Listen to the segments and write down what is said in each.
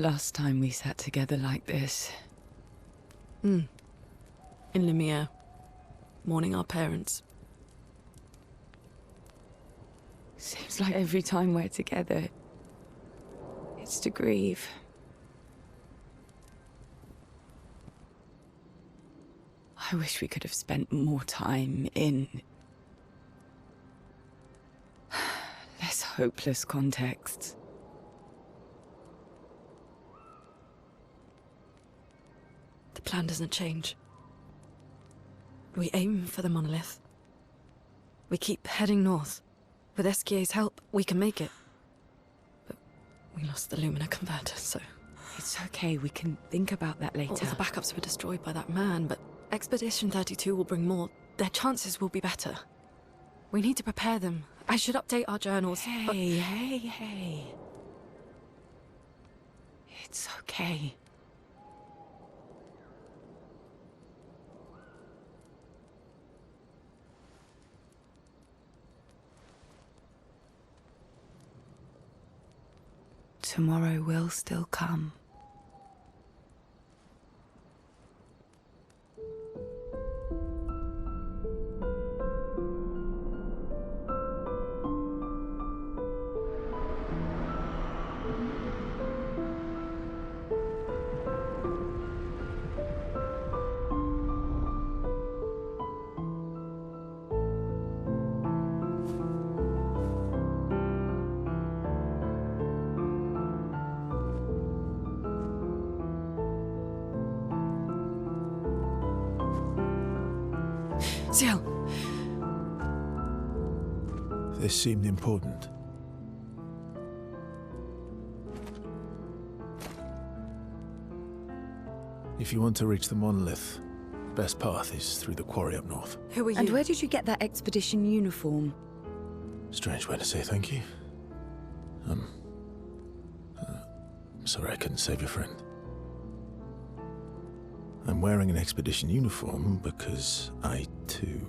last time we sat together like this. In Lumiere, mourning our parents. Seems like every time we're together, it's to grieve. I wish we could have spent more time in less hopeless contexts. The plan doesn't change. We aim for the monolith. We keep heading north. With SKA's help, we can make it. But we lost the Lumina converter, so... It's okay, we can think about that later. All the backups were destroyed by that man, but Expedition 32 will bring more. Their chances will be better. We need to prepare them. I should update our journals. Hey. It's okay. Tomorrow will still come. Ciel! This seemed important. If you want to reach the monolith, the best path is through the quarry up north. Who are you? And where did you get that expedition uniform? Strange way to say thank you. I'm sorry I couldn't save your friend. I'm wearing an expedition uniform because I, too,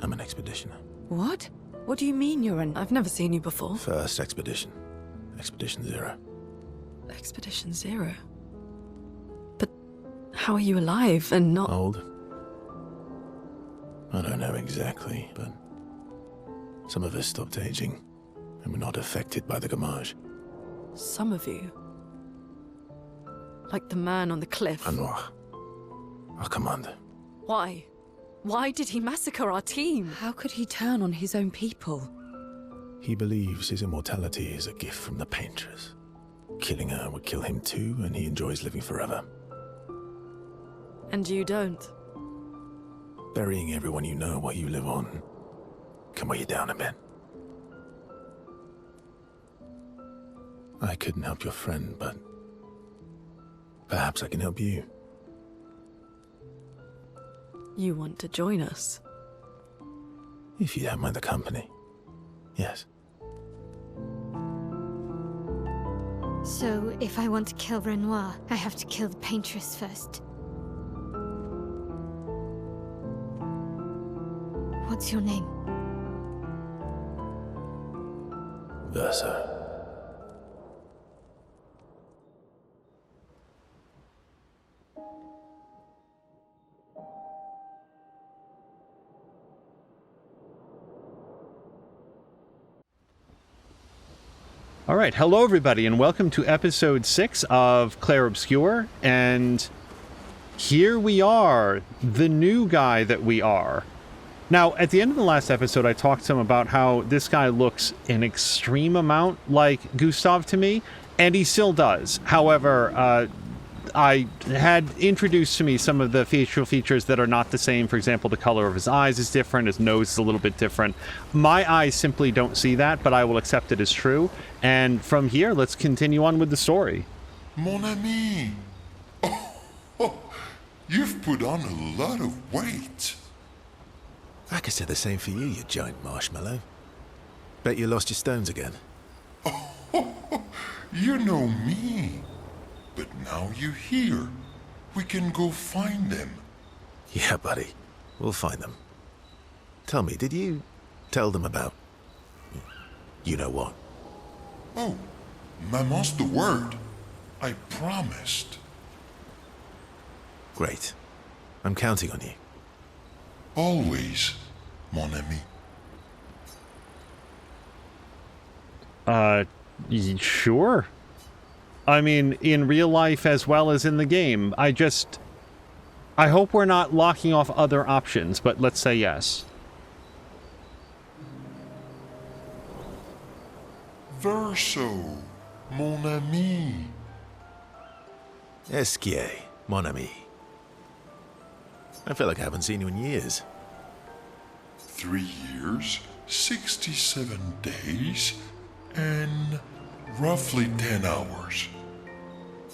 am an expeditioner. What? What do you mean you're an... I've never seen you before. First expedition. Expedition 0. Expedition 0? But how are you alive and not... Old? I don't know exactly, but some of us stopped aging and were not affected by the gamage. Some of you? Like the man on the cliff? Anwar, our commander. Why? Why did he massacre our team? How could he turn on his own people? He believes his immortality is a gift from the paintress. Killing her would kill him too, and he enjoys living forever. And you don't? Burying everyone you know while you live on can weigh you down a bit. I couldn't help your friend, but perhaps I can help you. You want to join us? If you don't mind the company, yes. So, if I want to kill Renoir, I have to kill the paintress first. What's your name? Verso. All right, hello everybody, and welcome to episode 6 of Clair Obscur, and here we are, the new guy that we are. Now, at the end of the last episode, I talked to him about how this guy looks an extreme amount like Gustav to me, and he still does. However, I had introduced to me some of the facial features that are not the same. For example, the color of his eyes is different, his nose is a little bit different. My eyes simply don't see that, but I will accept it as true. And from here, let's continue on with the story. Mon ami! Oh, you've put on a lot of weight. I could say the same for you, you giant marshmallow. Bet you lost your stones again. You know me. But now you're here. We can go find them. Yeah, buddy. We'll find them. Tell me, did you tell them about... you know what? Oh, Maman's the word. I promised. Great. I'm counting on you. Always, mon ami. Sure. I mean, in real life as well as in the game. I hope we're not locking off other options, but let's say yes. Verso, mon ami. Esquier, mon ami. I feel like I haven't seen you in years. 3 years, 67 days, and roughly 10 hours.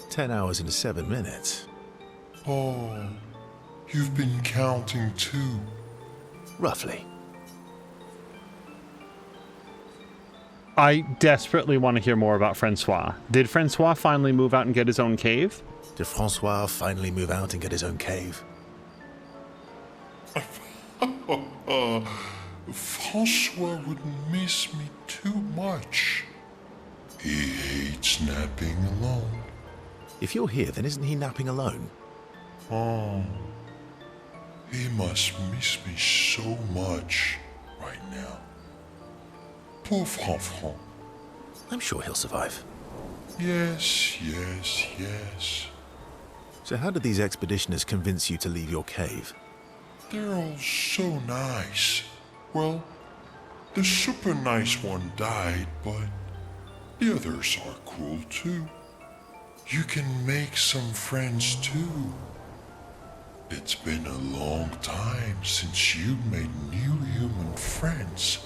10 hours and 7 minutes. Oh, you've been counting too. Roughly. I desperately want to hear more about Francois. Did Francois finally move out and get his own cave? Did Francois finally move out and get his own cave? Francois would miss me too much. He hates napping alone. If you're here, then isn't he napping alone? Oh, he must miss me so much right now. Pauvre enfant. I'm sure he'll survive. Yes, yes, yes. So how did these expeditioners convince you to leave your cave? They're all so nice. Well, the super nice one died, but the others are cool too. You can make some friends too. It's been a long time since you made new human friends.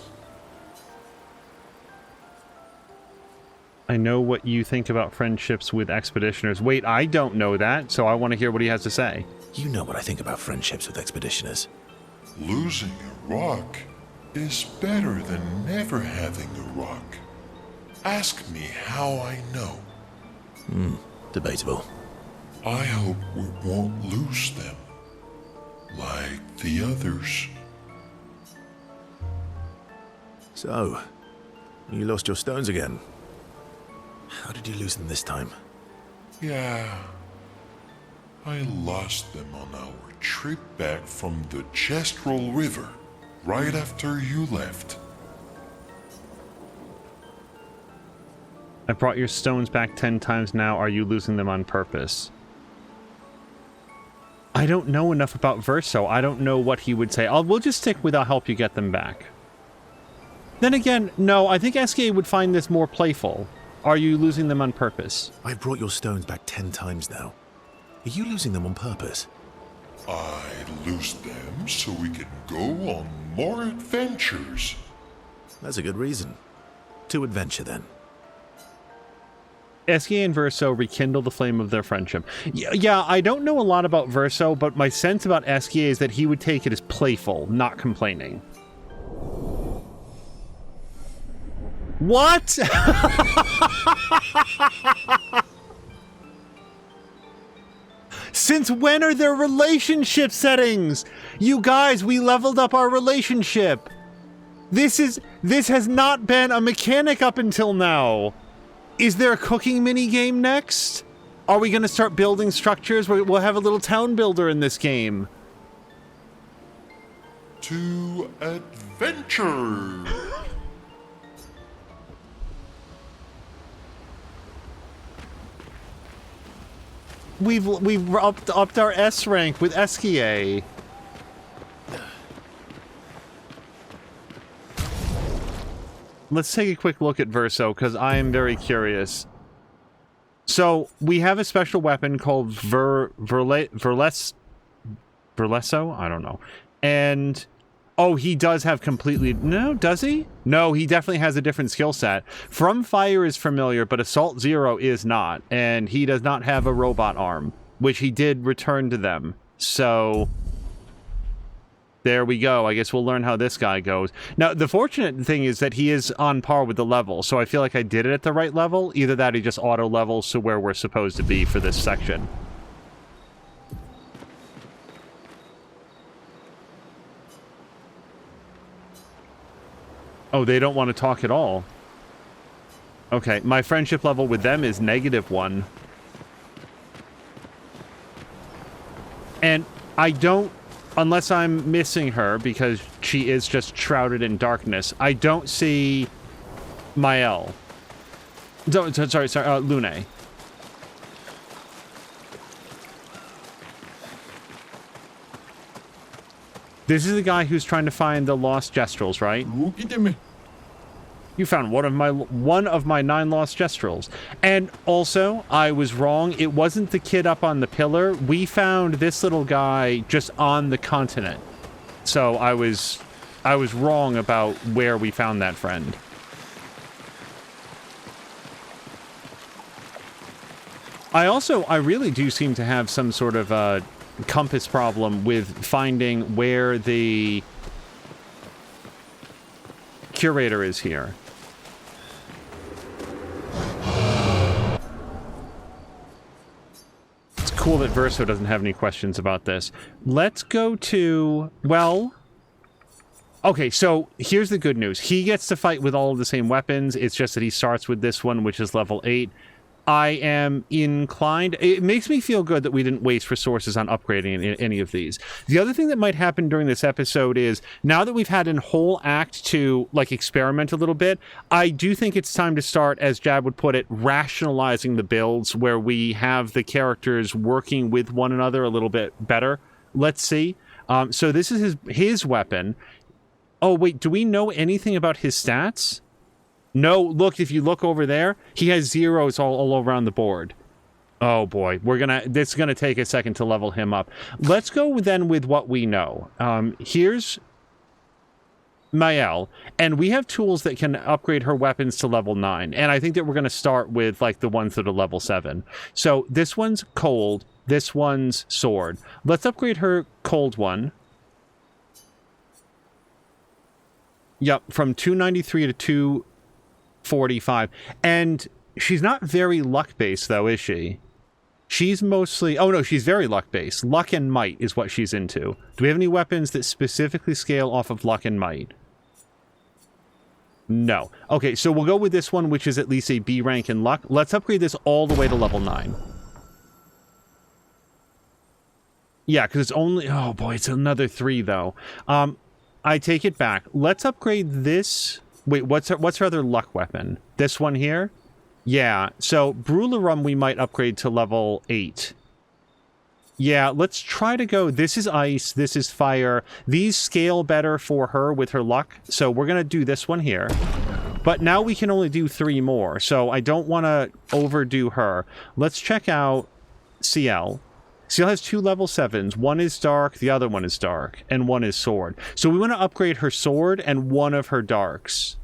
I know what you think about friendships with expeditioners. Wait, I don't know that, so I want to hear what he has to say. You know what I think about friendships with expeditioners. Losing a rock is better than never having a rock. Ask me how I know. Debatable. I hope we won't lose them, like the others. So, you lost your stones again. How did you lose them this time? Yeah, I lost them on our trip back from the Gestral River, right after you left. I brought your stones back 10 times now. Are you losing them on purpose? I don't know enough about Verso. I don't know what he would say. We'll just stick with I'll help you get them back. Then again, no, I think SK would find this more playful. Are you losing them on purpose? I brought your stones back 10 times now. Are you losing them on purpose? I lose them so we can go on more adventures. That's a good reason. To adventure, then. SK and Verso rekindle the flame of their friendship. Yeah, I don't know a lot about Verso, but my sense about SK is that he would take it as playful, not complaining. What? Since when are there relationship settings? You guys, we leveled up our relationship. This has not been a mechanic up until now. Is there a cooking mini game next? Are we going to start building structures? We'll have a little town builder in this game. To adventure. We've upped our S rank with Esquier. Let's take a quick look at Verso, because I am very curious. So, we have a special weapon called Verlesso? I don't know. And, oh, he does have completely... No, does he? No, he definitely has a different skill set. From Fire is familiar, but Assault Zero is not. And he does not have a robot arm, which he did return to them. So... there we go. I guess we'll learn how this guy goes. Now, the fortunate thing is that he is on par with the level, so I feel like I did it at the right level. Either that, he just auto-levels to where we're supposed to be for this section. Oh, they don't want to talk at all. Okay, my friendship level with them is -1. And I don't, unless I'm missing her because she is just shrouded in darkness, I don't see Mael. Sorry, Lune. This is the guy who's trying to find the lost Gestrals, right? You found one of my 9 lost Gestrals. And also, I was wrong. It wasn't the kid up on the pillar. We found this little guy just on the continent. So I was wrong about where we found that friend. I really do seem to have some sort of compass problem with finding where the curator is here. It's cool that Verso doesn't have any questions about this. Let's go to, well, okay, so here's the good news. He gets to fight with all of the same weapons. It's just that he starts with this one, which is level 8. I am inclined... It makes me feel good that we didn't waste resources on upgrading any of these. The other thing that might happen during this episode is, now that we've had a whole act to, like, experiment a little bit, I do think it's time to start, as Jab would put it, rationalizing the builds, where we have the characters working with one another a little bit better. Let's see. So this is his weapon. Oh, wait, do we know anything about his stats? No, look, if you look over there, he has zeros all around the board. Oh boy, this is gonna take a second to level him up. Let's go then with what we know. Here's Mael, and we have tools that can upgrade her weapons to level 9, and I think that we're gonna start with like the ones that are level 7. So this one's cold, this one's sword. Let's upgrade her cold one. Yep, from 293 to 245. And she's not very luck-based, though, is she? She's mostly... Oh, no, she's very luck-based. Luck and might is what she's into. Do we have any weapons that specifically scale off of luck and might? No. Okay, so we'll go with this one, which is at least a B rank in luck. Let's upgrade this all the way to level 9. Yeah, because it's only... Oh, boy, it's another 3, though. I take it back. Let's upgrade this... Wait, what's her other luck weapon? This one here? Yeah, so Bruler we might upgrade to level 8. Yeah, let's try to go... This is ice, this is fire. These scale better for her with her luck, so we're going to do this one here. But now we can only do 3 more, so I don't want to overdo her. Let's check out CL. CL has 2 level 7s. One is dark, the other one is dark, and one is sword. So we want to upgrade her sword and one of her darks.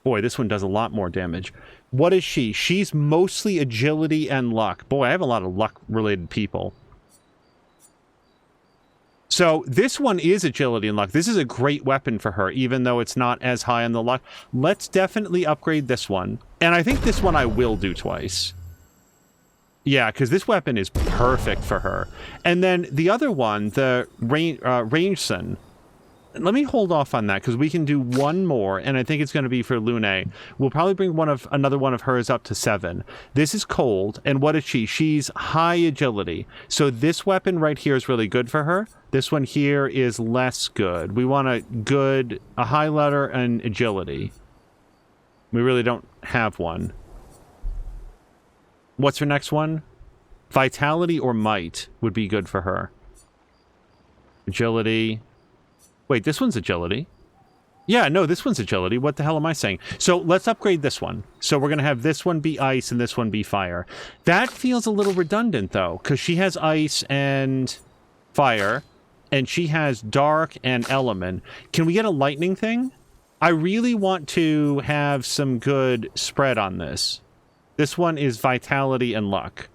Boy, this one does a lot more damage. What is she? She's mostly agility and luck. Boy, I have a lot of luck-related people. So this one is agility and luck. This is a great weapon for her, even though it's not as high on the luck. Let's definitely upgrade this one. And I think this one I will do twice. Yeah, because this weapon is perfect for her. And then the other one, the Rangeson. Let me hold off on that, because we can do one more, and I think it's going to be for Lune. We'll probably bring another one of hers up to 7. This is cold, and what is she? She's high agility. So this weapon right here is really good for her. This one here is less good. We want a high letter and agility. We really don't have one. What's her next one? Vitality or might would be good for her. Agility. Wait, this one's agility. Yeah, no, this one's agility. What the hell am I saying? So let's upgrade this one. So we're going to have this one be ice and this one be fire. That feels a little redundant, though, because she has ice and fire, and she has dark and element. Can we get a lightning thing? I really want to have some good spread on this. This one is vitality and luck.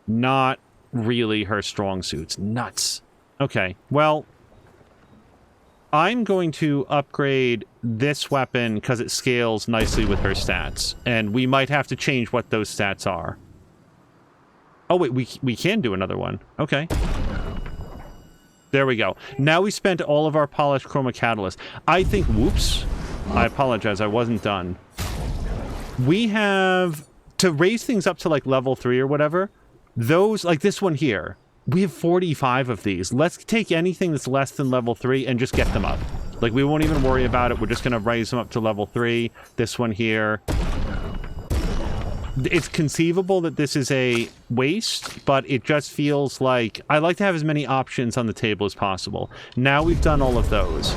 Not really her strong suits. Nuts. Okay, well... I'm going to upgrade this weapon because it scales nicely with her stats. And we might have to change what those stats are. Oh, wait, we can do another one. Okay. There we go. Now we spent all of our polished chroma catalyst. I think... Whoops. I apologize. I wasn't done. We have... To raise things up to, like, level 3 or whatever, those... Like this one here. We have 45 of these. Let's take anything that's less than level 3 and just get them up. Like, we won't even worry about it. We're just going to raise them up to level 3. This one here. It's conceivable that this is a waste, but it just feels like I like to have as many options on the table as possible. Now we've done all of those.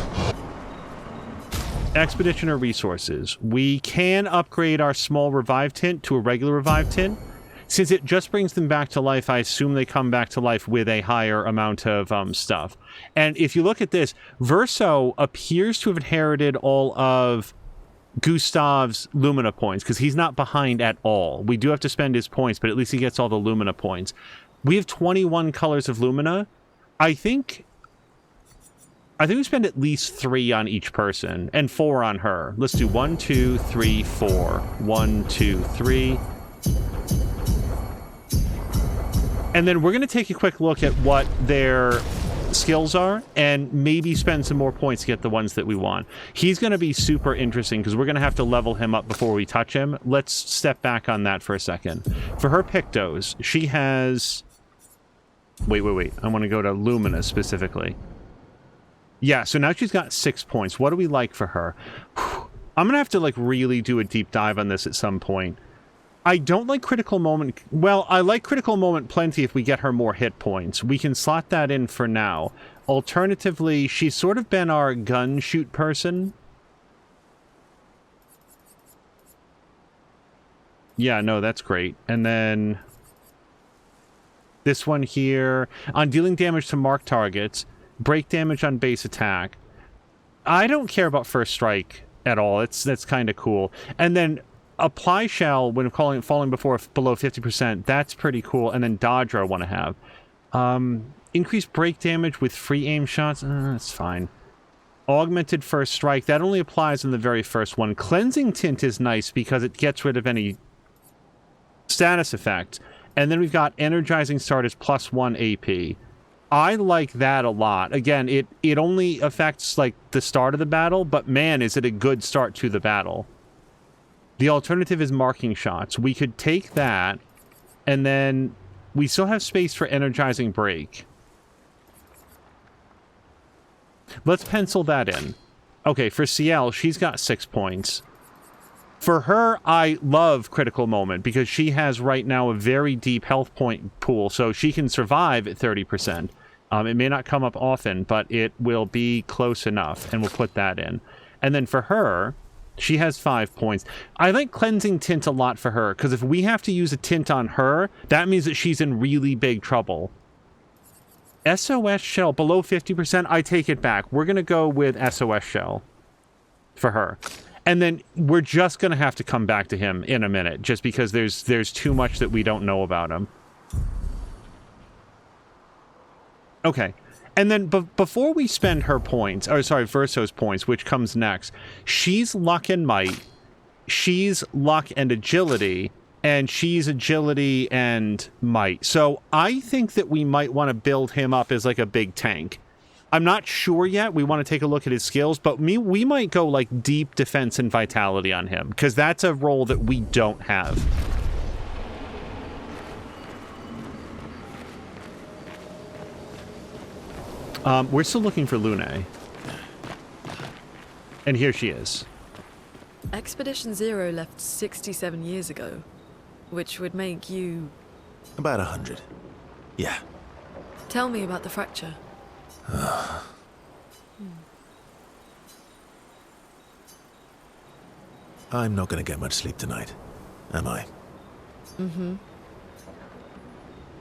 Expeditioner resources. We can upgrade our small revive tint to a regular revive tint. Since it just brings them back to life, I assume they come back to life with a higher amount of stuff. And if you look at this, Verso appears to have inherited all of Gustav's Lumina points, because he's not behind at all. We do have to spend his points, but at least he gets all the Lumina points. We have 21 colors of Lumina. I think we spend at least 3 on each person, and 4 on her. Let's do 1, 2, 3, 4. 1, 2, 3... And then we're going to take a quick look at what their skills are and maybe spend some more points to get the ones that we want. He's going to be super interesting because we're going to have to level him up before we touch him. Let's step back on that for a second. For her Pictos, she has... Wait. I want to go to Lumina specifically. Yeah, so now she's got 6 points. What do we like for her? I'm going to have to, like, really do a deep dive on this at some point. I don't like Critical Moment. Well, I like Critical Moment plenty if we get her more hit points. We can slot that in for now. Alternatively, she's sort of been our gun shoot person. Yeah, no, that's great. And then this one here. On dealing damage to marked targets, break damage on base attack. I don't care about First Strike at all. That's kind of cool. And then Apply Shell when below 50%. That's pretty cool. And then Dodger I want to have. Increased break damage with free aim shots. That's fine. Augmented First Strike. That only applies in the very first one. Cleansing Tint is nice because it gets rid of any status effect. And then we've got Energizing Start is +1 AP. I like that a lot. Again, it only affects like the start of the battle, but man, is it a good start to the battle. The alternative is Marking Shots. We could take that, and then we still have space for Energizing Break. Let's pencil that in. Okay, for CL, she's got 6 points. For her, I love Critical Moment, because she has right now a very deep health point pool, so she can survive at 30%. It may not come up often, but it will be close enough, and we'll put that in. And then for her... she has 5 points. I like Cleansing Tint a lot for her, because if we have to use a tint on her, that means that she's in really big trouble. SOS Shell, below 50%, I take it back. We're going to go with SOS Shell for her. And then we're just going to have to come back to him in a minute, just because there's too much that we don't know about him. Okay. And then before we spend her points, or sorry, Verso's points, which comes next, she's Luck and Might, she's Luck and Agility, and she's Agility and Might. So I think that we might want to build him up as like a big tank. I'm not sure yet. We want to take a look at his skills, but we might go like deep defense and vitality on him, because that's a role that we don't have. We're still looking for Lune. And here she is. Expedition Zero left 67 years ago, which would make you... About 100. Yeah. Tell me about the fracture. I'm not going to get much sleep tonight, am I? Mm-hmm.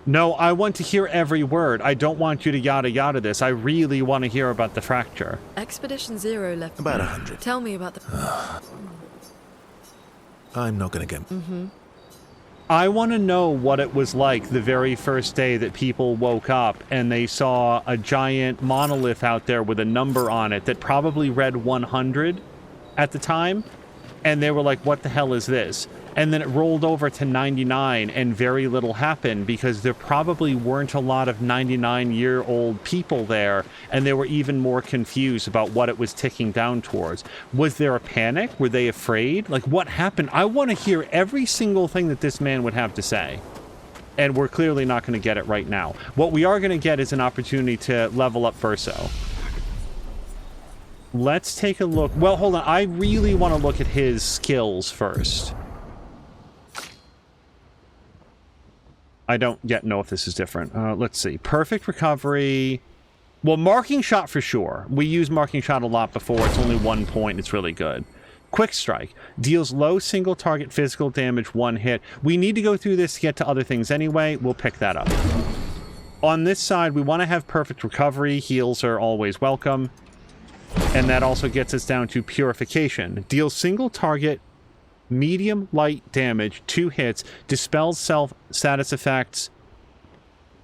No, I want to hear every word. I don't want you to yada yada this. I really want to hear about the fracture. Expedition Zero left... About 100. Tell me about the... I'm not going to get... I want to know what it was like the very first day that people woke up and they saw a giant monolith out there with a number on it that probably read 100 at the time. And they were like, what the hell is this? And then it rolled over to 99 and very little happened because there probably weren't a lot of 99-year-old people there, and they were even more confused about what it was ticking down towards. Was there a panic? Were they afraid? Like, what happened? I want to hear every single thing that this man would have to say. And we're clearly not going to get it right now. What we are going to get is an opportunity to level up Verso. Let's take a look. Well, hold on. I really want to look at his skills first. I don't yet know if this is different. Let's see. Perfect recovery. Well, marking shot for sure. We use marking shot a lot before. It's only 1 point. It's really good. Quick strike. Deals low single target physical damage, 1 hit. We need to go through this to get to other things anyway. We'll pick that up. On this side, we want to have perfect recovery. Heals are always welcome. And that also gets us down to purification. Deals single target medium light damage, 2 hits, dispels self status effects,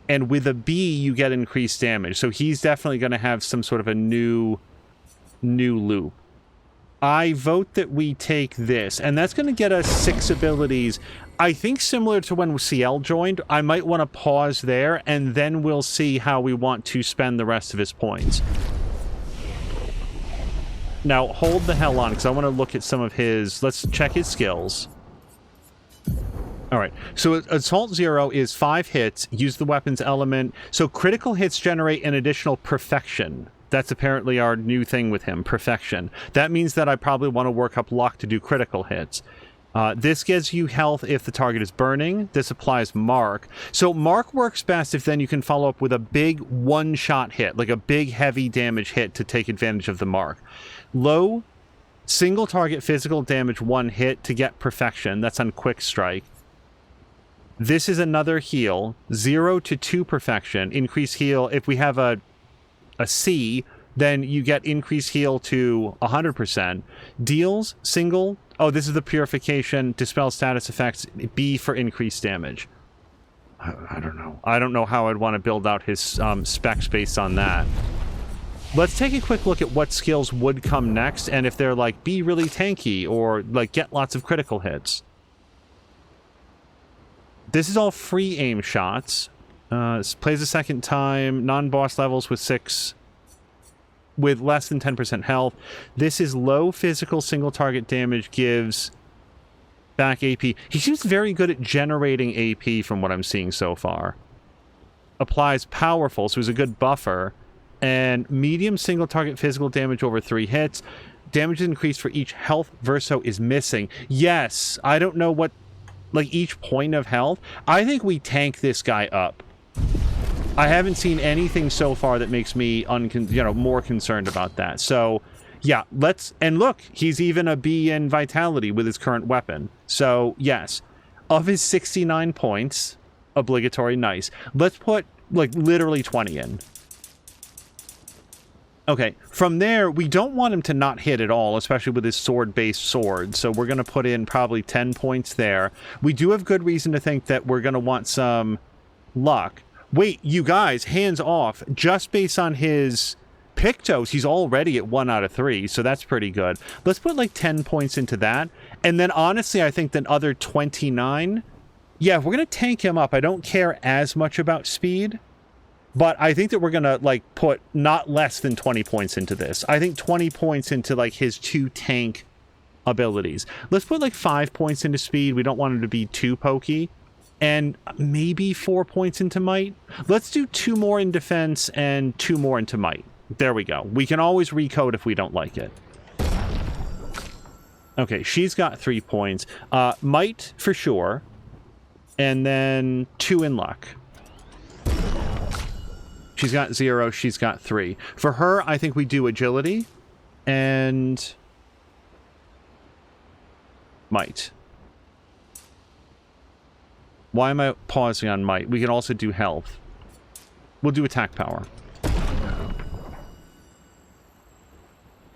and with a B you get increased damage. So he's definitely going to have some sort of a new loop. I vote that we take this, and that's going to get us 6 abilities. I think similar to when CL joined. I might want to pause there, and then we'll see how we want to spend the rest of his points. Now, hold the hell on, because I want to look at some of his... Let's check his skills. Alright, so Assault 0 is 5 hits, use the weapon's element. So critical hits generate an additional perfection. That's apparently our new thing with him, perfection. That means that I probably want to work up luck to do critical hits. This gives you health if the target is burning. This applies mark. So mark works best if then you can follow up with a big one-shot hit, like a big heavy damage hit to take advantage of the mark. Low single target physical damage, 1 hit to get perfection. That's on quick strike. This is another heal, 0 to 2 perfection. Increase heal. If we have a C, then you get increased heal to 100%. Deals single... Oh, this is the purification. Dispel status effects. B for increased damage. I don't know. I don't know how I'd want to build out his specs based on that. Let's take a quick look at what skills would come next, and if they're like, be really tanky, or like get lots of critical hits. This is all free aim shots. Plays a second time, non-boss levels with 6... with less than 10% health. This is low physical single target damage, gives back AP. He seems very good at generating AP from what I'm seeing so far. Applies powerful, so he's a good buffer. And medium single target physical damage over 3 hits. Damage is increased for each health Verso is missing. Yes, I don't know what, like each point of health. I think we tank this guy up. I haven't seen anything so far that makes me more concerned about that. So, yeah, and look, he's even a B in Vitality with his current weapon. So, yes, of his 69 points, obligatory, nice. Let's put, like, literally 20 in. Okay, from there, we don't want him to not hit at all, especially with his sword-based sword. So we're going to put in probably 10 points there. We do have good reason to think that we're going to want some luck. Wait, you guys, hands off. Just based on his Pictos, he's already at 1 out of 3, so that's pretty good. Let's put like 10 points into that. And then honestly, I think the other 29... Yeah, we're going to tank him up. I don't care as much about speed, but I think that we're going to like put not less than 20 points into this. I think 20 points into like his 2 tank abilities. Let's put like 5 points into speed. We don't want him to be too pokey. And maybe 4 points into might. Let's do 2 more in defense and 2 more into might. There we go. We can always recode if we don't like it. Okay, she's got 3 points. Might for sure. And then 2 in luck. She's got 0. She's got 3. For her, I think we do agility and might. Why am I pausing on might? We can also do health. We'll do attack power.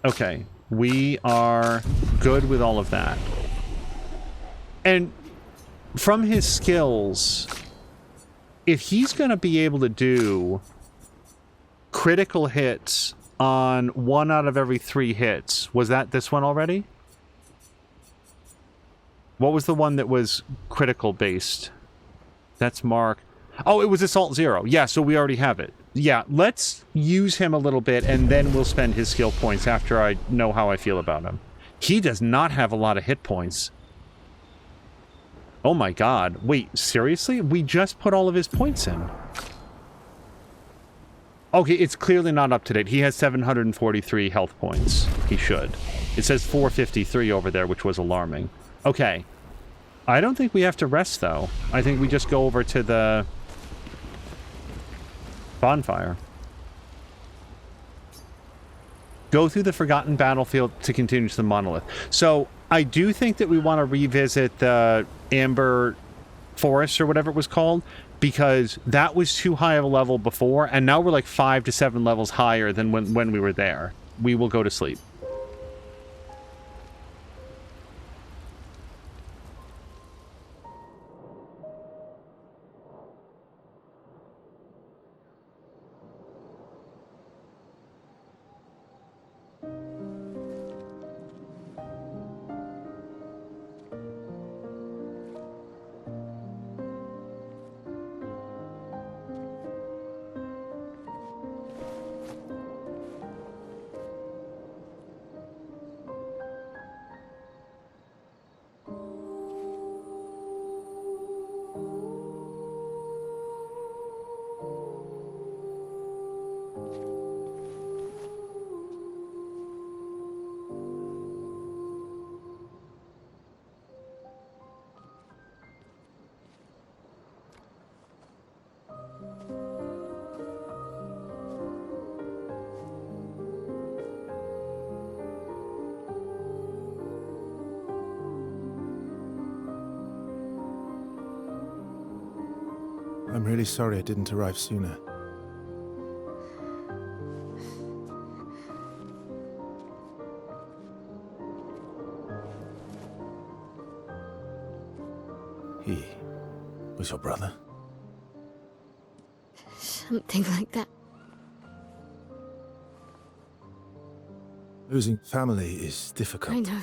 Okay. We are good with all of that. And from his skills, if he's going to be able to do critical hits on 1 out of every 3 hits, was that this one already? What was the one that was critical based? That's Mark. Oh, it was Assault 0. Yeah, so we already have it. Yeah, let's use him a little bit, and then we'll spend his skill points after I know how I feel about him. He does not have a lot of hit points. Oh my god. Wait, seriously? We just put all of his points in. Okay, it's clearly not up to date. He has 743 health points. He should. It says 453 over there, which was alarming. Okay. I don't think we have to rest, though. I think we just go over to the bonfire. Go through the Forgotten Battlefield to continue to the Monolith. So, I do think that we want to revisit the Amber Forest, or whatever it was called, because that was too high of a level before, and now we're like 5 to 7 levels higher than when we were there. We will go to sleep. I'm really sorry I didn't arrive sooner. He was your brother? Something like that. Losing family is difficult. I know.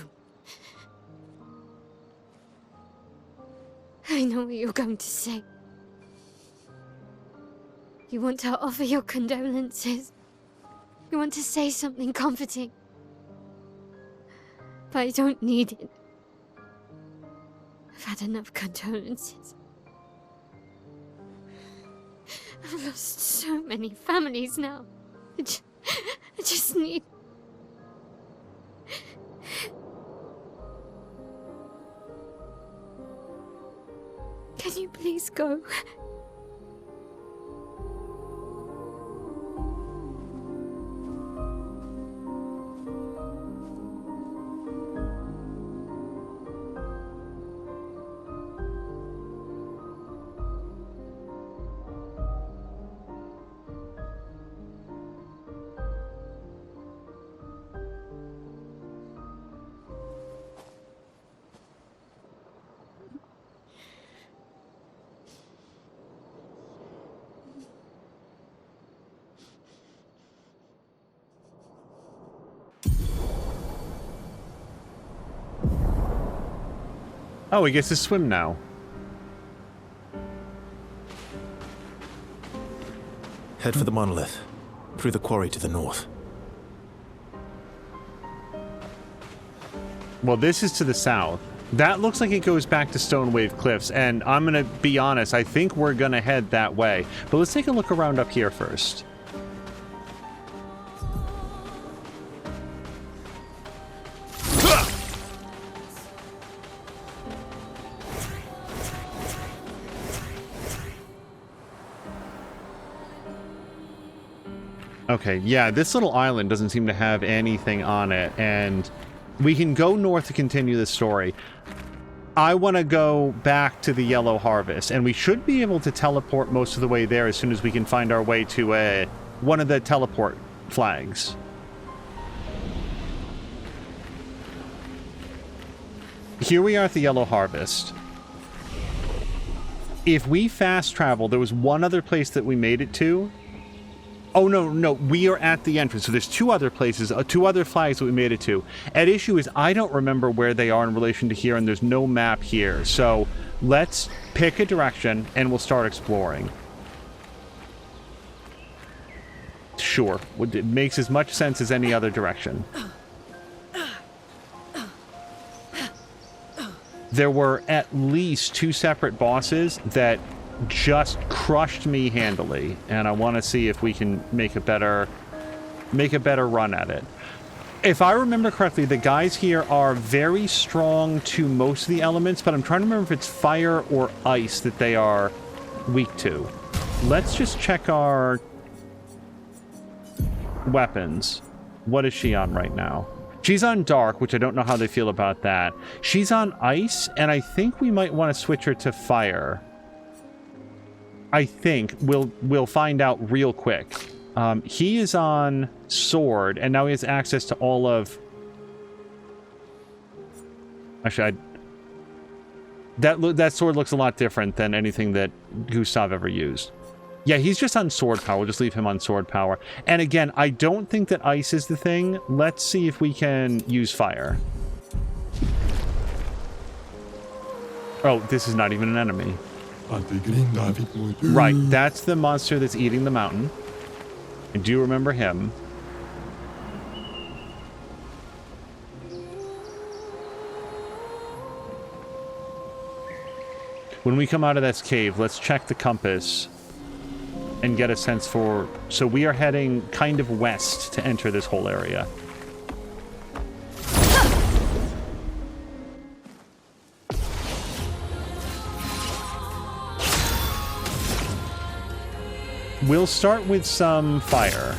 I know what you're going to say. You want to offer your condolences. You want to say something comforting. But I don't need it. I've had enough condolences. I've lost so many families now. I just need... Can you please go? Oh, he gets to swim now. Head for the monolith, through the quarry to the north. Well, this is to the south. That looks like it goes back to Stonewave Cliffs, and I'm gonna be honest, I think we're gonna head that way. But let's take a look around up here first. Okay, yeah, this little island doesn't seem to have anything on it, and we can go north to continue the story. I want to go back to the Yellow Harvest, and we should be able to teleport most of the way there as soon as we can find our way to one of the teleport flags. Here we are at the Yellow Harvest. If we fast travel, there was one other place that we made it to. Oh, no, we are at the entrance. So there's two other places, two other flags that we made it to. At issue is I don't remember where they are in relation to here, and there's no map here. So let's pick a direction, and we'll start exploring. Sure. It makes as much sense as any other direction. there were at least 2 separate bosses that just crushed me handily, and I want to see if we can make a better run at it. If I remember correctly, the guys here are very strong to most of the elements, but I'm trying to remember if it's fire or ice that they are weak to. Let's just check our weapons. What is she on right now? She's on dark, which I don't know how they feel about that. She's on ice, and I think we might want to switch her to fire. I think. We'll find out real quick. He is on sword, and now he has access to all of... Actually, that sword looks a lot different than anything that Gustav ever used. Yeah, he's just on sword power. We'll just leave him on sword power. And again, I don't think that ice is the thing. Let's see if we can use fire. Oh, this is not even an enemy. Right, that's the monster that's eating the mountain. I do remember him. When we come out of this cave, let's check the compass and get a sense for... So we are heading kind of west to enter this whole area. We'll start with some fire.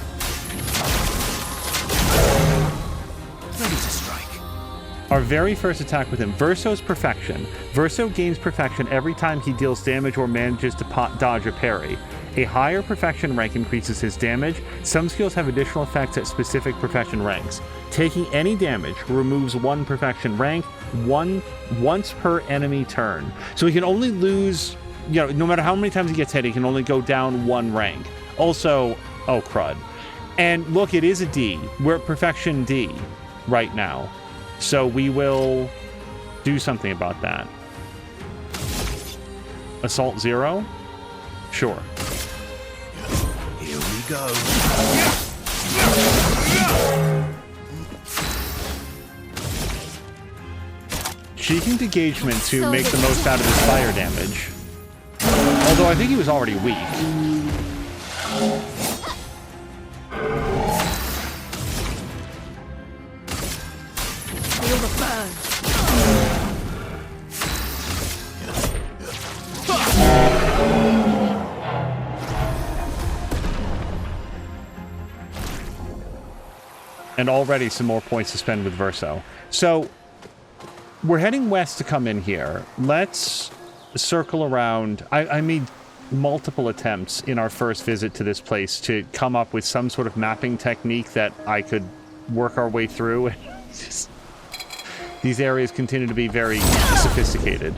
Ready to strike. Our very first attack with him, Verso's Perfection. Verso gains perfection every time he deals damage or manages to dodge a parry. A higher perfection rank increases his damage. Some skills have additional effects at specific perfection ranks. Taking any damage removes 1 perfection rank once per enemy turn. So he can only lose, you know, no matter how many times he gets hit, he can only go down 1 rank. Also, oh crud. And look, it is a D. We're at perfection D right now. So we will do something about that. Assault 0? Sure. Here we go. Cheeking engagement to make the most out of his fire damage. Although I think he was already weak. Feel the burn. And already some more points to spend with Verso. So, we're heading west to come in here. Let's circle around. I made multiple attempts in our first visit to this place to come up with some sort of mapping technique that I could work our way through. These areas continue to be very sophisticated.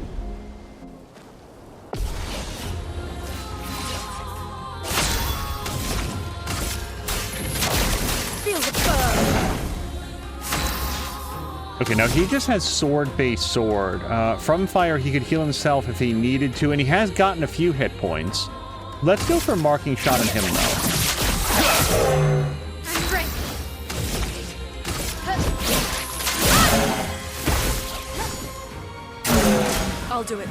Okay, now he just has sword-based sword. From fire, he could heal himself if he needed to, and he has gotten a few hit points. Let's go for a marking shot on him, though. I'm ready. I'll do it.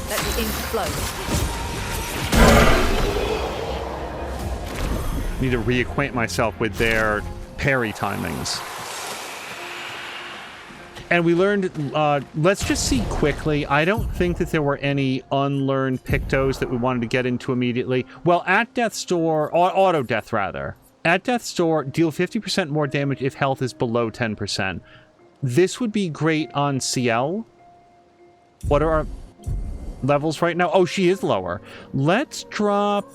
Let the ink flow. Need to reacquaint myself with their parry timings. And we learned, let's just see quickly. I don't think that there were any unlearned Pictos that we wanted to get into immediately. Well, at Death's Door, Auto Death rather. At Death's Door, deal 50% more damage if health is below 10%. This would be great on CL. What are our levels right now? Oh, she is lower. Let's drop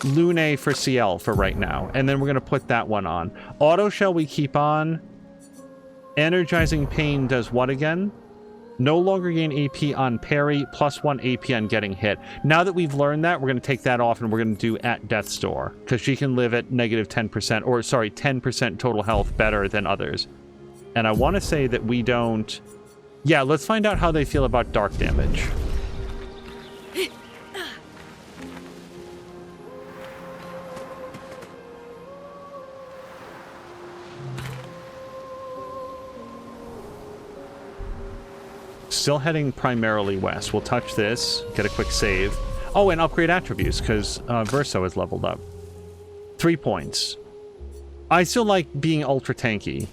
Lune for CL for right now. And then we're going to put that one on. Auto shall we keep on? Energizing Pain does what again? No longer gain AP on parry, +1 AP on getting hit. Now that we've learned that, we're going to take that off and we're going to do at Death's Door. Because she can live at negative 10%, or sorry, 10% total health better than others. And I want to say that we don't... Yeah, let's find out how they feel about dark damage. Still heading primarily west. We'll touch this, get a quick save. Oh, and upgrade attributes, because Verso is leveled up. 3 points. I still like being ultra tanky.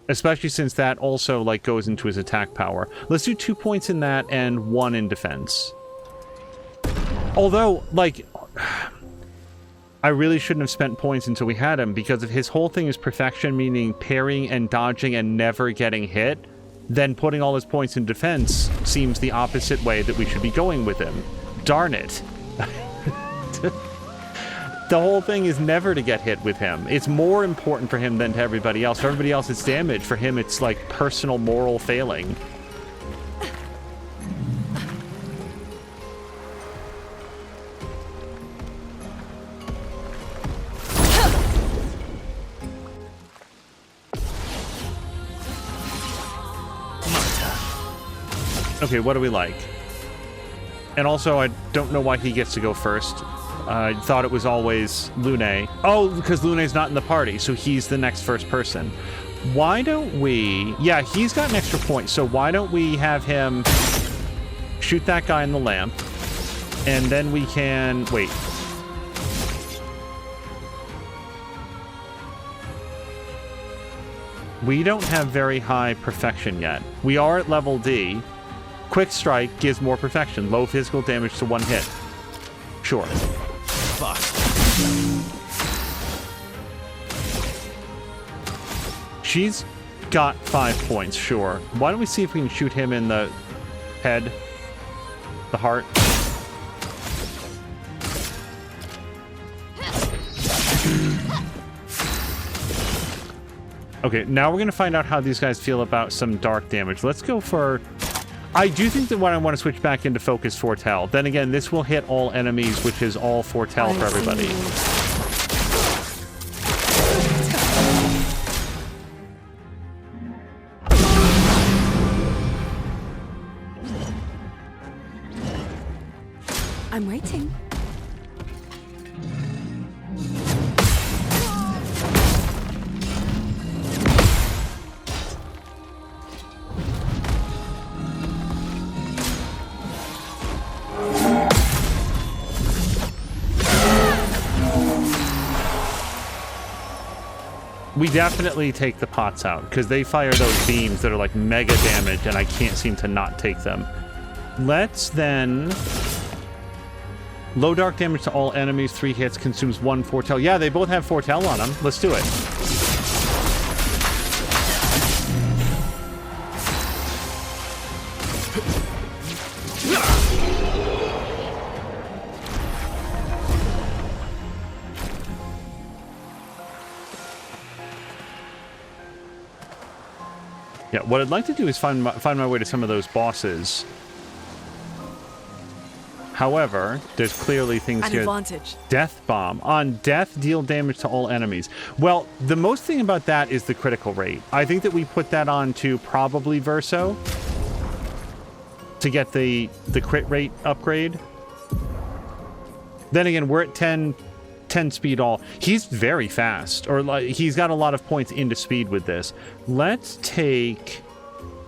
Especially since that also, like, goes into his attack power. Let's do 2 points in that and 1 in defense. Although, like... I really shouldn't have spent points until we had him, because if his whole thing is perfection, meaning parrying and dodging and never getting hit, then putting all his points in defense seems the opposite way that we should be going with him. Darn it. The whole thing is never to get hit with him. It's more important for him than to everybody else. For everybody else, it's damage. For him, it's like personal moral failing. Okay, what do we like? And also, I don't know why he gets to go first. I thought it was always Lune. Oh, because Lune's not in the party, so he's the next first person. Why don't we... Yeah, he's got an extra point, so why don't we have him shoot that guy in the lamp, and then we can... Wait. We don't have very high perfection yet. We are at level D. Quick Strike gives more perfection. Low physical damage to 1 hit. Sure. Fuck. She's got 5 points, sure. Why don't we see if we can shoot him in the head? The heart? Okay, now we're going to find out how these guys feel about some dark damage. Let's go for... I do think that when I want to switch back into Focus Foretell. Then again, this will hit all enemies, which is all Foretell for everybody. I'm waiting. We definitely take the pots out, because they fire those beams that are like mega damage, and I can't seem to not take them. Let's then... Low dark damage to all enemies, 3 hits, consumes 1 Foretell. Yeah, they both have Foretell on them. Let's do it. Yeah, what I'd like to do is find my way to some of those bosses. However, there's clearly things here. Advantage. Death Bomb. On death, deal damage to all enemies. Well, the most thing about that is the critical rate. I think that we put that on to probably Verso to get the crit rate upgrade. Then again, we're at 10 speed all. He's very fast, or like he's got a lot of points into speed with this. Let's take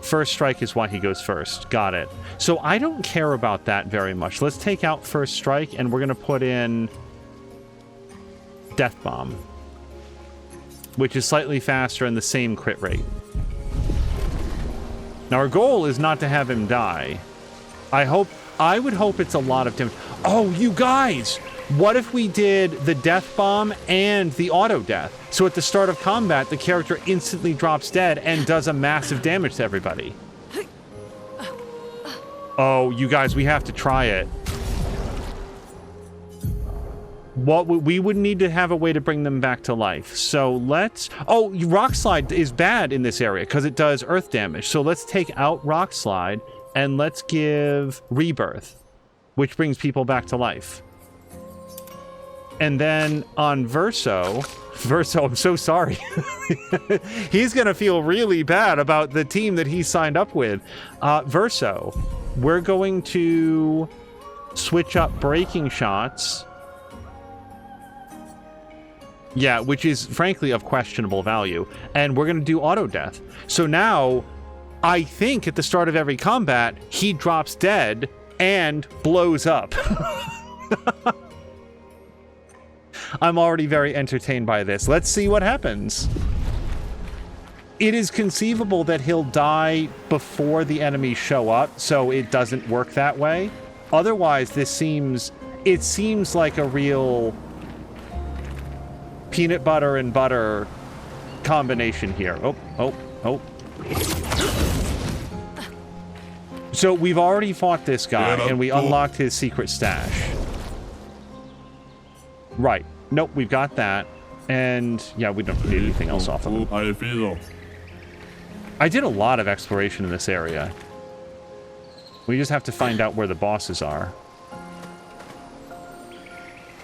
First Strike is why he goes first. Got it. So I don't care about that very much. Let's take out First Strike, and we're going to put in Death Bomb, which is slightly faster and the same crit rate. Now our goal is not to have him die. I would hope it's a lot of damage. Oh, you guys! What if we did the Death Bomb and the Auto Death? So at the start of combat, the character instantly drops dead and does a massive damage to everybody. Oh, you guys, we have to try it. What we would need to have a way to bring them back to life. So let's... Oh, Rock Slide is bad in this area because it does earth damage. So let's take out Rock Slide and let's give Rebirth, which brings people back to life. And then on Verso, I'm so sorry. He's going to feel really bad about the team that he signed up with. Verso, we're going to switch up breaking shots. Yeah, which is frankly of questionable value. And we're going to do auto death. So now I think at the start of every combat, he drops dead and blows up. I'm already very entertained by this. Let's see what happens. It is conceivable that he'll die before the enemies show up, so it doesn't work that way. Otherwise, it seems like a real peanut butter and butter combination here. Oh. So we've already fought this guy, and we unlocked his secret stash. Right. Nope, we've got that. And, yeah, we don't need anything else off of him. I did a lot of exploration in this area. We just have to find out where the bosses are.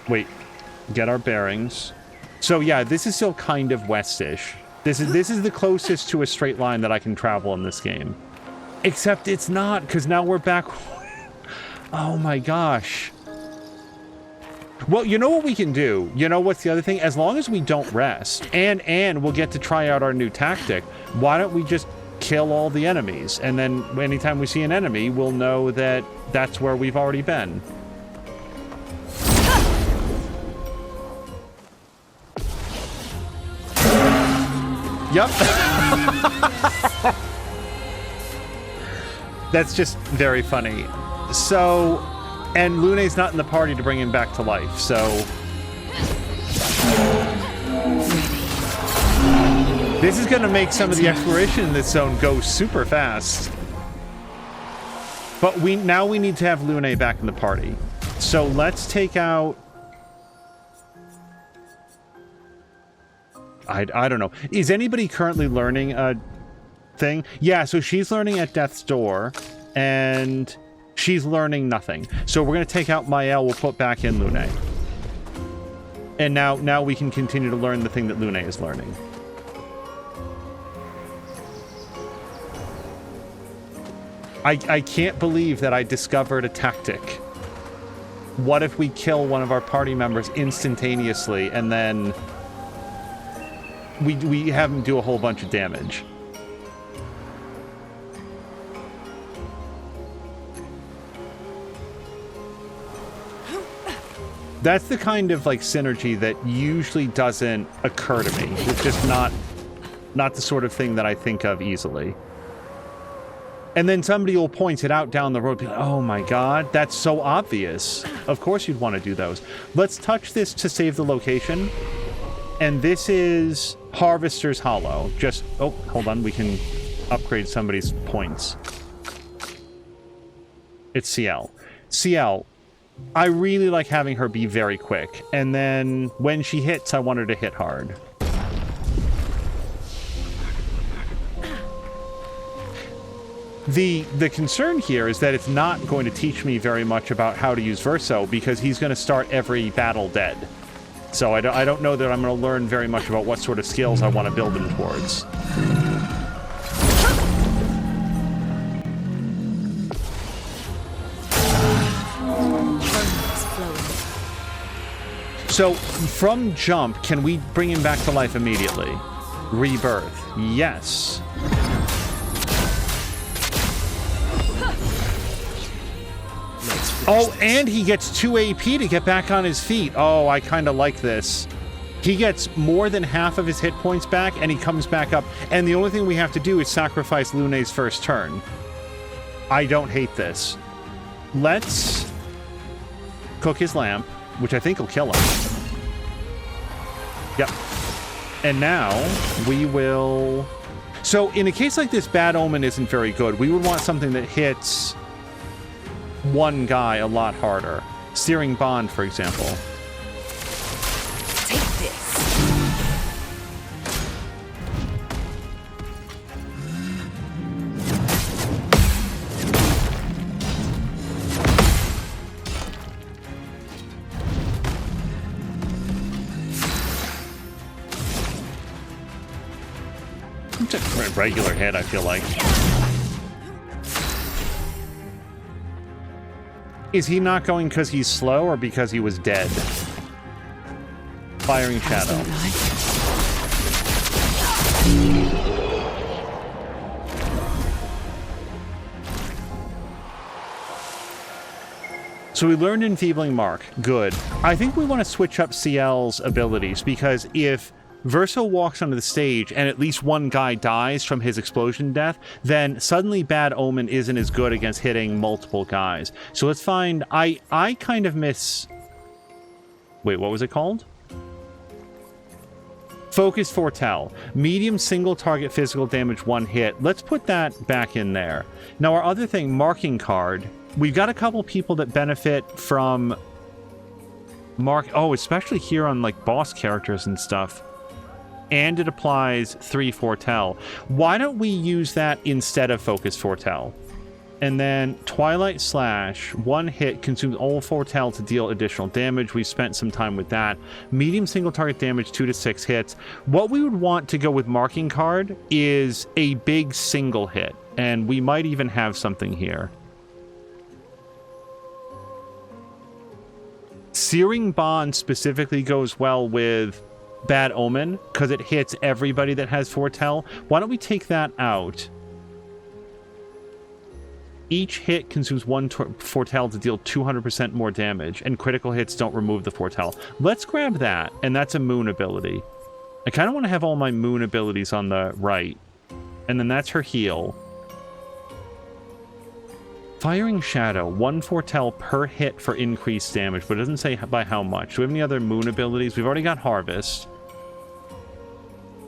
Wait. Get our bearings. So, yeah, this is still kind of westish. This is the closest to a straight line that I can travel in this game. Except it's not, because now we're back... Oh my gosh. Well, you know what we can do? You know what's the other thing? As long as we don't rest, and we'll get to try out our new tactic, why don't we just kill all the enemies? And then anytime we see an enemy, we'll know that that's where we've already been. Yep. That's just very funny. So, and Lune's not in the party to bring him back to life, so... This is going to make some of the exploration in this zone go super fast. But now we need to have Lune back in the party. So let's take out... I don't know. Is anybody currently learning a thing? Yeah, so she's learning at Death's Door, and she's learning nothing. So we're going to take out Mael, we'll put back in Lune. And now we can continue to learn the thing that Lune is learning. I can't believe that I discovered a tactic. What if we kill one of our party members instantaneously, and then... We have him do a whole bunch of damage. That's the kind of, like, synergy that usually doesn't occur to me. It's just not the sort of thing that I think of easily. And then somebody will point it out down the road, be like, oh my god, that's so obvious. Of course you'd want to do those. Let's touch this to save the location. And this is Harvester's Hollow. Just, oh, hold on, we can upgrade somebody's points. It's CL. CL, I really like having her be very quick. And then when she hits, I want her to hit hard. The concern here is that it's not going to teach me very much about how to use Verso, because he's going to start every battle dead. So I don't know that I'm going to learn very much about what sort of skills I want to build him towards. So, from jump, can we bring him back to life immediately? Rebirth. Yes. Oh, and he gets 2 AP to get back on his feet. Oh, I kind of like this. He gets more than half of his hit points back, and he comes back up. And the only thing we have to do is sacrifice Lune's first turn. I don't hate this. Let's cook his lamp, which I think will kill him. Yep. And now we will... So in a case like this, Bad Omen isn't very good. We would want something that hits one guy a lot harder. Searing Bond, for example. Take this. It's a regular hit, I feel like. Is he not going because he's slow or because he was dead? Firing Shadow. So we learned Enfeebling Mark. Good. I think we want to switch up CL's abilities, because if Verso walks onto the stage and at least one guy dies from his explosion death, then suddenly Bad Omen isn't as good against hitting multiple guys. So let's find... I kind of miss... Wait, what was it called? Focus Foretell. Medium single target physical damage, 1 hit. Let's put that back in there. Now our other thing, Marking Card. We've got a couple people that benefit from... Oh, especially here on, like, boss characters and stuff. And it applies 3 Foretell. Why don't we use that instead of Focus Foretell? And then Twilight Slash, 1 hit, consumes all Foretell to deal additional damage. We spent some time with that. Medium single target damage, 2 to 6 hits. What we would want to go with Marking Card is a big single hit. And we might even have something here. Searing Bond specifically goes well with Bad Omen, because it hits everybody that has Foretell. Why don't we take that out? Each hit consumes 1 Foretell to deal 200% more damage, and critical hits don't remove the Foretell. Let's grab that, and that's a Moon ability. I kind of want to have all my Moon abilities on the right. And then that's her heal. Firing Shadow, 1 Foretell per hit for increased damage, but it doesn't say by how much. Do we have any other Moon abilities? We've already got Harvest.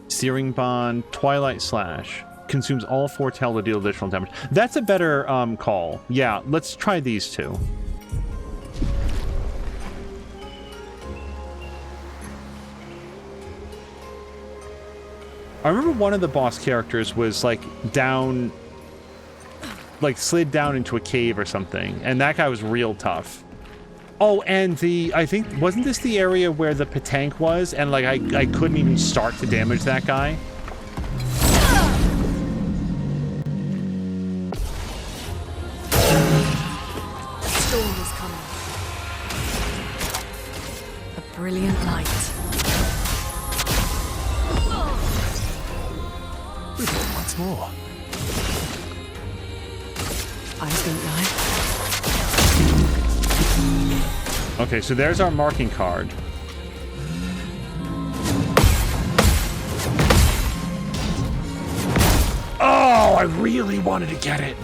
Searing Bond, Twilight Slash. Consumes all Foretell to deal additional damage. That's a better call. Yeah, let's try these two. I remember one of the boss characters was, like, down... like, slid down into a cave or something, and that guy was real tough. Oh, and I think, wasn't this the area where the Patank was, and, like, I couldn't even start to damage that guy? Storm is coming. A brilliant light. We do it once more. Eyes don't lie. Okay, so there's our Marking Card. Oh, I really wanted to get it.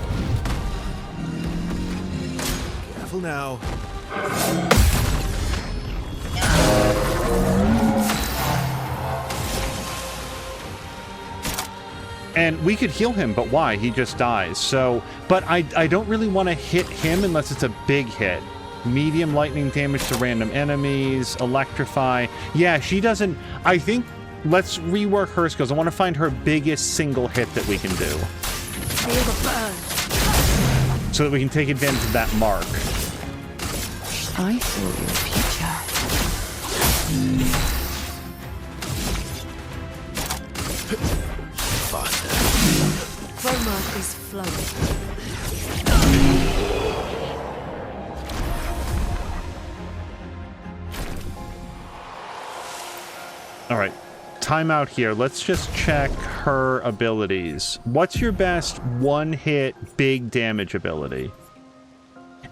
Careful now. And we could heal him, but why? He just dies. So, but I don't really want to hit him unless it's a big hit. Medium lightning damage to random enemies, electrify. Yeah, she doesn't... I think... Let's rework her skills. I want to find her biggest single hit that we can do. Feel the burn. So that we can take advantage of that mark. I saw your future. Faster. Chroma is flowing. All right. Time out here. Let's just check her abilities. What's your best one-hit big damage ability?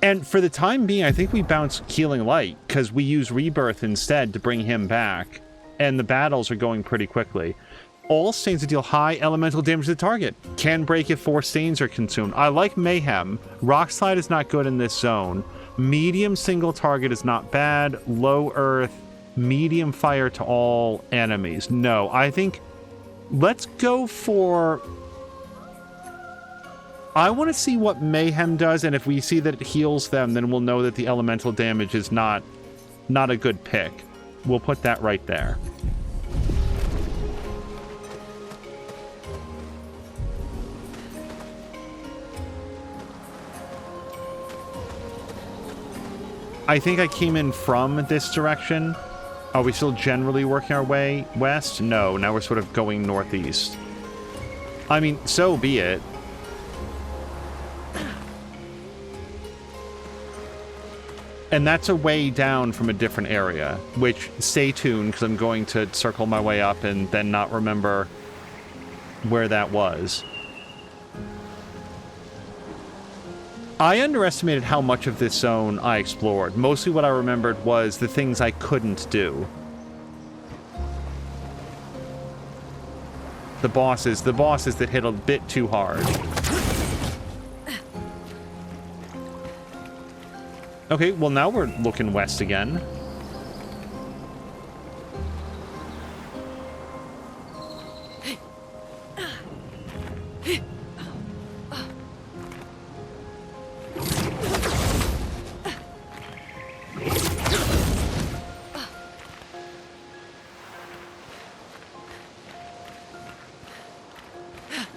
And for the time being, I think we bounce Healing Light, because we use Rebirth instead to bring him back. And the battles are going pretty quickly. All stains that deal high elemental damage to the target. Can break if 4 stains are consumed. I like Mayhem. Rock Slide is not good in this zone. Medium single target is not bad. Low Earth. Medium fire to all enemies. No, I think... Let's go for... I want to see what Mayhem does, and if we see that it heals them, then we'll know that the elemental damage is not a good pick. We'll put that right there. I think I came in from this direction. Are we still generally working our way west? No, now we're sort of going northeast. I mean, so be it. And that's a way down from a different area, which, stay tuned, because I'm going to circle my way up and then not remember where that was. I underestimated how much of this zone I explored. Mostly what I remembered was the things I couldn't do. The bosses that hit a bit too hard. Okay, well now we're looking west again.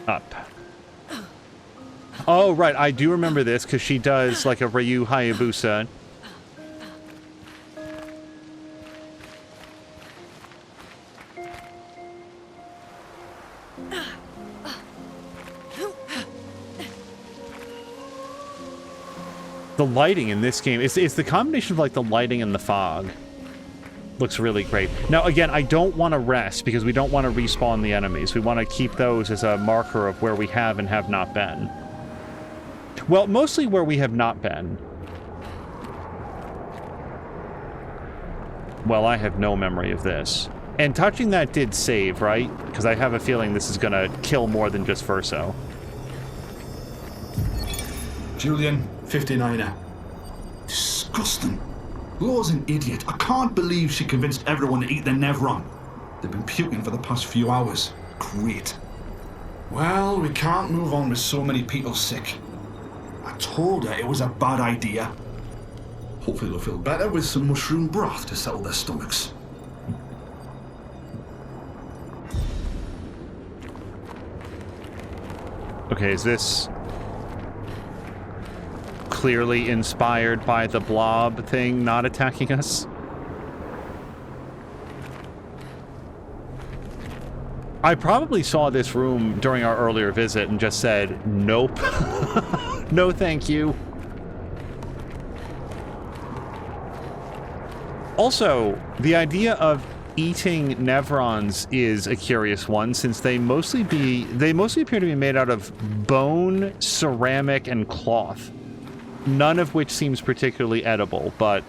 Up. Oh, right. I do remember this because she does like a Ryu Hayabusa. The lighting in this game, it's the combination of like the lighting and the fog. Looks really great. Now, again, I don't want to rest because we don't want to respawn the enemies. We want to keep those as a marker of where we have and have not been. Well, mostly where we have not been. Well, I have no memory of this. And touching that did save, right? Because I have a feeling this is going to kill more than just Verso. Julian, 59er. Disgusting. Laura's an idiot. I can't believe she convinced everyone to eat their Nevron. They've been puking for the past few hours. Great. Well, we can't move on with so many people sick. I told her it was a bad idea. Hopefully they'll feel better with some mushroom broth to settle their stomachs. Okay, is this clearly inspired by the blob thing not attacking us? I probably saw this room during our earlier visit and just said, nope. No thank you. Also, the idea of eating Nevrons is a curious one, since they mostly appear to be made out of bone, ceramic, and cloth. None of which seems particularly edible, but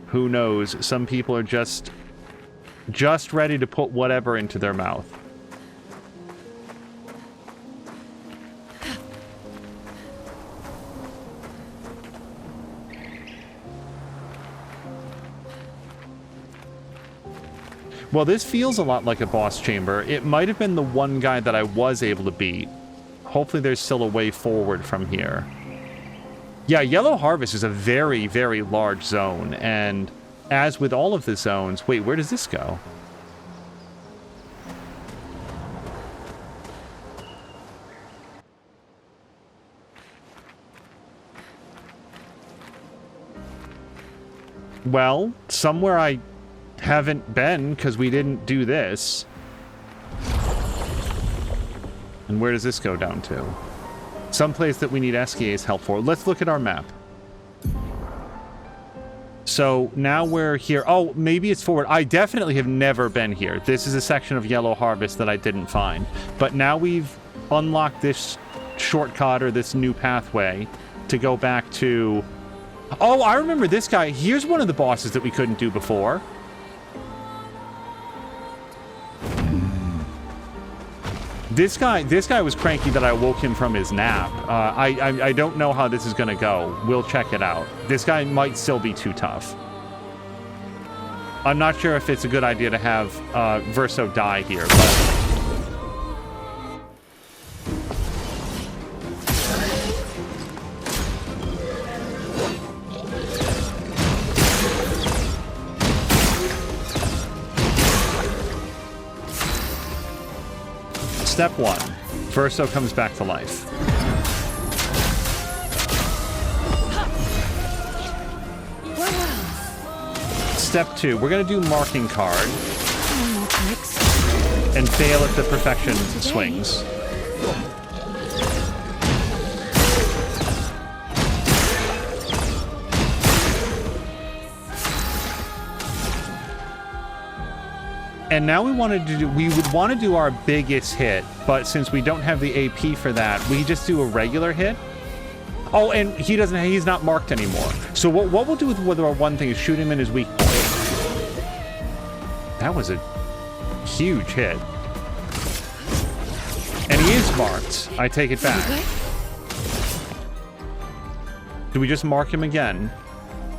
who knows? Some people are just ready to put whatever into their mouth. Well, this feels a lot like a boss chamber. It might have been the one guy that I was able to beat. Hopefully there's still a way forward from here. Yeah, Yellow Harvest is a very, very large zone, and as with all of the zones... Wait, where does this go? Well, somewhere I haven't been, because we didn't do this. And where does this go down to? Someplace that we need SKA's help for. Let's look at our map. So now we're here. Oh, maybe it's forward. I definitely have never been here. This is a section of Yellow Harvest that I didn't find. But now we've unlocked this shortcut or this new pathway to go back to... Oh, I remember this guy. Here's one of the bosses that we couldn't do before. This guy was cranky that I woke him from his nap. I don't know how this is going to go. We'll check it out. This guy might still be too tough. I'm not sure if it's a good idea to have Verso die here, but... Step 1. Verso comes back to life. Step 2. We're going to do Marking Card. And fail at the Perfection swings. And now we would want to do our biggest hit, but since we don't have the AP for that, we just do a regular hit. Oh, and he's not marked anymore. So what we'll do with our one thing is shoot him in his weak point. That was a huge hit. And he is marked. I take it back. Do we just mark him again?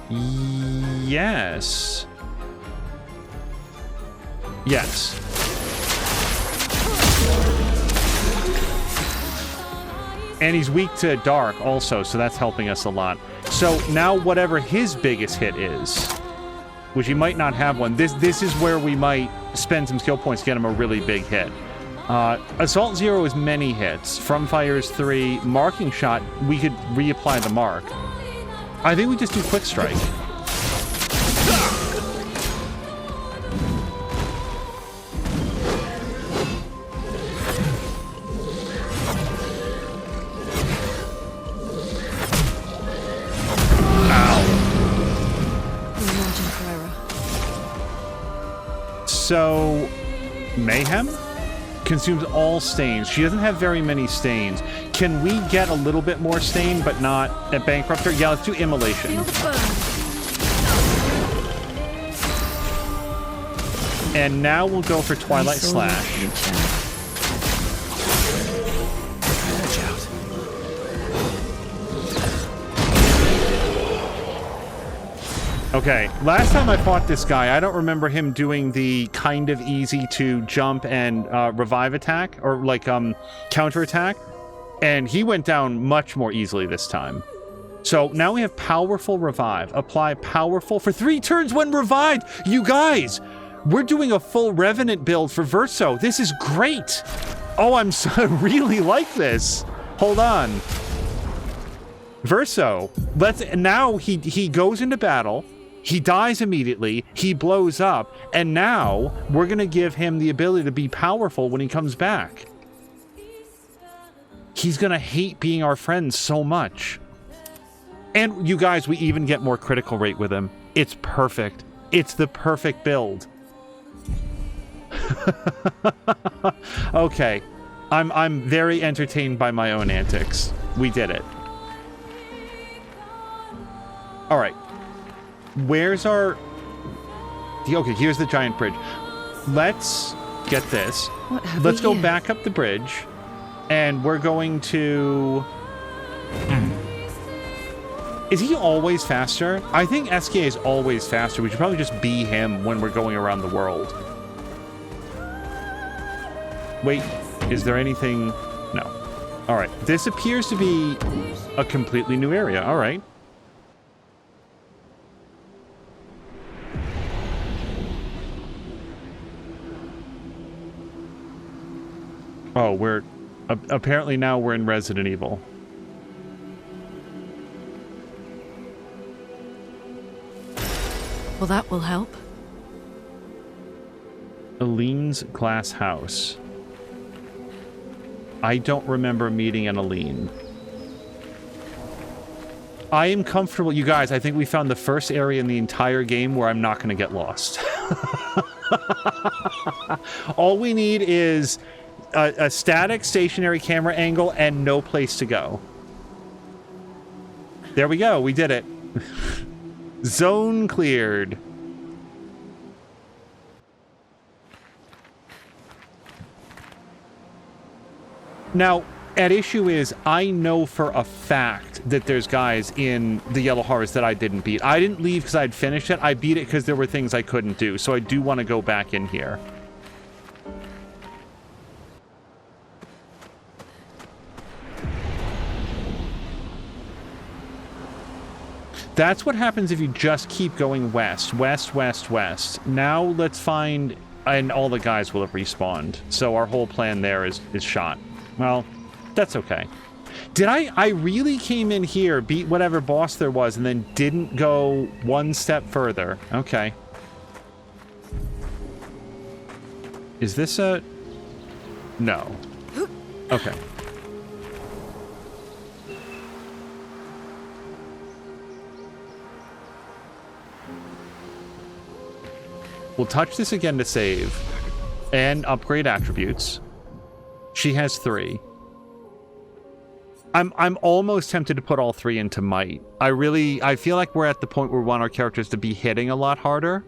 Yes. Yes. And he's weak to dark also, so that's helping us a lot. So now whatever his biggest hit is, which he might not have one, this is where we might spend some skill points to get him a really big hit. Assault 0 is many hits. From Fire is 3. Marking Shot, we could reapply the mark. I think we just do Quick Strike. So, Mayhem consumes all stains. She doesn't have very many stains. Can we get a little bit more stain, but not at Bankrupter? Yeah, let's do Immolation. And now we'll go for Twilight Slash. Okay, last time I fought this guy, I don't remember him doing the kind of easy to jump and revive attack, or like counter attack, and he went down much more easily this time. So now we have Powerful Revive. Apply Powerful for 3 turns when revived. You guys, we're doing a full Revenant build for Verso. This is great. Oh, I really like this. Hold on. Verso, now he goes into battle. He dies immediately, he blows up, and now we're going to give him the ability to be powerful when he comes back. He's going to hate being our friend so much. And you guys, we even get more critical rate with him. It's perfect. It's the perfect build. Okay. I'm very entertained by my own antics. We did it. All right. Where's our... Okay, here's the giant bridge. Let's get this. Let's go back up the bridge. And we're going to... Is he always faster? I think SK is always faster. We should probably just be him when we're going around the world. Wait, is there anything... No. All right. This appears to be a completely new area. All right. Oh, we're... apparently now we're in Resident Evil. Well, that will help. Aline's glass house. I don't remember meeting an Aline. I am comfortable. You guys, I think we found the first area in the entire game where I'm not going to get lost. All we need is a static stationary camera angle and no place to go. There we go. We did it. Zone cleared. Now, at issue is, I know for a fact that there's guys in the Yellow Harvest that I didn't beat. I didn't leave because I'd finished it. I beat it because there were things I couldn't do. So I do want to go back in here. That's what happens if you just keep going west. West, west, west. Now let's find... And all the guys will have respawned. So our whole plan there is shot. Well, that's okay. Did I really came in here, beat whatever boss there was, and then didn't go one step further. Okay. Is this a... No. Okay. We'll touch this again to save. And upgrade attributes. She has 3. I'm almost tempted to put all 3 into might. I feel like we're at the point where we want our characters to be hitting a lot harder.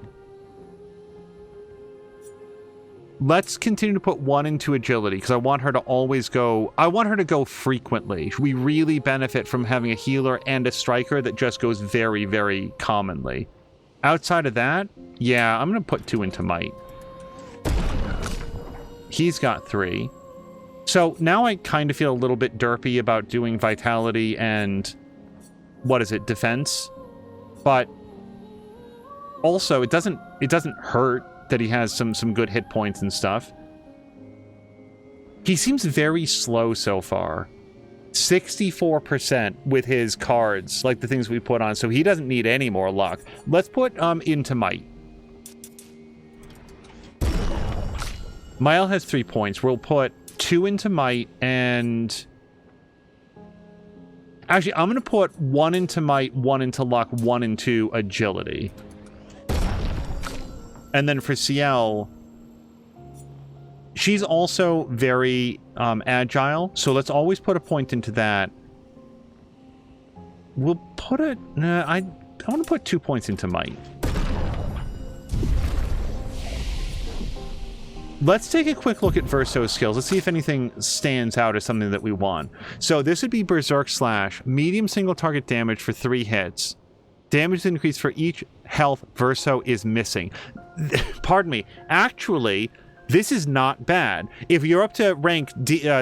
Let's continue to put 1 into agility, because I want her to always go... I want her to go frequently. We really benefit from having a healer and a striker that just goes very, very commonly. Outside of that, yeah, I'm going to put 2 into might. He's got 3. So now I kind of feel a little bit derpy about doing vitality and... what is it? Defense? But also, it doesn't hurt that he has some good hit points and stuff. He seems very slow so far. 64% with his cards, like the things we put on, so he doesn't need any more luck. Let's put into might. Mile has 3 points. We'll put 2 into might and... Actually, I'm going to put 1 into might, 1 into luck, 1 into agility. And then for CL, she's also very agile, so let's always put a point into that. We'll put it... I want to put 2 points into might. Let's take a quick look at Verso's skills. Let's see if anything stands out as something that we want. So this would be Berserk Slash, medium single target damage for 3 hits. Damage increase for each health Verso is missing. Pardon me. Actually, this is not bad. If you're up to rank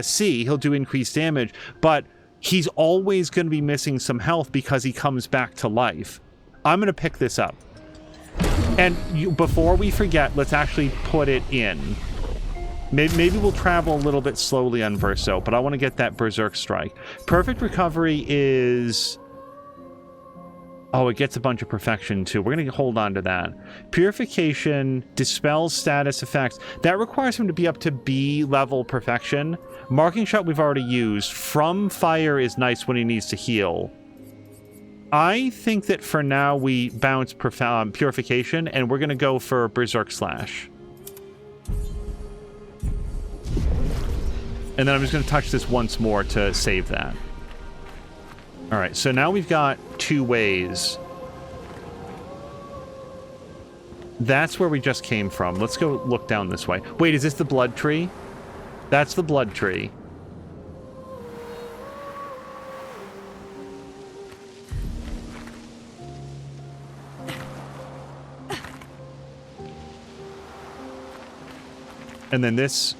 C, he'll do increased damage, but he's always going to be missing some health because he comes back to life. I'm going to pick this up. And before we forget, let's actually put it in. Maybe we'll travel a little bit slowly on Verso, but I want to get that Berserk Strike. Perfect Recovery is... Oh, it gets a bunch of perfection, too. We're going to hold on to that. Purification, dispels status effects. That requires him to be up to B-level perfection. Marking Shot we've already used. From Fire is nice when he needs to heal. I think that for now we bounce Purification, and we're going to go for Berserk Slash. And then I'm just going to touch this once more to save that. Alright, so now we've got 2 ways. That's where we just came from. Let's go look down this way. Wait, is this the blood tree? That's the blood tree. And then this...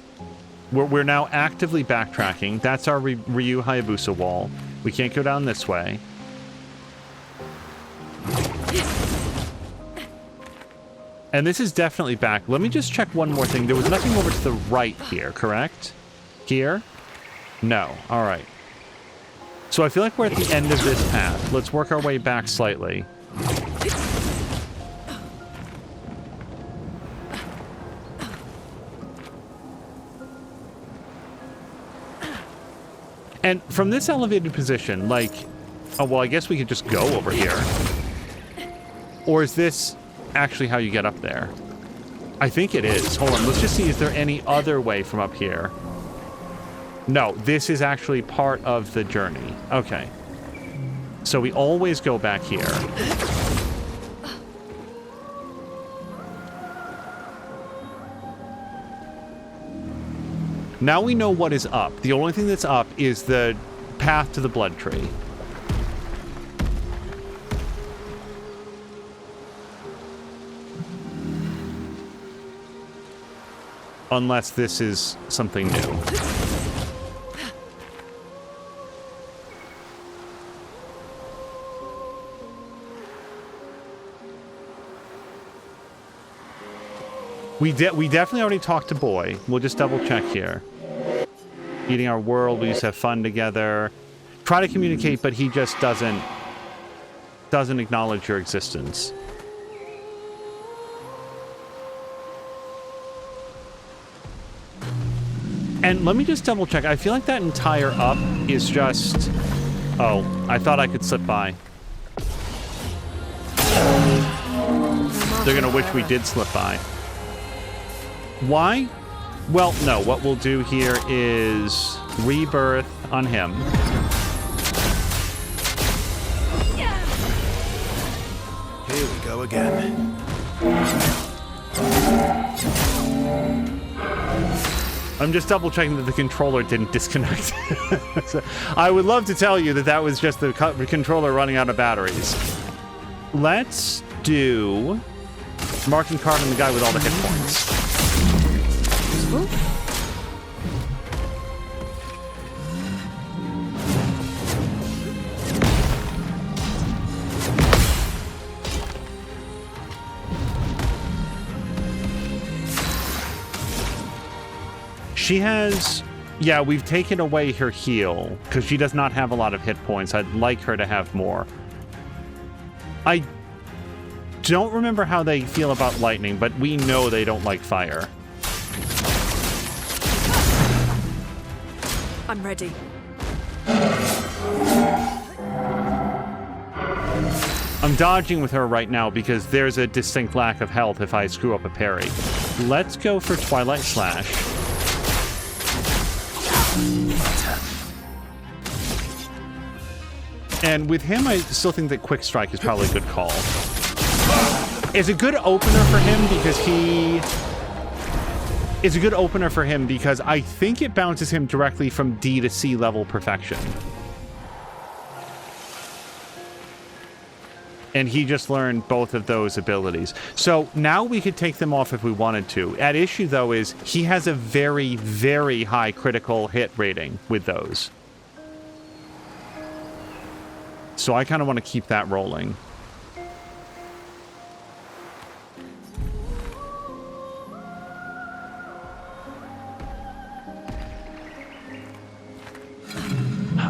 We're now actively backtracking. That's our Ryu Hayabusa wall. We can't go down this way. And this is definitely back. Let me just check one more thing. There was nothing over to the right here, correct? Here? No. All right. So I feel like we're at the end of this path. Let's work our way back slightly. And from this elevated position, like... Oh, well, I guess we could just go over here. Or is this actually how you get up there? I think it is. Hold on, let's just see, is there any other way from up here? No, this is actually part of the journey. Okay. So we always go back here. Now we know what is up. The only thing that's up is the path to the blood tree. Unless this is something new. We definitely already talked to Boy. We'll just double check here. Eating our world, we used to have fun together. Try to communicate, but he just doesn't acknowledge your existence. And let me just double check. I feel like that entire up is just... Oh, I thought I could slip by. They're gonna wish we did slip by. Why? Well, no. What we'll do here is rebirth on him. go again. I'm just double checking that the controller didn't disconnect. So, I would love to tell you that that was just the controller running out of batteries. Let's do marking card on the guy with all the hit points. She has, yeah, we've taken away her heal because she does not have a lot of hit points. I'd like her to have more. I don't remember how they feel about lightning, but we know they don't like fire. I'm ready. I'm dodging with her right now because there's a distinct lack of health if I screw up a parry. Let's go for Twilight Slash. And with him, I still think that Quick Strike is probably a good call. It's a good opener for him because It's a good opener for him because I think it bounces him directly from D to C level perfection. And he just learned both of those abilities. So now we could take them off if we wanted to. At issue, though, is he has a very, very high critical hit rating with those. So I kind of want to keep that rolling.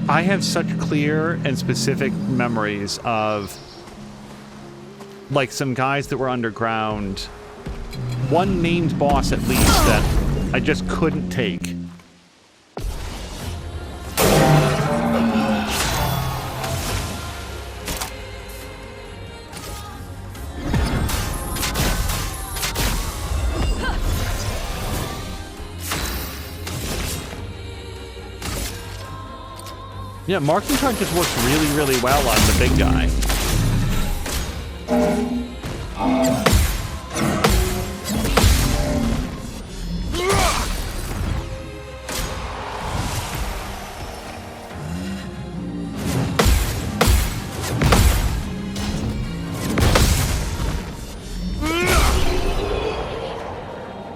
I have such clear and specific memories of like some guys that were underground, one named boss at least that I just couldn't take. Yeah, marking card just works really, really well on the big guy.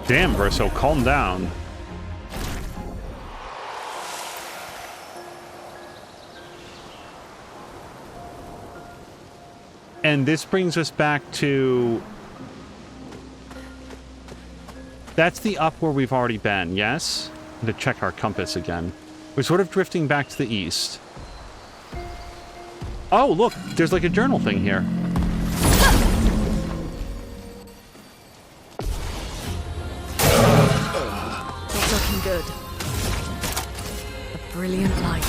Damn, Verso, calm down. And this brings us back to... That's the up where we've already been, yes? To check our compass again. We're sort of drifting back to the east. Oh, look! There's like a journal thing here. It's looking good. A brilliant light.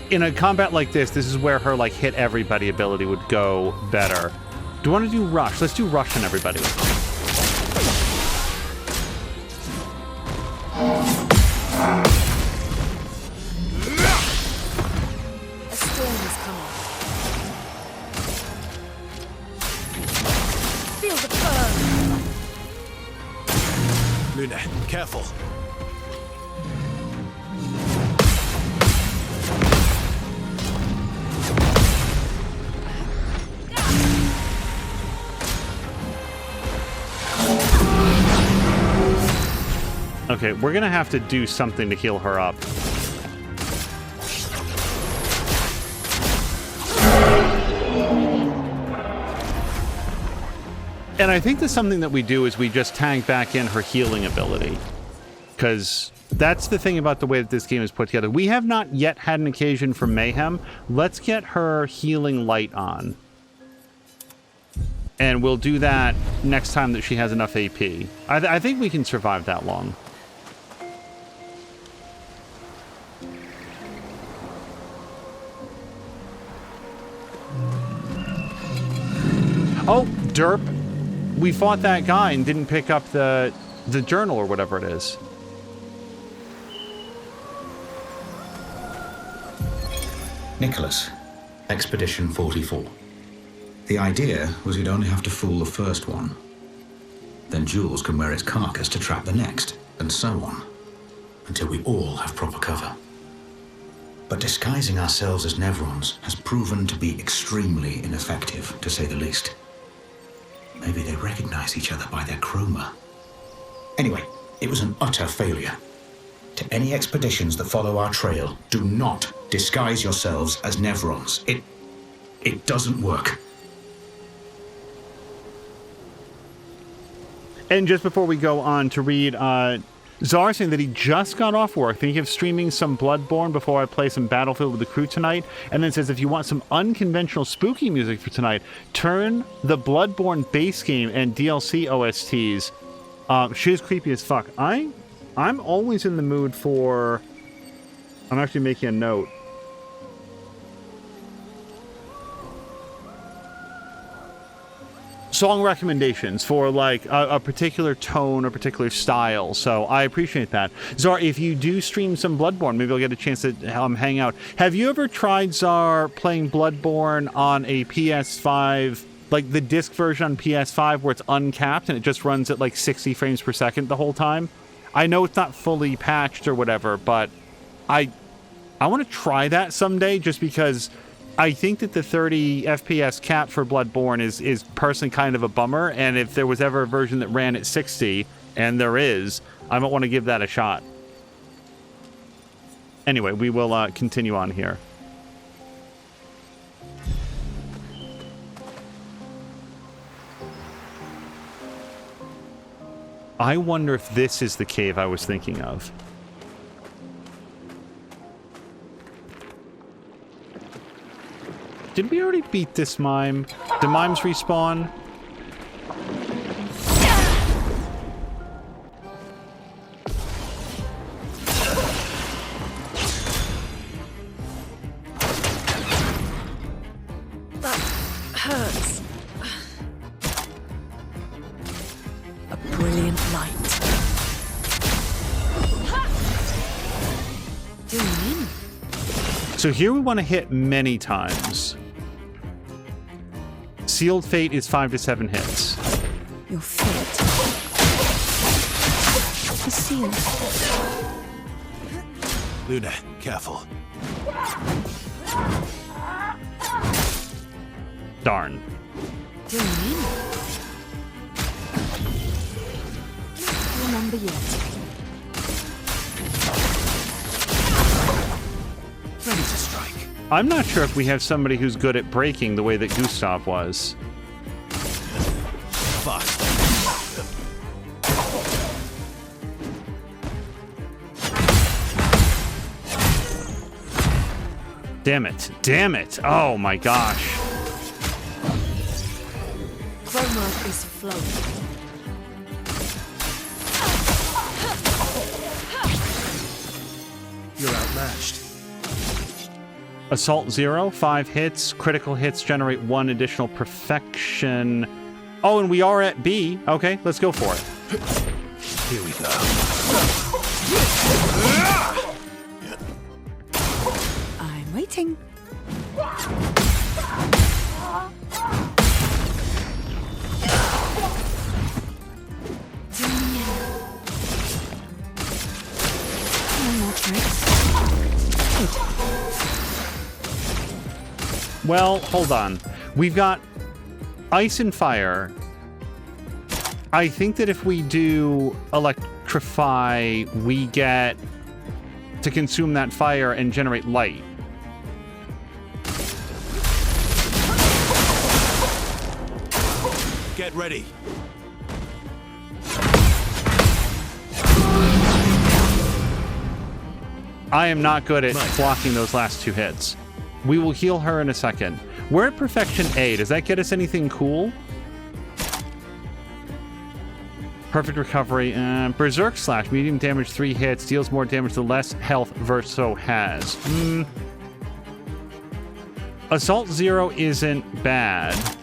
In a combat like this is where her, like, hit everybody ability would go better. Do you want to do rush? Let's do rush on everybody. A storm is coming. Feel the burn! Luna, careful. Okay, we're gonna have to do something to heal her up. And I think that something that we do is we just tag back in her healing ability. Because that's the thing about the way that this game is put together. We have not yet had an occasion for Mayhem. Let's get her healing light on. And we'll do that next time that she has enough AP. I think we can survive that long. Oh, derp. We fought that guy and didn't pick up the journal or whatever it is. Nicholas, Expedition 44. The idea was you'd only have to fool the first one. Then Jules can wear its carcass to trap the next, and so on, until we all have proper cover. But disguising ourselves as Nevrons has proven to be extremely ineffective, to say the least. Maybe they recognize each other by their chroma. Anyway, it was an utter failure. To any expeditions that follow our trail, do not disguise yourselves as Nevrons. It doesn't work. And just before we go on to read, Czar saying that he just got off work, thinking of streaming some Bloodborne before I play some Battlefield with the crew tonight, and then says if you want some unconventional spooky music for tonight, turn the Bloodborne base game and DLC OSTs. She's creepy as fuck. I'm always in the mood for... I'm actually making a note. Song recommendations for like a particular tone or particular style, so I appreciate that. Czar, if you do stream some Bloodborne, maybe I'll get a chance to hang out. Have you ever tried, Czar, playing Bloodborne on a PS5, like the disc version on PS5 where it's uncapped and it just runs at like 60 frames per second the whole time? I know it's not fully patched or whatever, but I want to try that someday just because I think that the 30 FPS cap for Bloodborne is personally kind of a bummer, and if there was ever a version that ran at 60, and there is, I might want to give that a shot. Anyway, we will continue on here. I wonder if this is the cave I was thinking of. Did we already beat this mime? Do mimes respawn? That hurts. A brilliant light. Zoom in. So here we want to hit many times. Sealed Fate is 5 to 7 hits. Your fate is sealed. Luna, careful. Darn. Zoom in. Remember yet. Ready to strike. I'm not sure if we have somebody who's good at breaking the way that Gustav was. Fast. Damn it. Damn it. Oh my gosh. Chroma is flowing. You're outmatched. Assault 0, 5 hits. Critical hits generate 1 additional perfection. Oh, and we are at B. Okay, let's go for it. Here we go. I'm waiting. No more tricks. Well, hold on. We've got ice and fire. I think that if we do electrify, we get to consume that fire and generate light. Get ready. I am not good at blocking those last 2 hits. We will heal her in a second. We're at Perfection A. Does that get us anything cool? Perfect recovery. Berserk Slash. Medium damage, 3 hits. Deals more damage the less health Verso has. Assault 0 isn't bad.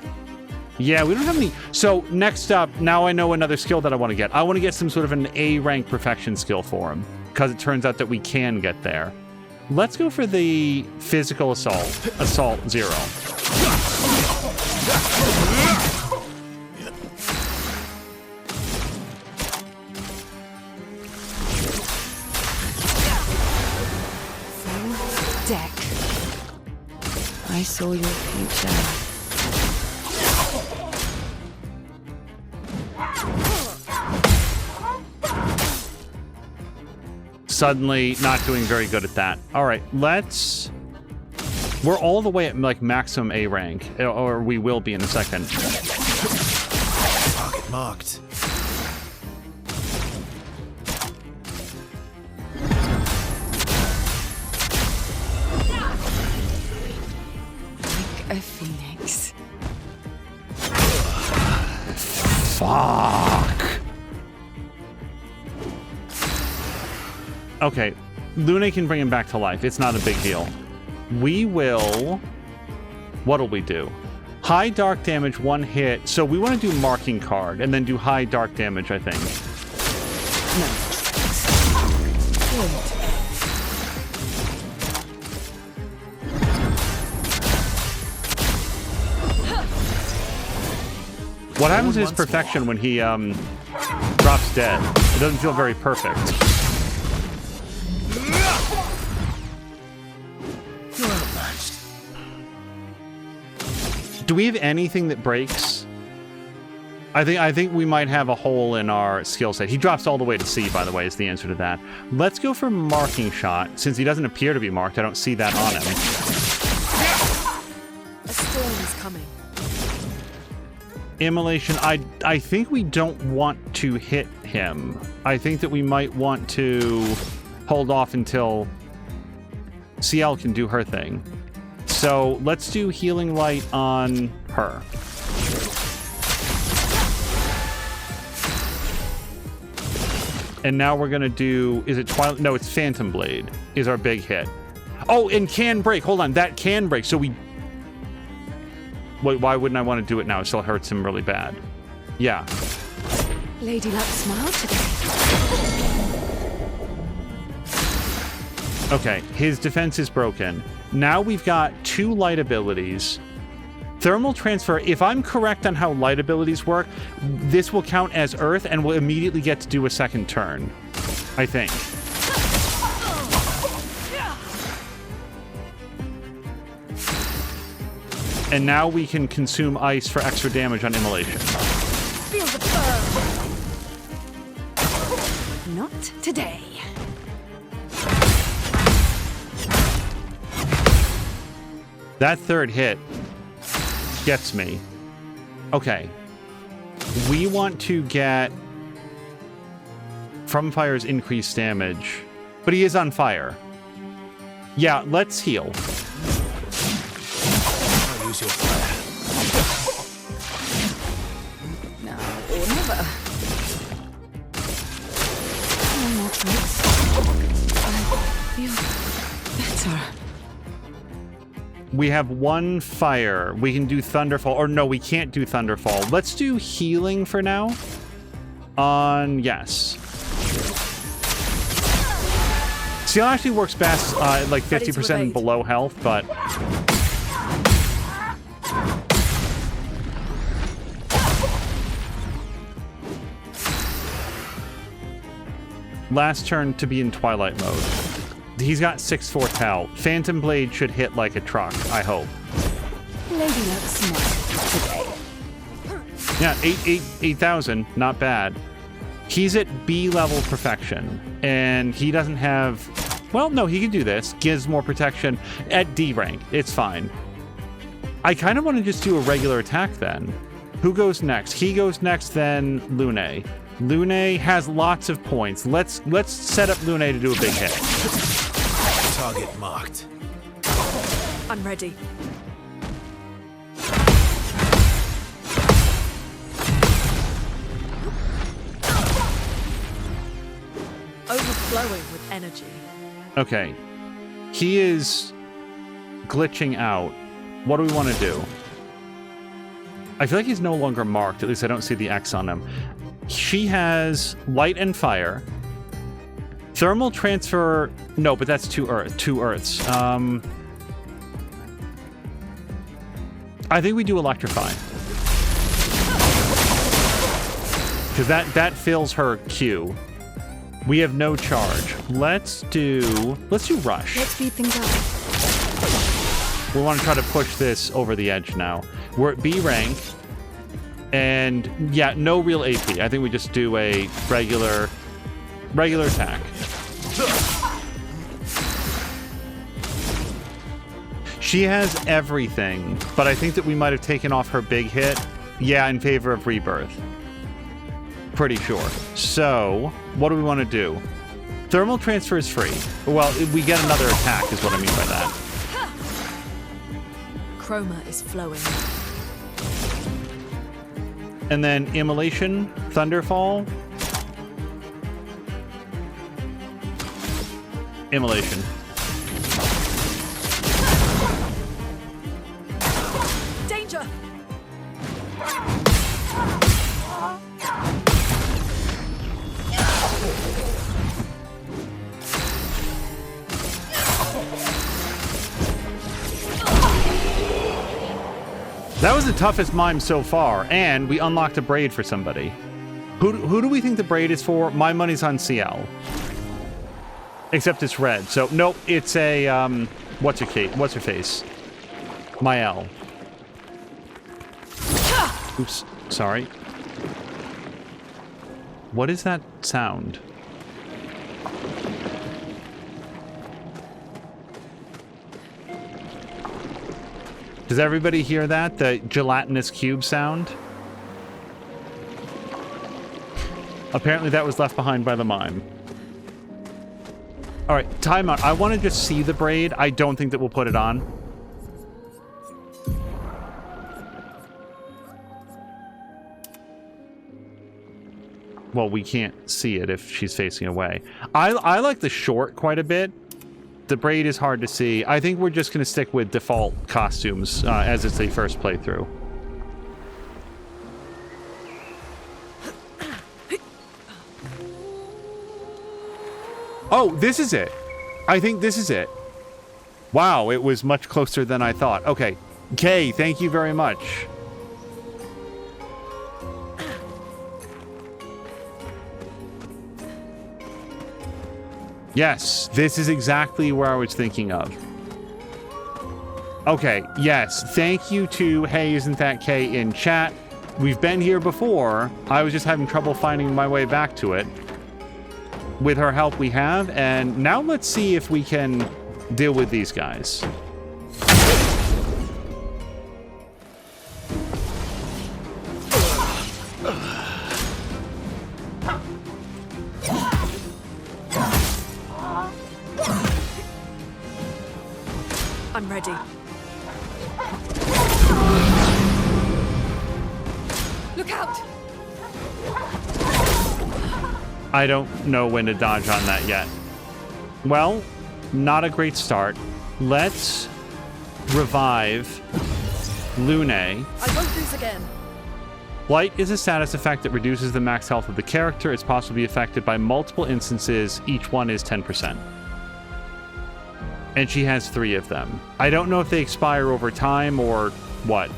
Yeah, we don't have any... So, next up, now I know another skill that I want to get. I want to get some sort of an A-rank perfection skill for him. Because it turns out that we can get there. Let's go for the physical assault. Assault 0. Deck. I saw your future. Suddenly not doing very good at that. All right, let's... We're all the way at like maximum A rank, or we will be in a second. Target marked. Like a phoenix. Fuck. Okay, Lune can bring him back to life. It's not a big deal. We will... What'll we do? High dark damage, 1 hit. So we want to do marking card and then do high dark damage, I think. What happens to his perfection when he drops dead? It doesn't feel very perfect. Do we have anything that breaks? I think we might have a hole in our skill set. He drops all the way to C, by the way, is the answer to that. Let's go for marking shot. Since he doesn't appear to be marked, I don't see that on him. A storm is coming. Immolation, I think we don't want to hit him. I think that we might want to hold off until CL can do her thing. So let's do Healing Light on her. And now we're gonna do, is it Twilight? No, it's Phantom Blade is our big hit. Oh, and can break, hold on, that can break. So we, wait, why wouldn't I want to do it now? It still hurts him really bad. Yeah. Lady Luck smiled today. Okay, his defense is broken. Now we've got 2 light abilities. Thermal transfer, if I'm correct on how light abilities work, this will count as Earth and we'll immediately get to do a second turn. I think. And now we can consume ice for extra damage on Immolation. Feel the burn. Not today. That third hit gets me. Okay. We want to get from fire's increased damage, but he is on fire. Yeah, let's heal. I'll use your fire. Now or never. No more tricks. I feel better. We have 1 fire. We can do Thunderfall. Or no, we can't do Thunderfall. Let's do healing for now. Yes. Seal actually works best like 50% below health, but... Last turn to be in Twilight mode. He's got 6 Foretell. Phantom Blade should hit like a truck, I hope. Lady Luck smiled today. Yeah, 8,000, not bad. He's at B level perfection, and he doesn't have... Well, no, he can do this. Gives more protection at D rank. It's fine. I kind of want to just do a regular attack then. Who goes next? He goes next, then Lune. Lune has lots of points. Let's set up Lune to do a big hit. Target marked. I'm ready. Overflowing with energy. Okay. He is glitching out. What do we want to do? I feel like he's no longer marked. At least I don't see the X on him. She has light and fire. Thermal transfer... No, but that's two Earths. I think we do electrify. Because that fills her Q. We have no charge. Let's do rush. Let's speed things up. We want to try to push this over the edge now. We're at B rank. And yeah, no real AP. I think we just do a regular attack. She has everything, but I think that we might have taken off her big hit. Yeah, in favor of Rebirth. Pretty sure. So, what do we want to do? Thermal transfer is free. Well, we get another attack is what I mean by that. Chroma is flowing. And then Immolation, Thunderfall. Immolation. Danger! That was the toughest mime so far, and we unlocked a braid for somebody. Who do we think the braid is for? My money's on CL. Except it's red, so nope, it's a, what's her face? Mael. Oops, sorry. What is that sound? Does everybody hear that? The gelatinous cube sound? Apparently that was left behind by the mime. All right, time out. I want to just see the braid. I don't think that we'll put it on. Well, we can't see it if she's facing away. I like the short quite a bit. The braid is hard to see. I think we're just going to stick with default costumes as it's a first playthrough. Oh, this is it. I think this is it. Wow, it was much closer than I thought. Okay. Kay, thank you very much. Yes, this is exactly where I was thinking of. Okay, yes. Thank you to Hey Isn't That Kay in chat. We've been here before. I was just having trouble finding my way back to it. With her help we have, and now let's see if we can deal with these guys. I'm ready. Look out! I don't know when to dodge on that yet. Well, not a great start. Let's revive Lune. I won't lose again. Blight is a status effect that reduces the max health of the character. It's possible to be affected by multiple instances. Each one is 10%. And she has 3 of them. I don't know if they expire over time or what.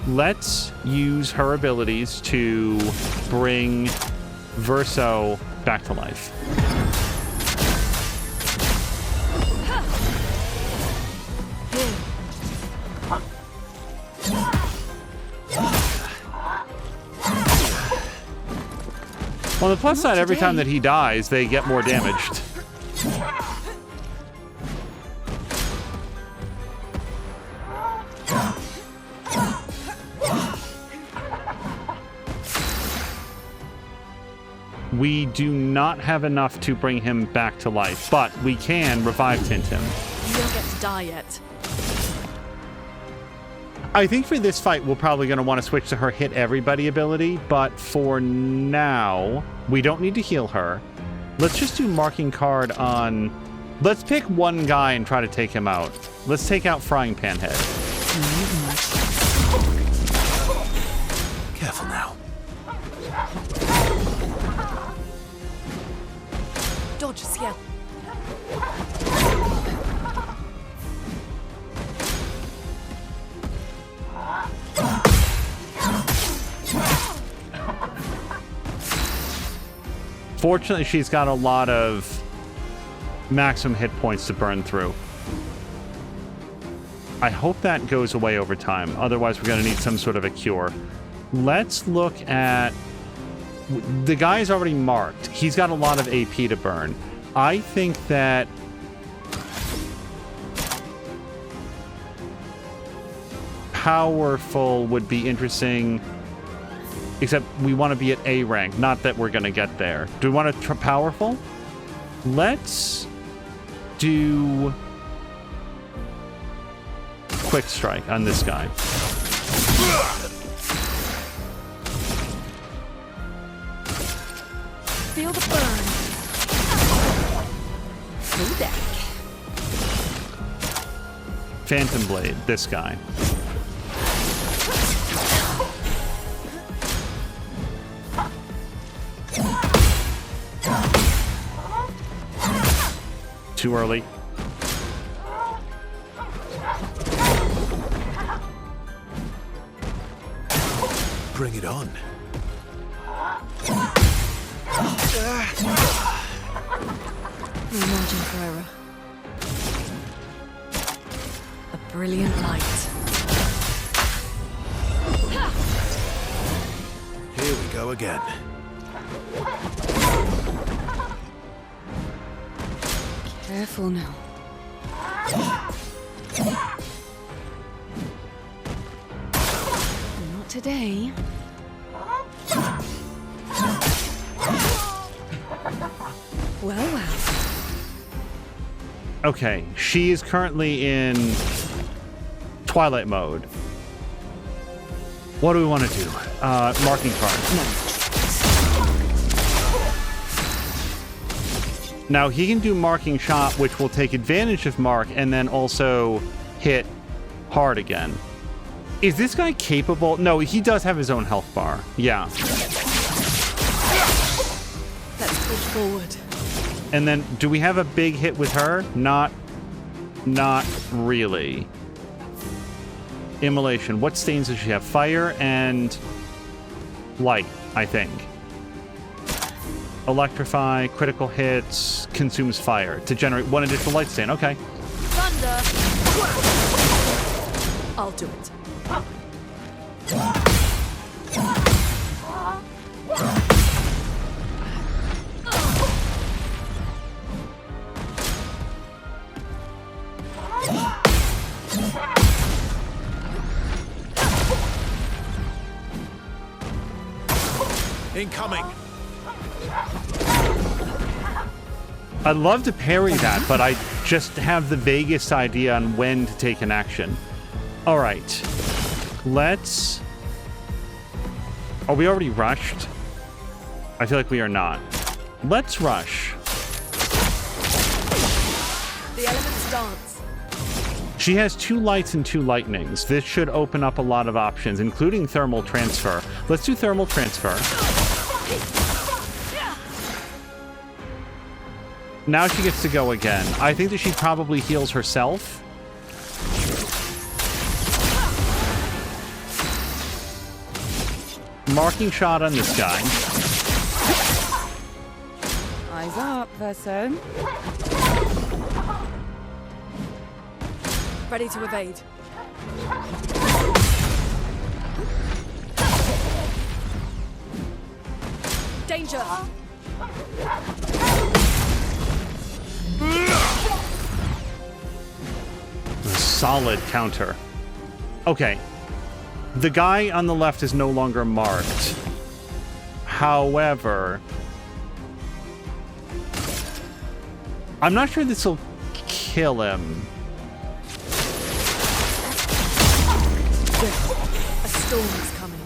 Let's use her abilities to bring Verso back to life. On the plus side, every time that he dies, they get more damaged. We do not have enough to bring him back to life, but we can revive tint him. You don't get to die yet. I think for this fight, we're probably going to want to switch to her hit everybody ability, but for now, we don't need to heal her. Let's just do marking card on... Let's pick one guy and try to take him out. Let's take out Frying Pan Head. Careful now. Dodge, Ciel. Fortunately, she's got a lot of maximum hit points to burn through. I hope that goes away over time. Otherwise, we're going to need some sort of a cure. Let's look at... The guy is already marked. He's got a lot of AP to burn. I think that... Powerful would be interesting, except we want to be at A rank. Not that we're going to get there. Do we want to powerful? Let's do quick strike on this guy. Feel the burn. Full deck. Phantom Blade, this guy. Too early. Bring it on. No margin for error. A brilliant light. Here we go again. Careful now. Not today. Well, well. Okay, she is currently in Twilight mode. What do we want to do? Marking card. Now, he can do marking shot, which will take advantage of mark and then also hit hard again. Is this guy capable? No, he does have his own health bar. Yeah. Let's push forward. And then, do we have a big hit with her? Not really. Immolation. What stains does she have? Fire and light, I think. Electrify, critical hits, consumes fire to generate one additional light stain. Okay. Thunder! I'll do it. Incoming. I'd love to parry that, but I just have the vaguest idea on when to take an action. All right. Let's... Are we already rushed? I feel like we are not. Let's rush. The elements dance. She has 2 lights and 2 lightnings. This should open up a lot of options, including thermal transfer. Let's do thermal transfer. Now she gets to go again. I think that she probably heals herself. Marking shot on this guy. Eyes up, person. Ready to evade. Danger! A solid counter. Okay. The guy on the left is no longer marked. However, I'm not sure this will kill him. A storm is coming.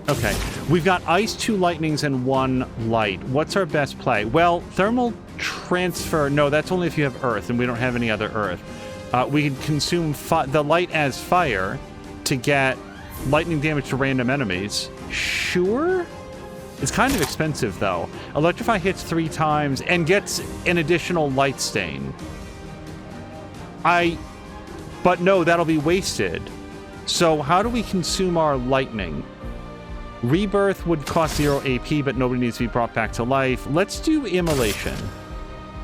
Okay. We've got ice, 2 lightnings, and 1 light. What's our best play? Well, thermal transfer... No, that's only if you have earth, and we don't have any other earth. We can consume the light as fire to get lightning damage to random enemies. Sure? It's kind of expensive, though. Electrify hits 3 times and gets an additional light stain. But no, that'll be wasted. So how do we consume our lightning? Rebirth would cost 0 AP, but nobody needs to be brought back to life. Let's do Immolation.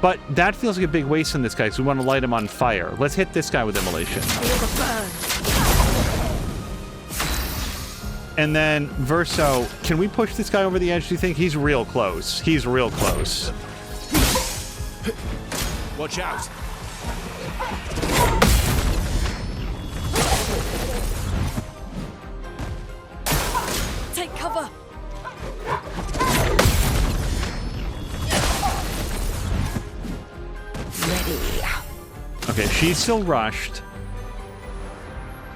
But that feels like a big waste on this guy, because we want to light him on fire. Let's hit this guy with Immolation. And then, Verso, can we push this guy over the edge, do you think? He's real close. He's real close. Watch out. Take cover. Ready. Okay, she's still rushed.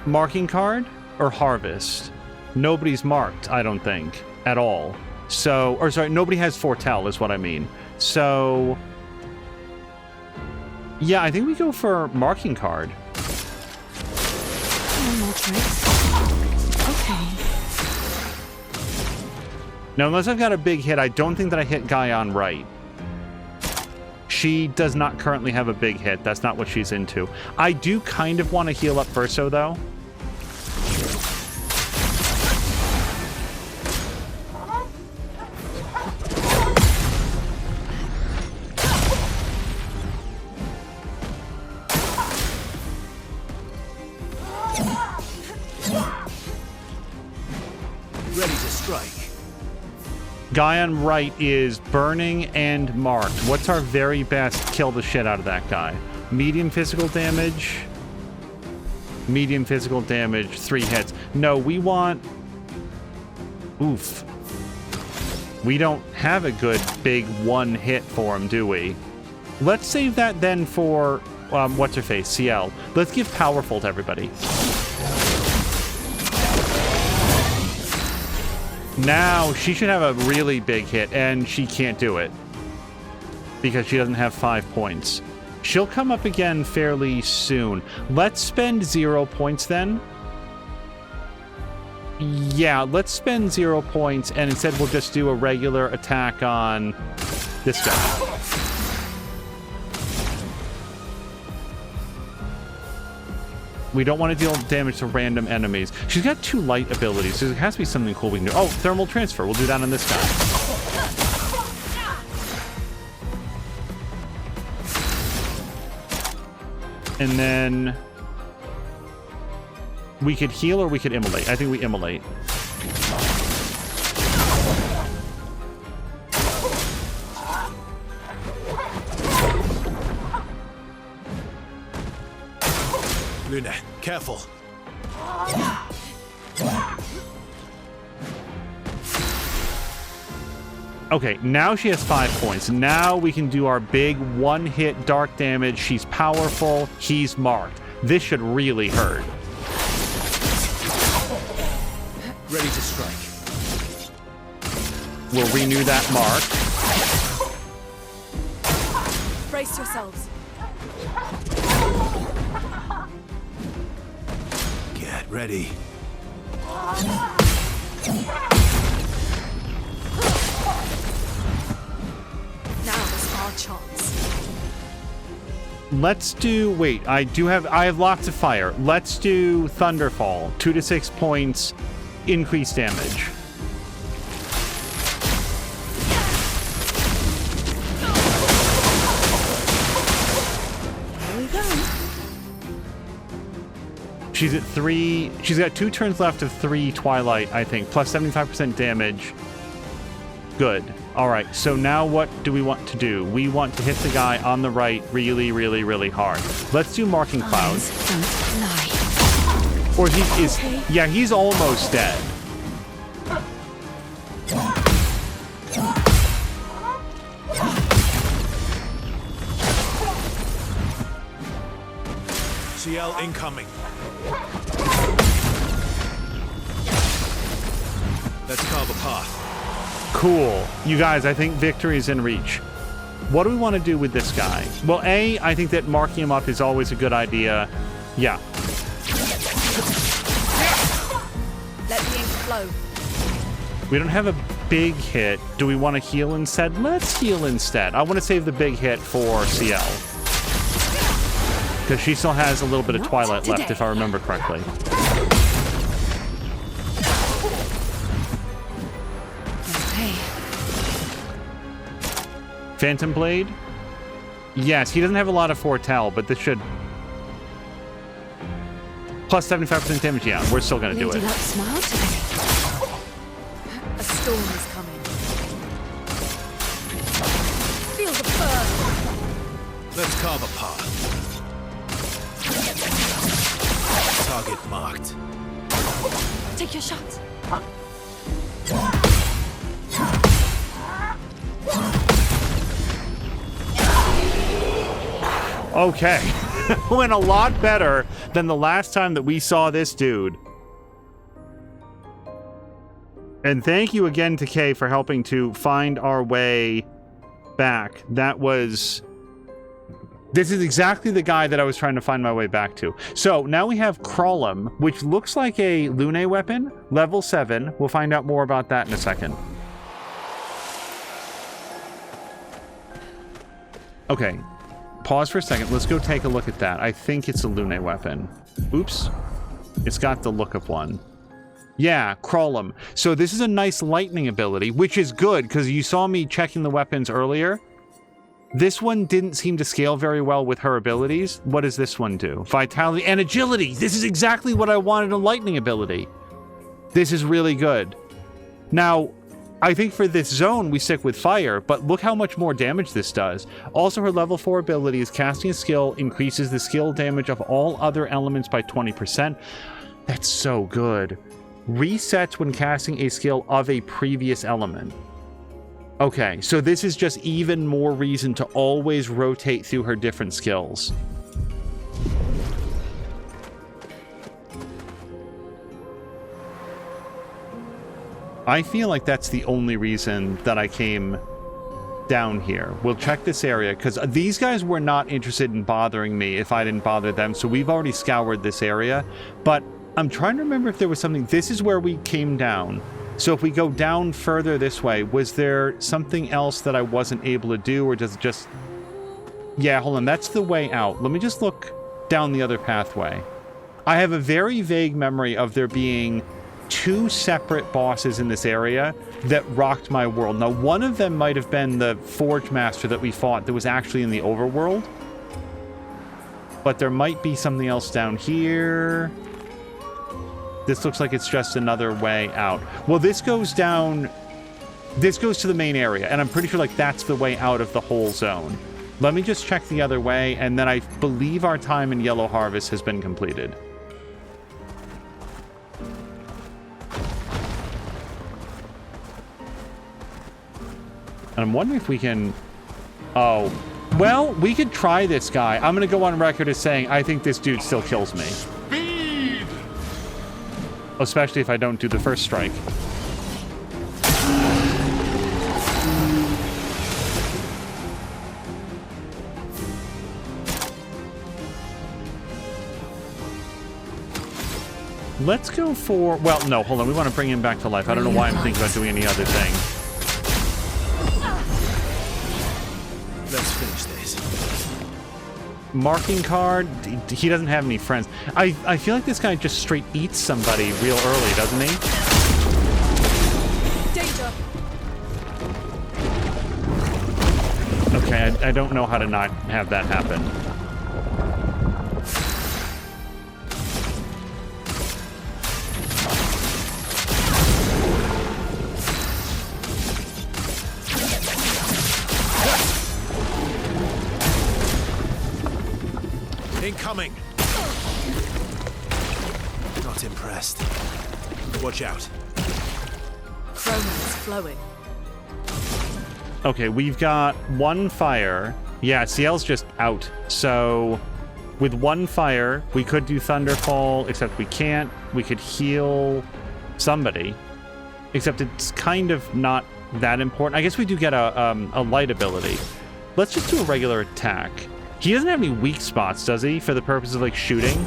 Marking card or harvest? Nobody's marked, I don't think, at all. So, or sorry, nobody has foretell is what I mean. So, yeah, I think we go for marking card. One more tricks. Okay. Now, unless I've got a big hit, I don't think that I hit Guy on right. She does not currently have a big hit. That's not what she's into. I do kind of want to heal up Verso, though. Ready to strike. Guy on right is burning and marked. What's our very best? Kill the shit out of that guy. Medium physical damage. Medium physical damage. 3 hits. No, we want... Oof. We don't have a good big one hit for him, do we? Let's save that then for... what's-her-face? CL. Let's give Powerful to everybody. Now, she should have a really big hit, and she can't do it. Because she doesn't have 5 points. She'll come up again fairly soon. Let's spend 0 points then. Yeah, let's spend 0 points, and instead we'll just do a regular attack on this guy. We don't want to deal damage to random enemies. She's got 2 light abilities, so there has to be something cool we can do. Oh, thermal transfer. We'll do that on this guy. And then we could heal or we could immolate. I think we immolate. Luna, careful. Okay, now she has 5 points. Now we can do our big one-hit dark damage. She's powerful. He's marked. This should really hurt. Ready to strike. We'll renew that mark. Brace yourselves. Get ready. Now is our chance. Let's do... Wait, I have lots of fire. Let's do Thunderfall. 2 to 6 points. Increased damage. Here we go. She's at 3... She's got 2 turns left of 3 Twilight, I think. Plus 75% damage. Good. Alright, so now what do we want to do? We want to hit the guy on the right really, really, really hard. Let's do Marking Cloud. Don't lie. Or he is... Yeah, he's almost dead. CL incoming. Let's carve a path. Cool. You guys, I think victory is in reach. What do we want to do with this guy? Well, I think that marking him up is always a good idea. Yeah. Let the ink flow. We don't have a big hit. Do we want to heal instead? Let's heal instead. I want to save the big hit for CL. Because she still has a little bit of Twilight left, if I remember correctly. Phantom Blade? Yes, he doesn't have a lot of foretell, but this should... Plus 75% damage, yeah, we're still gonna do Lady it. Luck smiled today. A storm is coming. Feel the burn. Let's carve a path. Target marked. Take your shot. Okay. Went a lot better than the last time that we saw this dude. And thank you again to Kay for helping to find our way back. This is exactly the guy that I was trying to find my way back to. So now we have Crawlum, which looks like a Lune weapon, level 7. We'll find out more about that in a second. Okay. Pause for a second. Let's go take a look at that. I think it's a Lune weapon. Oops. It's got the look of one. Yeah, Crawlum. So this is a nice lightning ability, which is good, because you saw me checking the weapons earlier. This one didn't seem to scale very well with her abilities. What does this one do? Vitality and agility! This is exactly what I wanted in a lightning ability. This is really good. Now, I think for this zone, we stick with fire, but look how much more damage this does. Also, her level 4 ability is casting a skill increases the skill damage of all other elements by 20%. That's so good. Resets when casting a skill of a previous element. Okay, so this is just even more reason to always rotate through her different skills. I feel like that's the only reason that I came down here. We'll check this area, because these guys were not interested in bothering me if I didn't bother them, so we've already scoured this area. But I'm trying to remember if there was something... This is where we came down. So if we go down further this way, was there something else that I wasn't able to do, or does it just... Yeah, hold on, that's the way out. Let me just look down the other pathway. I have a very vague memory of there being 2 separate bosses in this area that rocked my world. Now, one of them might have been the Forge Master that we fought that was actually in the overworld. But there might be something else down here. This looks like it's just another way out. Well, this goes down... This goes to the main area, and I'm pretty sure, like, that's the way out of the whole zone. Let me just check the other way, and then I believe our time in Yellow Harvest has been completed. And I'm wondering if we can... Oh. Well, we could try this guy. I'm going to go on record as saying I think this dude still kills me. Especially if I don't do the first strike. Let's go for... Well, no, hold on. We want to bring him back to life. I don't know why I'm thinking about doing any other thing. Let's finish this. Marking card. He doesn't have any friends. I feel like this guy just straight eats somebody real early, doesn't he? Danger. Okay, I don't know how to not have that happen. Incoming! Not impressed. Watch out. Chroma is flowing. Okay, we've got 1 fire. Yeah, CL's just out. So, with 1 fire, we could do Thunderfall, except we can't. We could heal somebody. Except it's kind of not that important. I guess we do get a light ability. Let's just do a regular attack. He doesn't have any weak spots, does he? For the purpose of, like, shooting?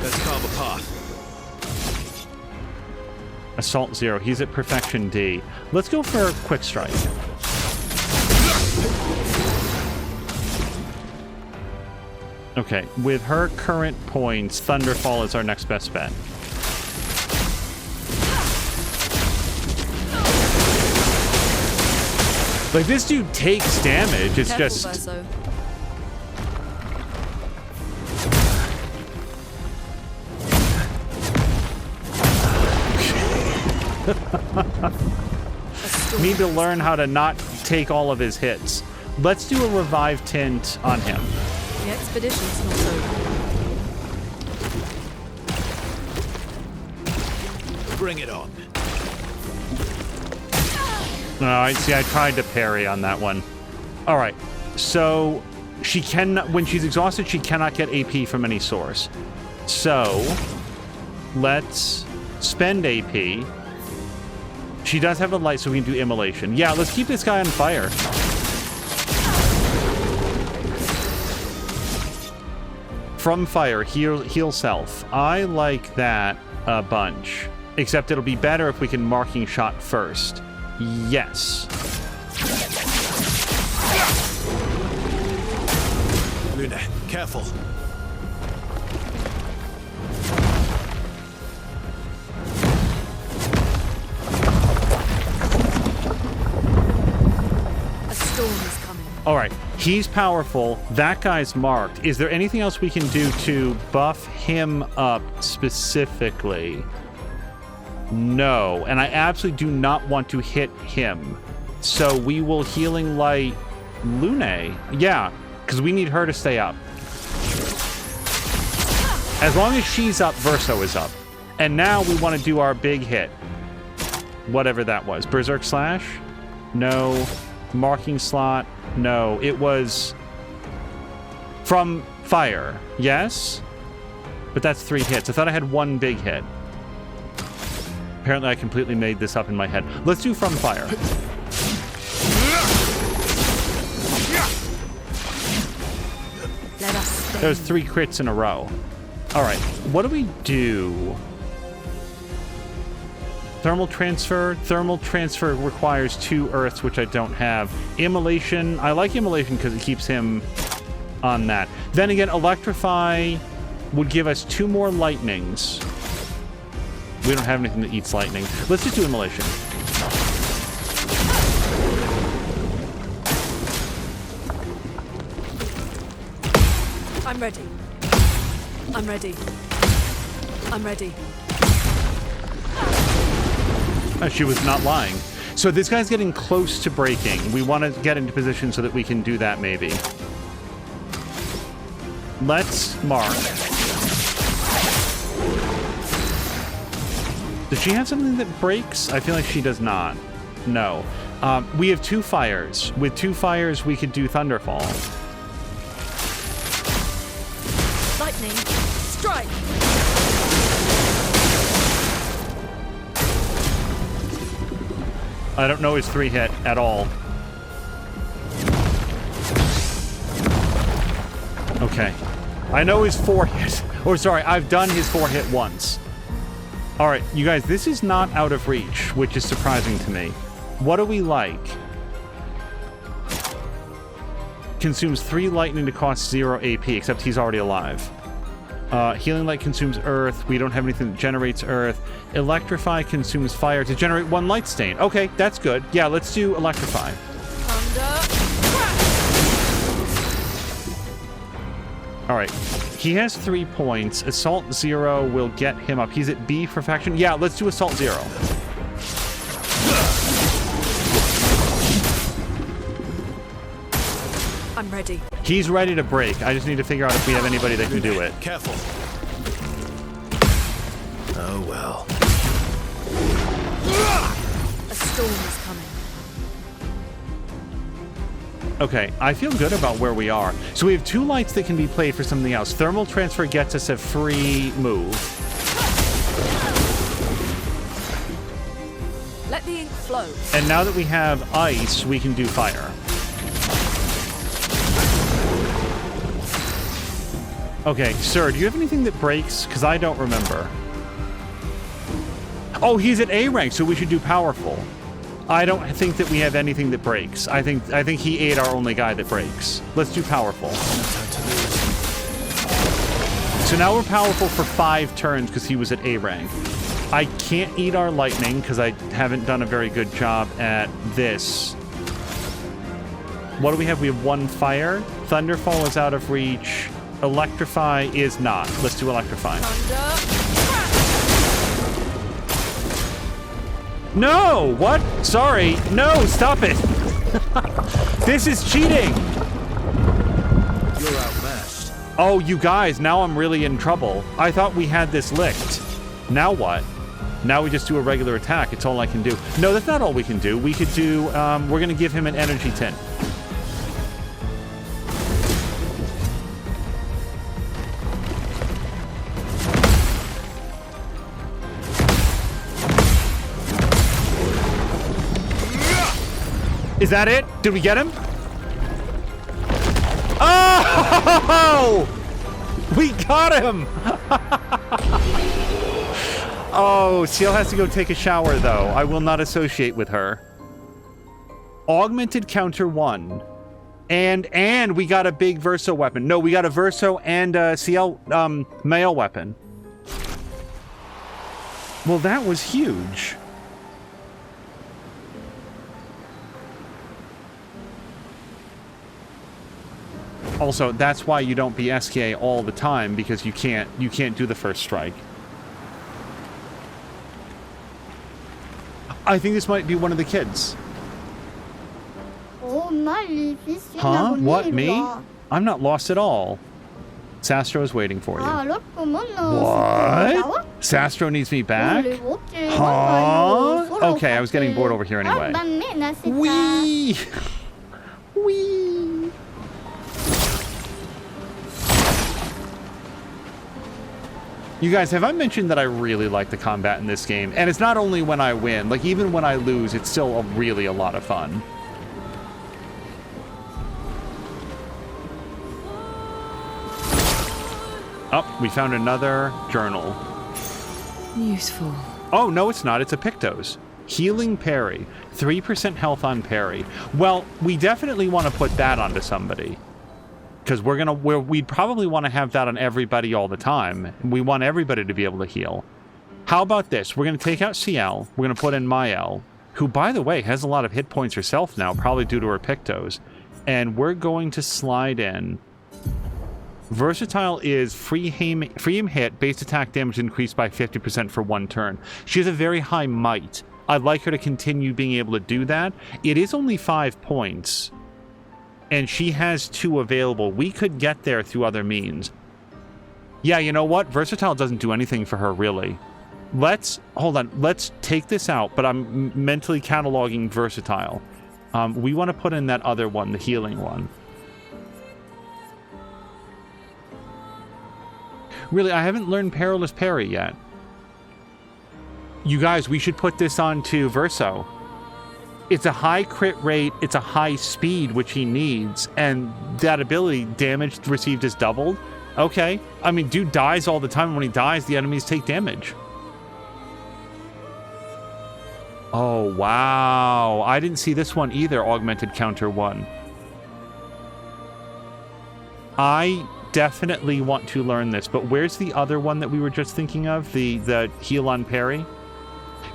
Let's carve a path. Assault 0. He's at Perfection D. Let's go for a Quick Strike. Okay, with her current points, Thunderfall is our next best bet. Like, this dude takes damage. It's Careful, just... Verso. Need to learn how to not take all of his hits. Let's do a revive tint on him. The expedition's not over. Bring it on. Alright, see, I tried to parry on that one. Alright, so she can, when she's exhausted, she cannot get AP from any source. So, let's spend AP. She does have a light, so we can do immolation. Yeah, let's keep this guy on fire. From fire, heal self. I like that a bunch. Except it'll be better if we can marking shot first. Yes. Luna, careful. A storm is coming. All right, he's powerful. That guy's marked. Is there anything else we can do to buff him up specifically? No, and I absolutely do not want to hit him. So we will Healing Light Lune. Yeah, because we need her to stay up. As long as she's up, Verso is up. And now we want to do our big hit. Whatever that was. Berserk Slash? No. Marking Slot? No. It was from fire. Yes? But that's 3 hits. I thought I had 1 big hit. Apparently I completely made this up in my head. Let's do from fire. Let us stay. There's 3 crits in a row. All right, what do we do? Thermal transfer. Thermal transfer requires 2 earths, which I don't have. Immolation. I like immolation because it keeps him on that. Then again, electrify would give us 2 more lightnings. We don't have anything that eats lightning. Let's just do immolation. I'm ready. I'm ready. I'm ready. She was not lying. So this guy's getting close to breaking. We want to get into position so that we can do that maybe. Let's mark. Does she have something that breaks? I feel like she does not. No. We have 2 fires. With 2 fires, we could do Thunderfall. Lightning, strike! I don't know his 3 hit at all. Okay. I know his 4 hit. Or sorry, I've done his 4 hit once. All right, you guys, this is not out of reach, which is surprising to me. What do we like? Consumes 3 lightning to cost 0 AP, except he's already alive. Healing Light consumes earth. We don't have anything that generates earth. Electrify consumes fire to generate 1 light stain. Okay, that's good. Yeah, let's do electrify. All right. He has 3 points. Assault 0 will get him up. He's at B perfection. Yeah, let's do Assault 0. I'm ready. He's ready to break. I just need to figure out if we have anybody that can do it. Careful. Oh well. A storm is coming. Okay, I feel good about where we are. So we have 2 lights that can be played for something else. Thermal transfer gets us a free move. Let the ink flow. And now that we have ice, we can do fire. Okay, sir, do you have anything that breaks? Because I don't remember. Oh, he's at A rank, so we should do powerful. I don't think that we have anything that breaks. I think he ate our only guy that breaks. Let's do powerful. So now we're powerful for 5 turns because he was at A rank. I can't eat our lightning because I haven't done a very good job at this. What do we have? We have 1 fire. Thunderfall is out of reach. Electrify is not. Let's do Electrify. No! What? Sorry. No, stop it. This is cheating. You're outmatched. Oh, you guys, now I'm really in trouble. I thought we had this licked. Now what? Now we just do a regular attack. It's all I can do. No, that's not all we can do. We could do, we're going to give him an energy tint. Is that it? Did we get him? Oh! We got him! Oh, Seal has to go take a shower, though. I will not associate with her. Augmented counter 1. And we got a big Verso weapon. No, we got a Verso and a CL male weapon. Well, that was huge. Also, that's why you don't be SKA all the time, because you can't do the first strike. I think this might be one of the kids. Huh? What, me? I'm not lost at all. Sastro is waiting for you. What? Sastro needs me back? Huh? Okay, I was getting bored over here anyway. Whee! Whee! You guys, have I mentioned that I really like the combat in this game? And it's not only when I win, like even when I lose, it's still really a lot of fun. Oh, we found another journal. Useful. Oh, no, it's not. It's a Pictos. Healing parry. 3% health on parry. Well, we definitely want to put that onto somebody. Because we'd probably want to have that on everybody all the time. We want everybody to be able to heal. How about this? We're going to take out CL. We're going to put in Mael, who, by the way, has a lot of hit points herself now, probably due to her Pictos. And we're going to slide in. Versatile is free aim hit, base attack damage increased by 50% for 1 turn. She has a very high might. I'd like her to continue being able to do that. It is only 5 points. And she has 2 available. We could get there through other means. Yeah, you know what? Versatile doesn't do anything for her, really. Hold on. Let's take this out, but I'm mentally cataloging Versatile. We want to put in that other one, the healing one. Really, I haven't learned Perilous Parry yet. You guys, we should put this on to Verso. It's a high crit rate, it's a high speed, which he needs, and that ability, damage received, is doubled. Okay. I mean, dude dies all the time. When he dies, the enemies take damage. Oh, wow. I didn't see this one either, Augmented Counter 1. I definitely want to learn this, but where's the other one that we were just thinking of? The heal on parry?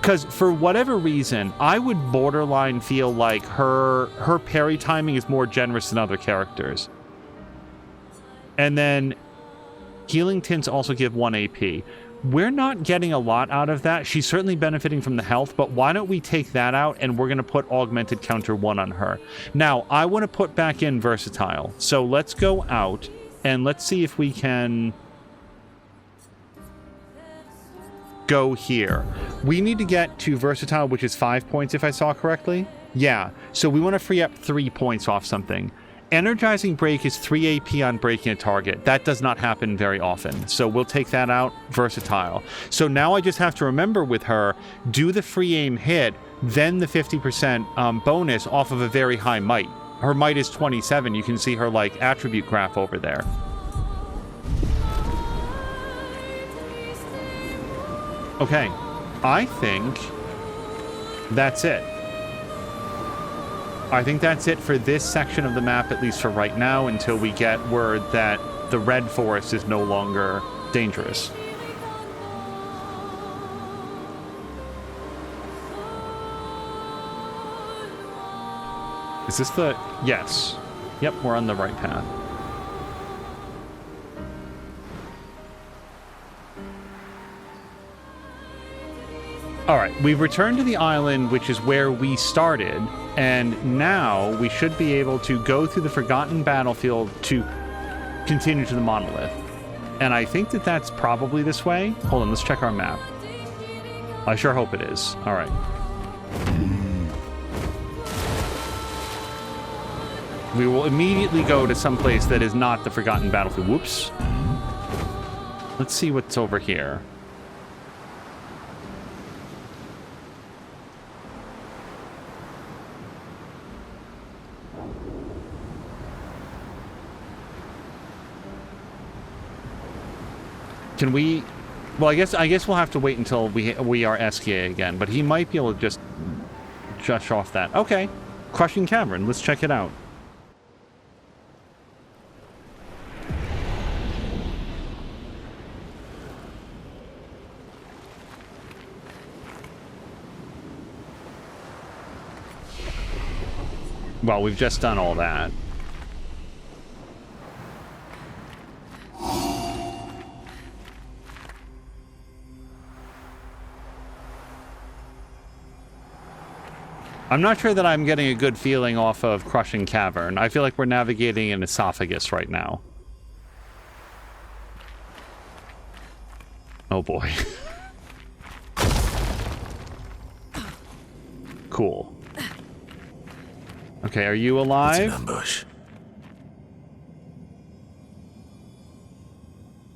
Because for whatever reason, I would borderline feel like her parry timing is more generous than other characters. And then healing tints also give 1 AP. We're not getting a lot out of that. She's certainly benefiting from the health, but why don't we take that out and we're going to put Augmented Counter 1 on her. Now, I want to put back in Versatile. So let's go out and let's see if we can go here. We need to get to Versatile, which is 5 points if I saw correctly. Yeah, so we want to free up 3 points off something. Energizing Break is 3 AP on breaking a target. That does not happen very often, so we'll take that out. Versatile. So now I just have to remember with her, do the free aim hit, then the 50% bonus off of a very high might. Her might is 27. You can see her like attribute graph over there. Okay, I think that's it. I think that's it for this section of the map, at least for right now, until we get word that the Red Forest is no longer dangerous. Is this the... Yes. Yep, we're on the right path. Alright, we've returned to the island, which is where we started, and now we should be able to go through the Forgotten Battlefield to continue to the monolith. And I think that that's probably this way. Hold on, let's check our map. I sure hope it is. Alright. We will immediately go to some place that is not the Forgotten Battlefield. Whoops. Let's see what's over here. Can we... Well, I guess we'll have to wait until we are SKA again, but he might be able to just off that. Okay. Crushing Cavern. Let's check it out. Well, we've just done all that. I'm not sure that I'm getting a good feeling off of Crushing Cavern. I feel like we're navigating an esophagus right now. Oh boy. Cool. Okay, are you alive? It's an ambush.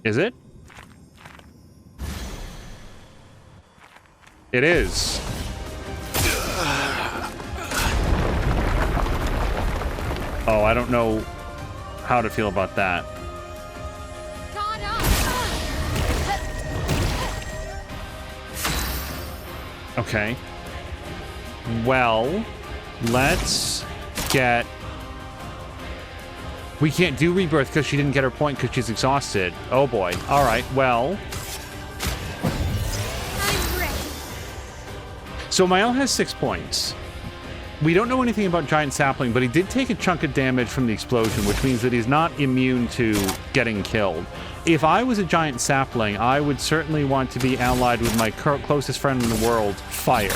Is it? It is. Oh, I don't know how to feel about that. Okay. Well, let's get... We can't do rebirth because she didn't get her point because she's exhausted. Oh boy. All right, well... So Mael has 6 points. We don't know anything about Giant Sapling, but he did take a chunk of damage from the explosion, which means that he's not immune to getting killed. If I was a Giant Sapling, I would certainly want to be allied with my closest friend in the world, Fire.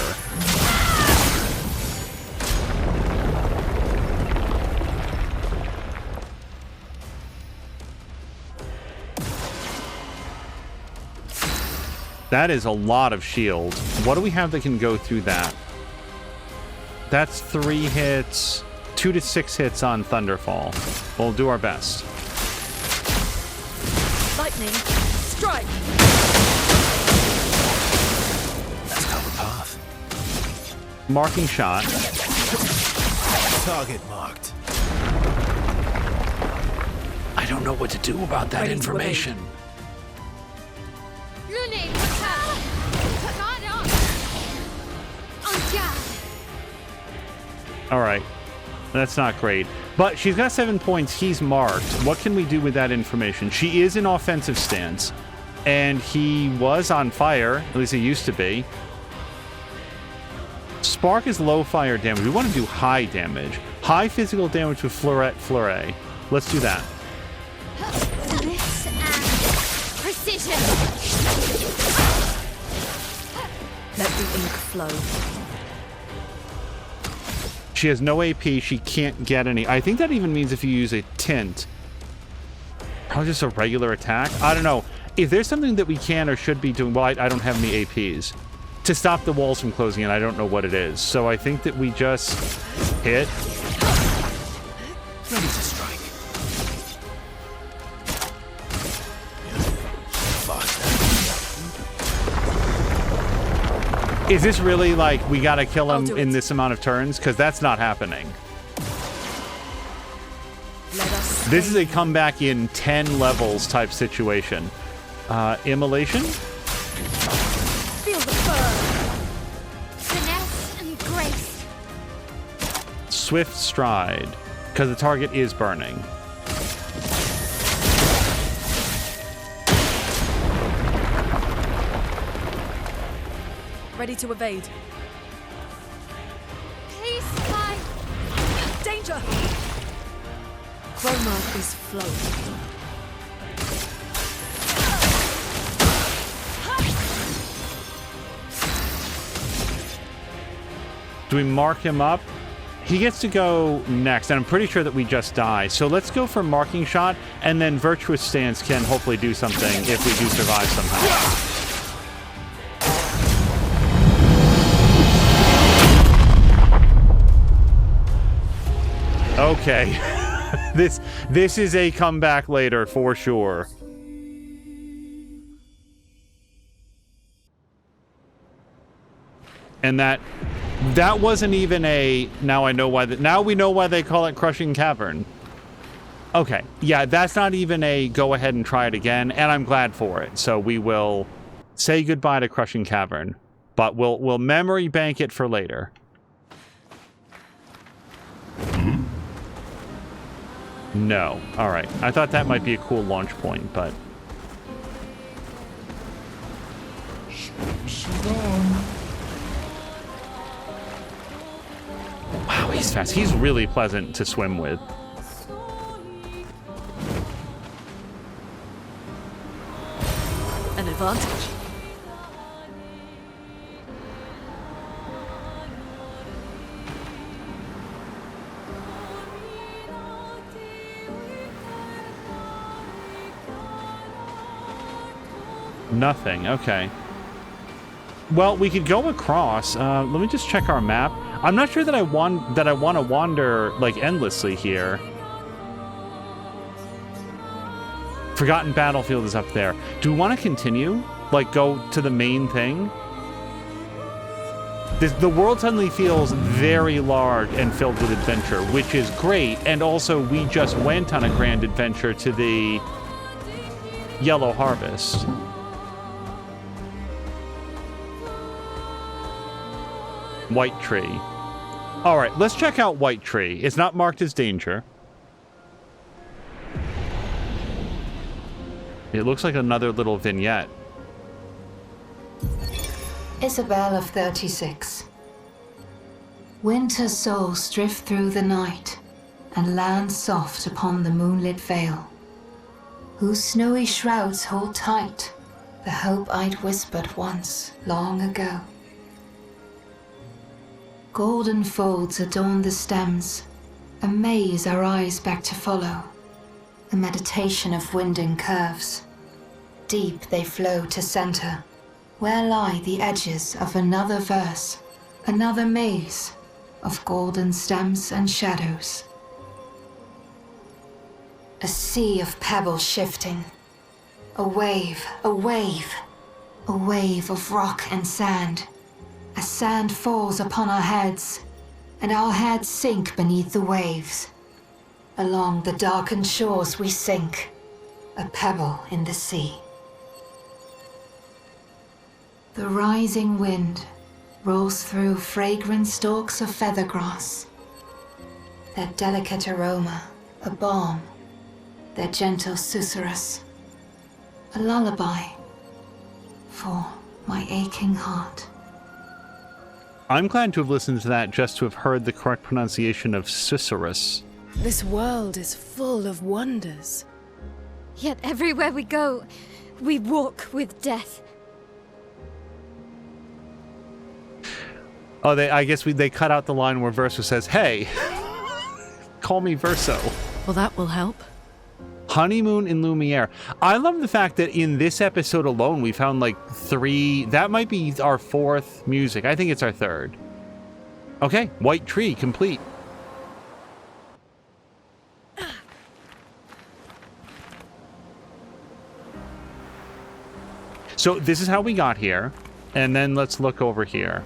That is a lot of shield. What do we have that can go through that? That's 3 hits, 2 to 6 hits on Thunderfall. We'll do our best. Lightning, strike! Let's cover path. Marking shot. Target marked. I don't know what to do about that information. All right. That's not great. But she's got 7 points. He's marked. What can we do with that information? She is in offensive stance. And he was on fire. At least he used to be. Spark is low fire damage. We want to do high damage. High physical damage with Fleuret. Let's do that. This and precision. Let the ink flow. She has no AP. She can't get any. I think that even means if you use a tint. Probably just a regular attack. I don't know. If there's something that we can or should be doing... Well, I don't have any APs. To stop the walls from closing in, I don't know what it is. So I think that we just hit. Ready to strike. Is this really like we gotta kill him in this amount of turns? Because that's not happening. This is a comeback in 10 levels type situation. Immolation? Feel the burn. Finesse and grace. Swift stride. Because the target is burning. Ready to evade. Please fly. Chroma is flowing. Do we mark him up? He gets to go next, and I'm pretty sure that we just die. So let's go for marking shot, and then Virtuous Stance can hopefully do something if we do survive somehow. Okay. This is a comeback later for sure. And that wasn't even a now we know why they call it Crushing Cavern. Okay. Yeah, that's not even a go ahead and try it again, and I'm glad for it. So we will say goodbye to Crushing Cavern, but we'll memory bank it for later. No. All right. I thought that might be a cool launch point, but wow, he's fast. He's really pleasant to swim with. An advantage. Nothing. Okay. Well, we could go across. Let me just check our map. I'm not sure that I want to wander like endlessly here. Forgotten Battlefield is up there. Do we want to continue? Like go to the main thing? The world suddenly feels very large and filled with adventure, which is great. And also, we just went on a grand adventure to the Yellow Harvest. White Tree. All right, let's check out White Tree. It's not marked as danger. It looks like another little vignette. Isabel of 36. Winter souls drift through the night and land soft upon the moonlit vale, whose snowy shrouds hold tight the hope I'd whispered once long ago. Golden folds adorn the stems, a maze our eyes back to follow, a meditation of winding curves. Deep they flow to center, where lie the edges of another verse, another maze of golden stems and shadows. A sea of pebbles shifting, a wave, a wave, a wave of rock and sand. As sand falls upon our heads, and our heads sink beneath the waves. Along the darkened shores we sink, a pebble in the sea. The rising wind rolls through fragrant stalks of feathergrass. Their delicate aroma, a balm, their gentle susurrus, a lullaby for my aching heart. I'm glad to have listened to that just to have heard the correct pronunciation of Susurrus. This world is full of wonders. Yet everywhere we go, we walk with death. Oh, I guess they cut out the line where Verso says, "Hey, call me Verso." Well, that will help. Honeymoon in Lumiere. I love the fact that in this episode alone, we found like 3. That might be our 4th music. I think it's our 3rd. Okay, White Tree, complete. So this is how we got here. And then let's look over here.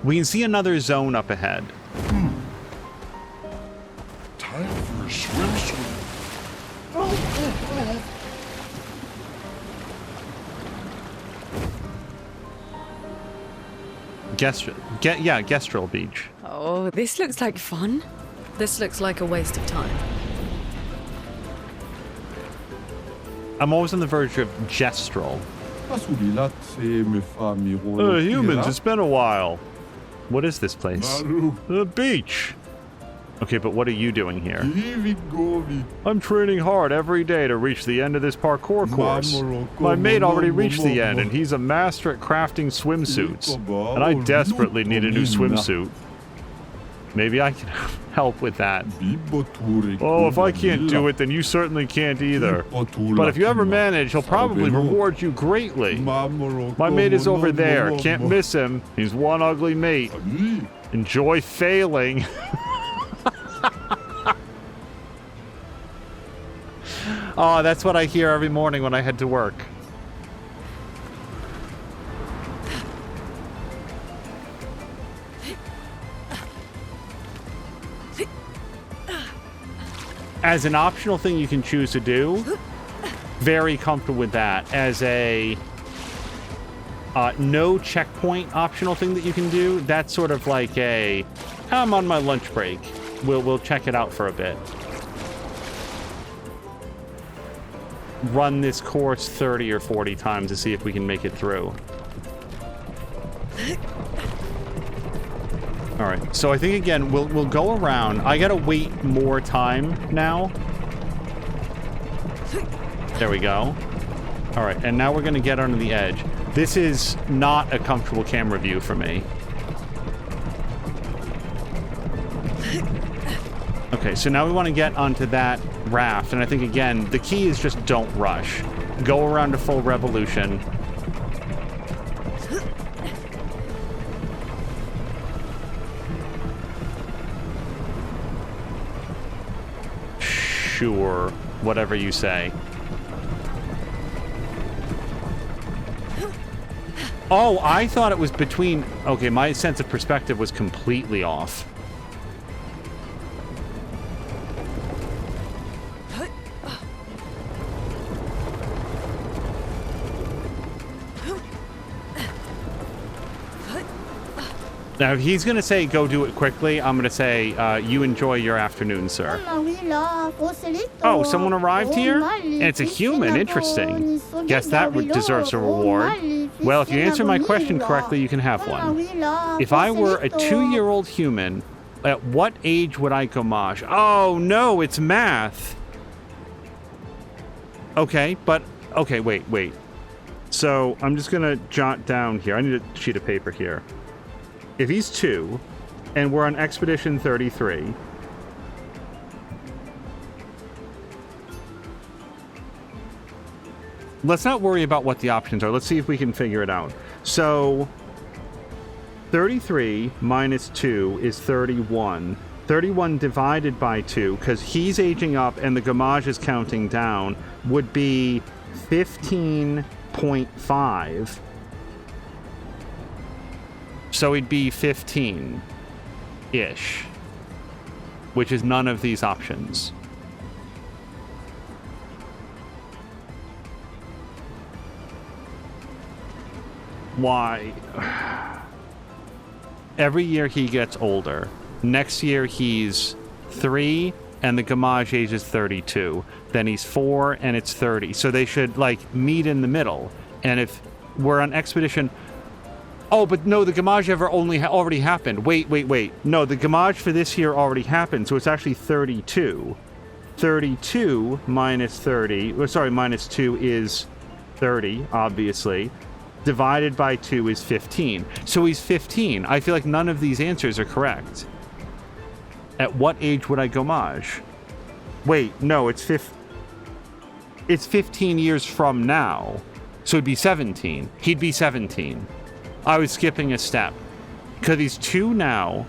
We can see another zone up ahead. Time for a swim. Gestral Beach. Oh, this looks like fun. This looks like a waste of time. I'm always on the verge of Gestral. Humans, it's been a while. What is this place? The beach. Okay, but what are you doing here? I'm training hard every day to reach the end of this parkour course. My mate already reached the end, and he's a master at crafting swimsuits. And I desperately need a new swimsuit. Maybe I can help with that. Oh, if I can't do it, then you certainly can't either. But if you ever manage, he'll probably reward you greatly. My mate is over there. Can't miss him. He's one ugly mate. Enjoy failing. Oh, that's what I hear every morning when I head to work. As an optional thing you can choose to do, very comfortable with that. As a no checkpoint optional thing that you can do, that's sort of like a, I'm on my lunch break. We'll check it out for a bit. Run this course 30 or 40 times to see if we can make it through. All right, so I think again we'll go around. I gotta wait more time now. There we go. All right, and now we're gonna get onto the edge. This is not a comfortable camera view for me. Okay, so now we want to get onto that raft, and I think again the key is just don't rush. Go around to full revolution. Sure, whatever you say. Oh, I thought it was between... Okay, my sense of perspective was completely off. Now, if he's going to say, go do it quickly, I'm going to say, you enjoy your afternoon, sir. Oh, someone arrived here? And it's a human. Interesting. Guess that deserves a reward. Well, if you answer my question correctly, you can have one. If I were a 2-year-old human, at what age would I gomage? Oh, no, it's math. Okay, but... Okay, wait. So, I'm just going to jot down here. I need a sheet of paper here. If he's 2, and we're on Expedition 33... Let's not worry about what the options are. Let's see if we can figure it out. So, 33 minus 2 is 31. 31 divided by 2, because he's aging up and the gomage is counting down, would be 15.5. So he'd be 15-ish, which is none of these options. Why? Every year he gets older. Next year he's 3 and the gomage age is 32. Then he's 4 and it's 30. So they should like meet in the middle. And if we're on expedition... Oh, but no, the gomage already happened. Wait. No, the gomage for this year already happened, so it's actually 32. 32 minus 30... Sorry, minus 2 is 30, obviously. Divided by 2 is 15. So he's 15. I feel like none of these answers are correct. At what age would I gomage? Wait, no, it's 15 years from now. So it'd be 17. He'd be 17. I was skipping a step. Because he's 2 now.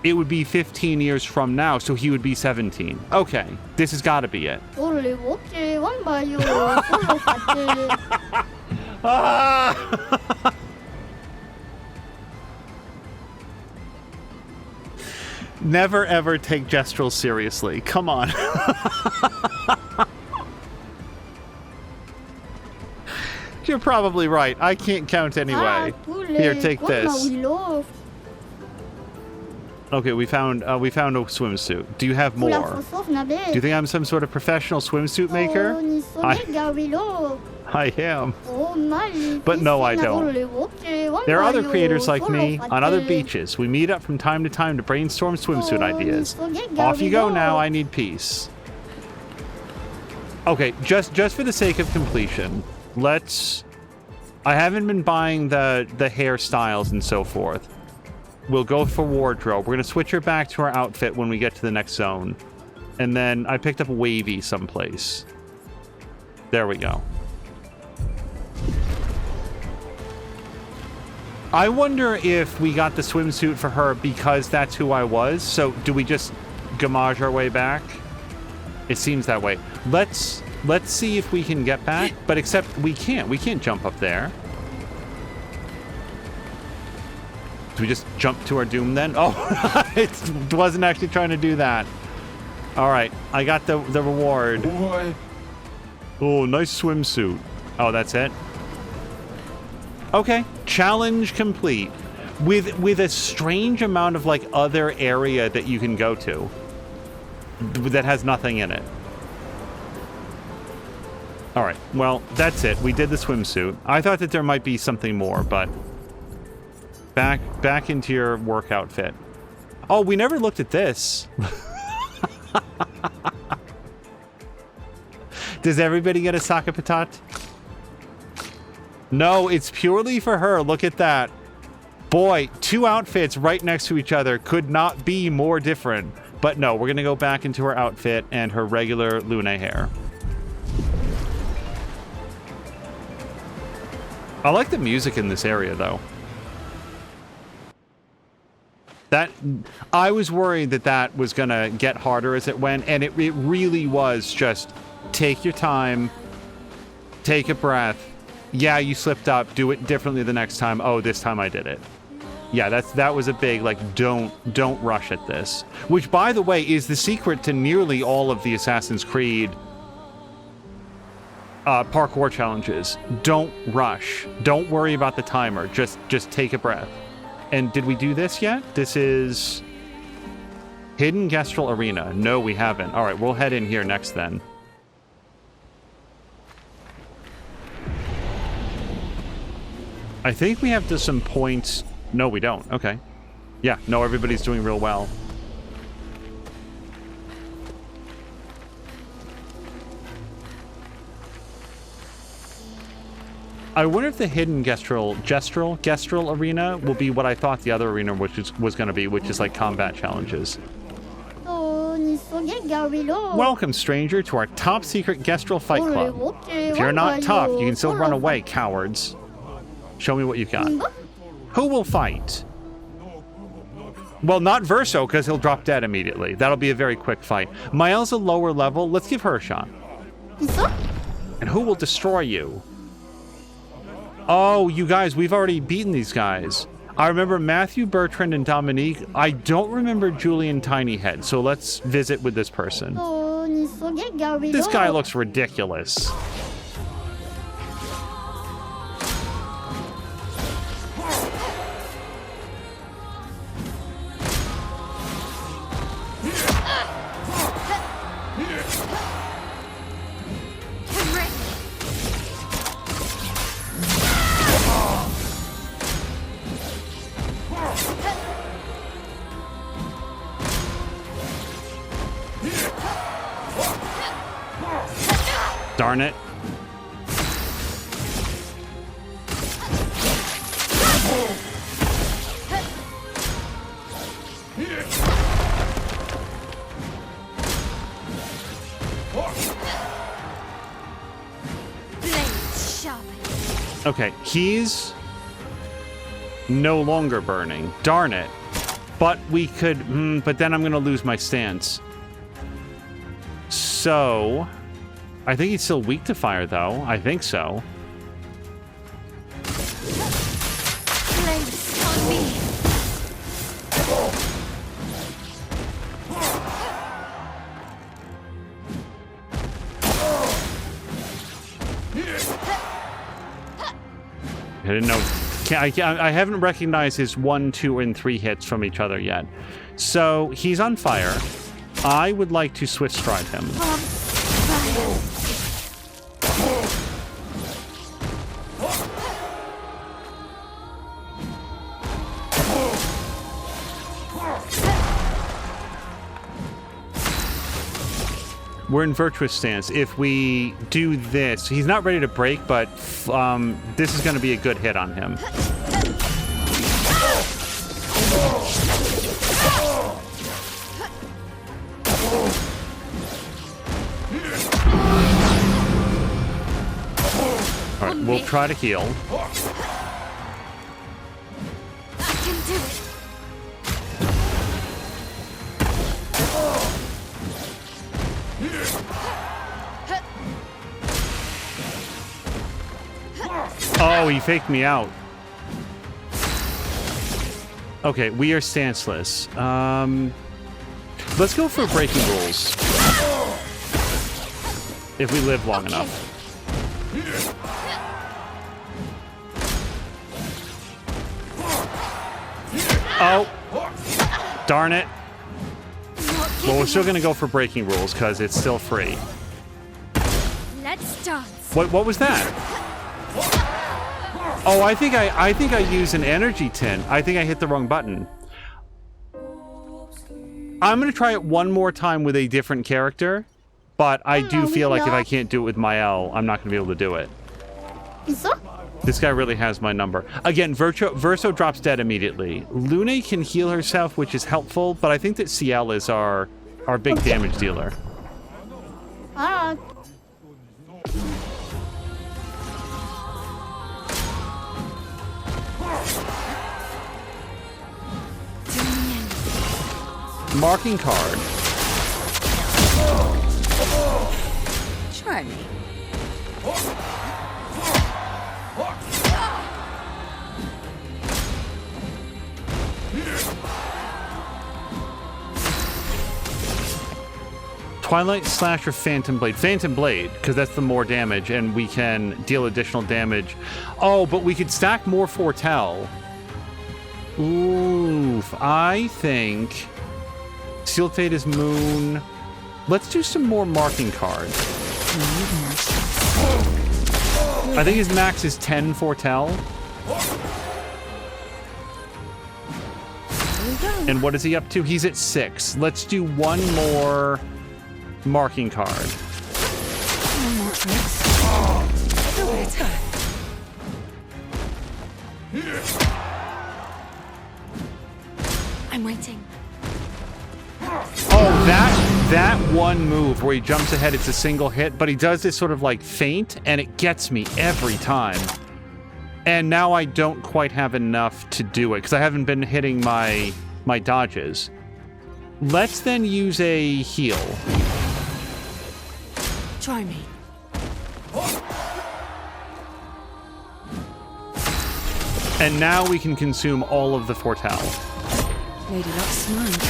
It would be 15 years from now, so he would be 17. Okay, this has got to be it. Never ever take Gestral seriously. Come on. You're probably right. I can't count anyway. Here, take this. Okay, we found a swimsuit. Do you have more? Do you think I'm some sort of professional swimsuit maker? I am. But no, I don't. There are other creators like me on other beaches. We meet up from time to time to brainstorm swimsuit ideas. Off you go now, I need peace. Okay, just for the sake of completion, let's... I haven't been buying the hairstyles and so forth. We'll go for wardrobe. We're going to switch her back to our outfit when we get to the next zone. And then I picked up wavy someplace. There we go. I wonder if we got the swimsuit for her because that's who I was. So do we just gamage our way back? It seems that way. Let's see if we can get back, but except we can't. We can't jump up there. Do we just jump to our doom then? Oh, it wasn't actually trying to do that. All right, I got the reward. Boy. Oh, nice swimsuit. Oh, that's it? Okay, challenge complete. With a strange amount of like other area that you can go to that has nothing in it. All right, well, that's it. We did the swimsuit. I thought that there might be something more, but back into your work outfit. Oh, we never looked at this. Does everybody get a sake patat? No, it's purely for her. Look at that. Boy, 2 outfits right next to each other could not be more different. But no, we're going to go back into her outfit and her regular Lune hair. I like the music in this area, though. I was worried that was going to get harder as it went, and it really was just take your time, take a breath. Yeah, you slipped up. Do it differently the next time. Oh, this time I did it. Yeah, that was a big, like, don't rush at this. Which, by the way, is the secret to nearly all of the Assassin's Creed parkour challenges. Don't rush. Don't worry about the timer. Just take a breath. And did we do this yet? This is Hidden Gestral Arena. No, we haven't. All right, we'll head in here next then. I think we have some points. No, we don't. Okay. Yeah, no, everybody's doing real well. I wonder if the hidden Gestral arena will be what I thought the other arena was going to be, which is like combat challenges. Welcome, stranger, to our top secret Gestral fight club. If you're not tough, you can still run away, cowards. Show me what you got. Who will fight? Well, not Verso, because he'll drop dead immediately. That'll be a very quick fight. Mael's a lower level. Let's give her a shot. And who will destroy you? Oh, you guys, we've already beaten these guys. I remember Matthew, Bertrand, and Dominique. I don't remember Julian Tinyhead, so let's visit with this person. This guy looks ridiculous. Darn it. Okay, he's no longer burning. Darn it. But we could... but then I'm going to lose my stance. So... I think he's still weak to fire, though. I think so. Place on me. I didn't know. I haven't recognized his 1, 2, and 3 hits from each other yet. So he's on fire. I would like to Swift Stride him. We're in virtuous stance. If we do this, he's not ready to break, but this is going to be a good hit on him. All right, we'll try to heal. I can do it. Oh, he faked me out. Okay, we are stanceless. Let's go for breaking rules. If we live long enough. Oh! Darn it. Well, we're still gonna go for breaking rules, because it's still free. Let's dance. What was that? Oh, I think I used an energy tin. I think I hit the wrong button. I'm gonna try it one more time with a different character, but I do feel like if I can't do it with Mael, I'm not gonna be able to do it. This guy really has my number. Again, Verso drops dead immediately. Lune can heal herself, which is helpful, but I think that Ciel is our big damage dealer. Marking card. Try me. Twilight Slash or Phantom Blade? Phantom Blade, because that's the more damage, and we can deal additional damage. Oh, but we could stack more Foretell. Oof. I think Sealed Fate is Moon. Let's do some more marking cards. I think his max is 10 Foretell. And what is he up to? He's at 6. Let's do one more marking card. No more tricks. I'm waiting. Oh, that one move where he jumps ahead, it's a single hit, but he does this sort of like feint, and it gets me every time. And now I don't quite have enough to do it, because I haven't been hitting my dodges. Let's then use a heal. Try me. And now we can consume all of the Foretell. Lady Luck's smiling today.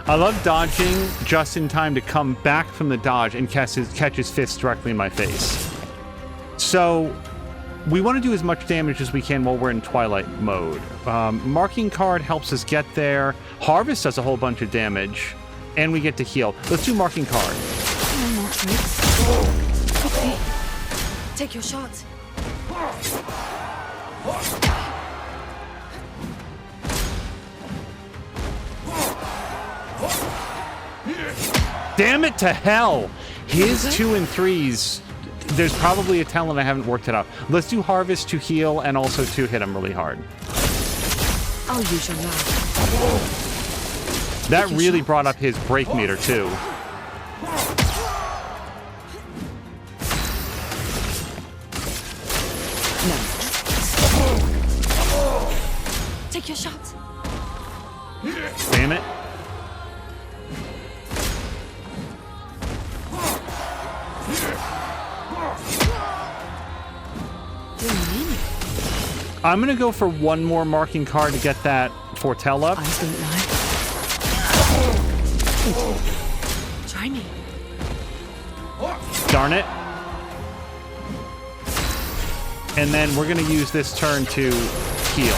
I love dodging just in time to come back from the dodge and catch his fists directly in my face. So we want to do as much damage as we can while we're in Twilight mode. Marking card helps us get there. Harvest does a whole bunch of damage. And we get to heal. Let's do marking card. No more tricks. Okay. Take your shot. Damn it to hell! His 2 and 3s, there's probably a talent I haven't worked it out. Let's do Harvest to heal and also to hit him really hard. I'll use your love. That really brought up his break meter too. No. Take your shot. Damn it. I'm gonna go for one more marking card to get that Foretell up. Eyes don't lie. Try Mime. Darn it. And then we're going to use this turn to heal.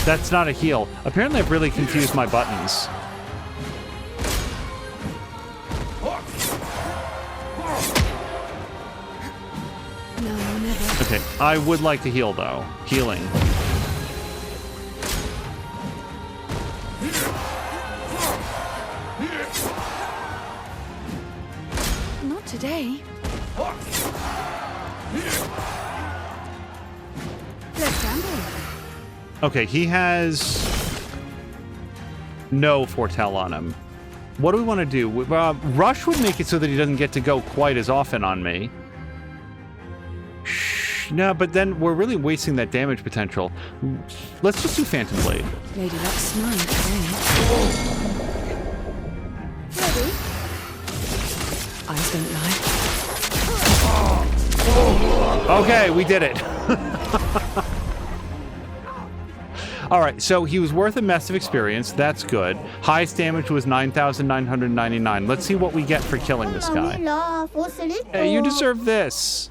That's not a heal. Apparently I've really confused my buttons. No, never. Okay, I would like to heal though. Healing. Not today. Let's gamble. Okay, he has no foretell on him. What do we want to do? Rush would make it so that he doesn't get to go quite as often on me. No, but then we're really wasting that damage potential. Let's just do Phantom Blade. Lady Luck's mine today. Ready? Eyes don't lie. Okay, we did it. All right, so he was worth a mess of experience. That's good. Highest damage was 9,999. Let's see what we get for killing this guy. Hey, you deserve this.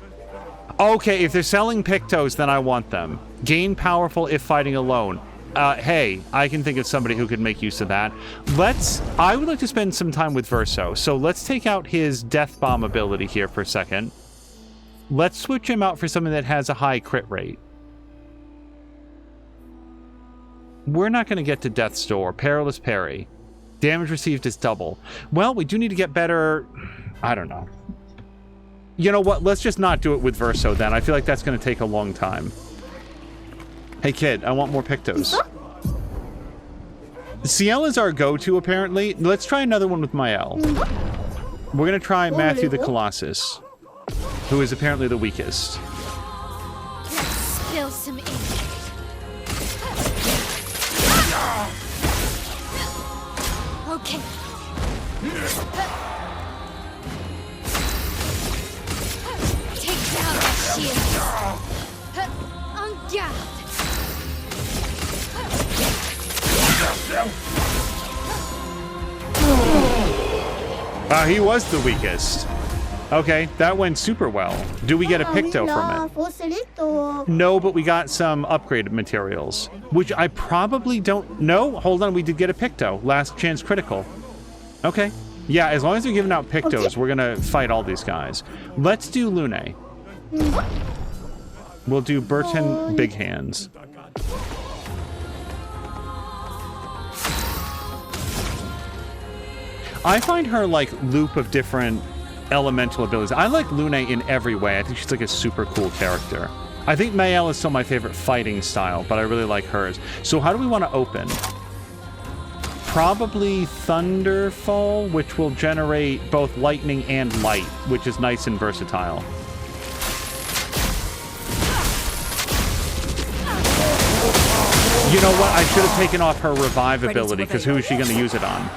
Okay, if they're selling Pictos, then I want them. Gain powerful if fighting alone. Hey, I can think of somebody who could make use of that. I would like to spend some time with Verso. So let's take out his Death Bomb ability here for a second. Let's switch him out for something that has a high crit rate. We're not going to get to Death's Door. Perilous Parry. Damage received is double. Well, we do need to get better... I don't know. You know what? Let's just not do it with Verso then. I feel like that's going to take a long time. Hey, kid, I want more Pictos. Ciel is our go-to, apparently. Let's try another one with Mael. We're going to try Matthew the Colossus, who is apparently the weakest. Let's spill some ink. Okay. Take down the shield. En garde. He was the weakest. Okay, that went super well. Do we get a Picto from it? No, but we got some upgraded materials, which I probably don't... No, hold on, we did get a Picto. Last chance critical. Okay. Yeah, as long as they're giving out Pictos, we're going to fight all these guys. Let's do Lune. We'll do Burton Big Hands. I find her like loop of different elemental abilities. I like Lune in every way. I think she's like a super cool character. I think Mael is still my favorite fighting style, but I really like hers. So how do we want to open? Probably Thunderfall, which will generate both lightning and light, which is nice and versatile. You know what? I should have taken off her revive ability, because who is she going to use it on?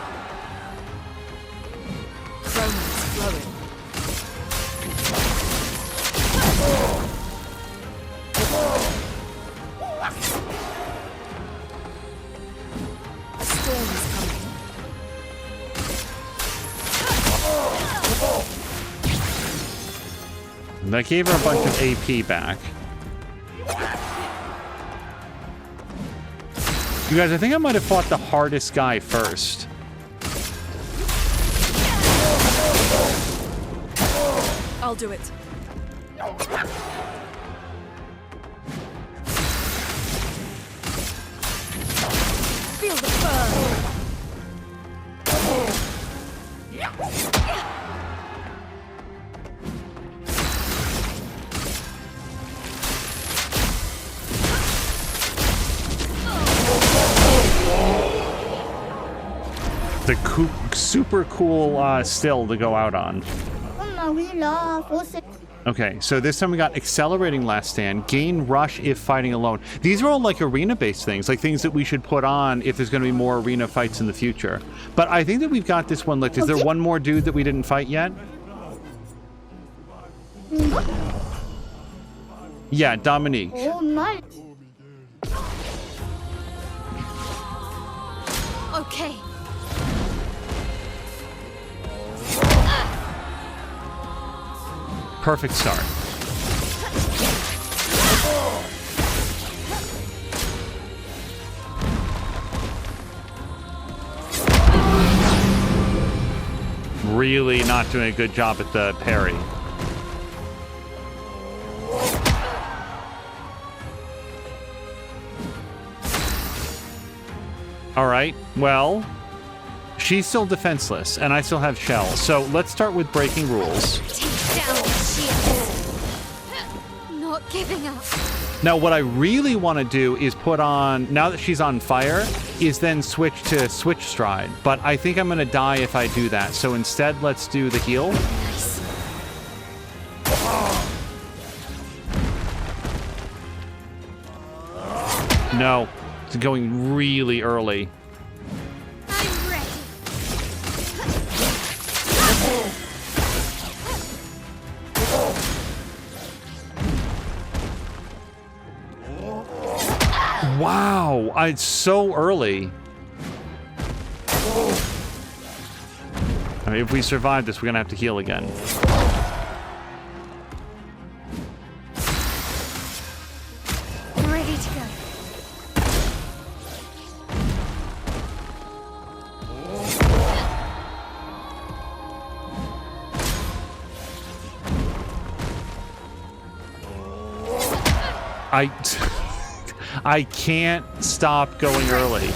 That gave her a bunch of AP back. You guys, I think I might have fought the hardest guy first. I'll do it. Feel the burn. The super cool still to go out on. Okay, so this time we got Accelerating Last Stand, Gain Rush if fighting alone. These are all like arena-based things, like things that we should put on if there's going to be more arena fights in the future. But I think that we've got this one licked. Is there one more dude that we didn't fight yet? Yeah, Dominique. Okay. Perfect start. Really not doing a good job at the parry. All right, well, she's still defenseless, and I still have shell. So let's start with breaking rules. Take down the shields. Not giving up. Now, what I really want to do is put on, now that she's on fire, is then switch to switch stride. But I think I'm going to die if I do that. So instead, let's do the heal. Nice. No, it's going really early. I'm ready. Wow, it's so early. I mean, if we survive this, we're going to have to heal again. Ready to go. I can't stop going early.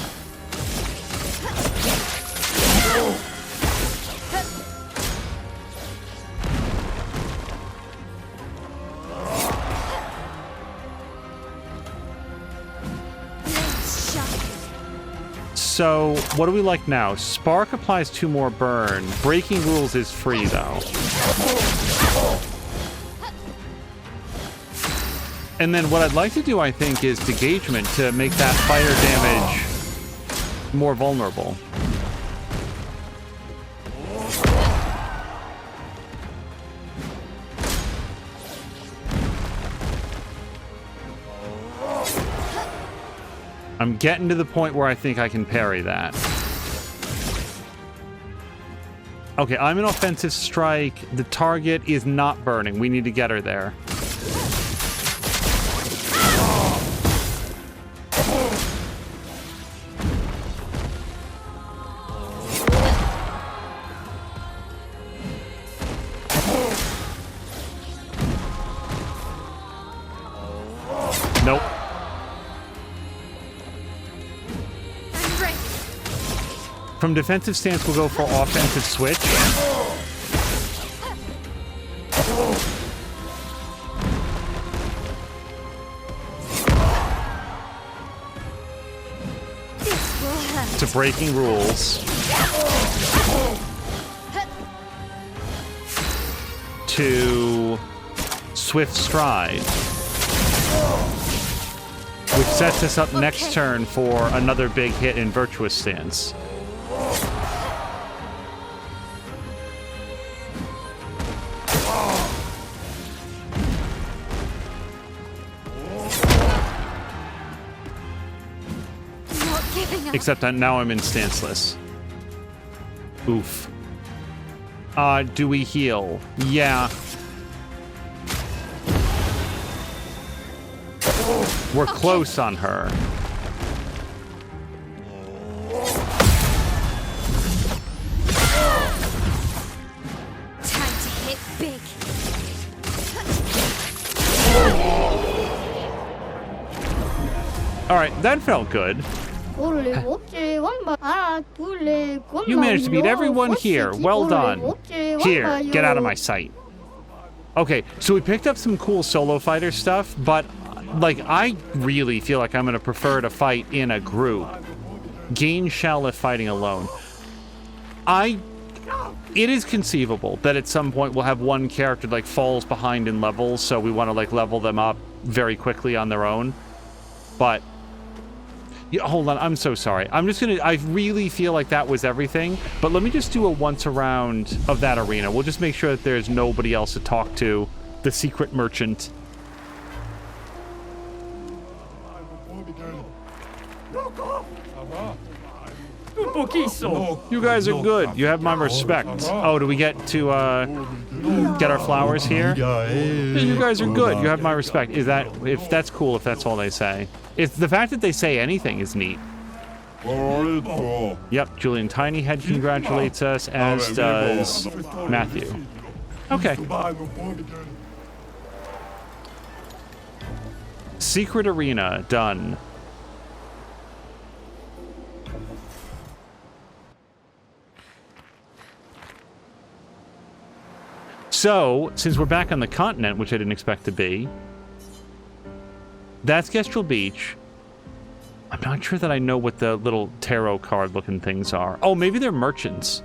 So, what do we like now? Spark applies 2 more burn. Breaking rules is free, though. And then what I'd like to do, I think, is Degagement to make that fire damage more vulnerable. I'm getting to the point where I think I can parry that. Okay, I'm an offensive strike. The target is not burning. We need to get her there. Nope. From defensive stance, we'll go for offensive switch. To breaking rules. To swift stride. Which sets us up next turn for another big hit in virtuous stance. Except that now I'm in stanceless. Oof. Do we heal? Yeah. We're close on her. Time to hit big. All right, that felt good. You managed to beat everyone here. Well done. Here, get out of my sight. Okay, so we picked up some cool solo fighter stuff, but like I really feel like I'm going to prefer to fight in a group. Gain shell if fighting alone. It is conceivable that at some point we'll have one character like falls behind in levels, so we want to like level them up very quickly on their own. But yeah, hold on, I'm so sorry. I really feel like that was everything, but let me just do a once around of that arena. We'll just make sure that there's nobody else to talk to. The secret merchant. You guys are good. You have my respect. Oh, do we get to get our flowers here? You guys are good. You have my respect. Is that, if that's cool, if that's all they say. It's the fact that they say anything is neat. Yep, Julian Tinyhead congratulates us, as does Matthew. Okay. Secret Arena, done. So, since we're back on the continent, which I didn't expect to be, that's Gestral Beach. I'm not sure that I know what the little tarot card looking things are. Oh, maybe they're merchants.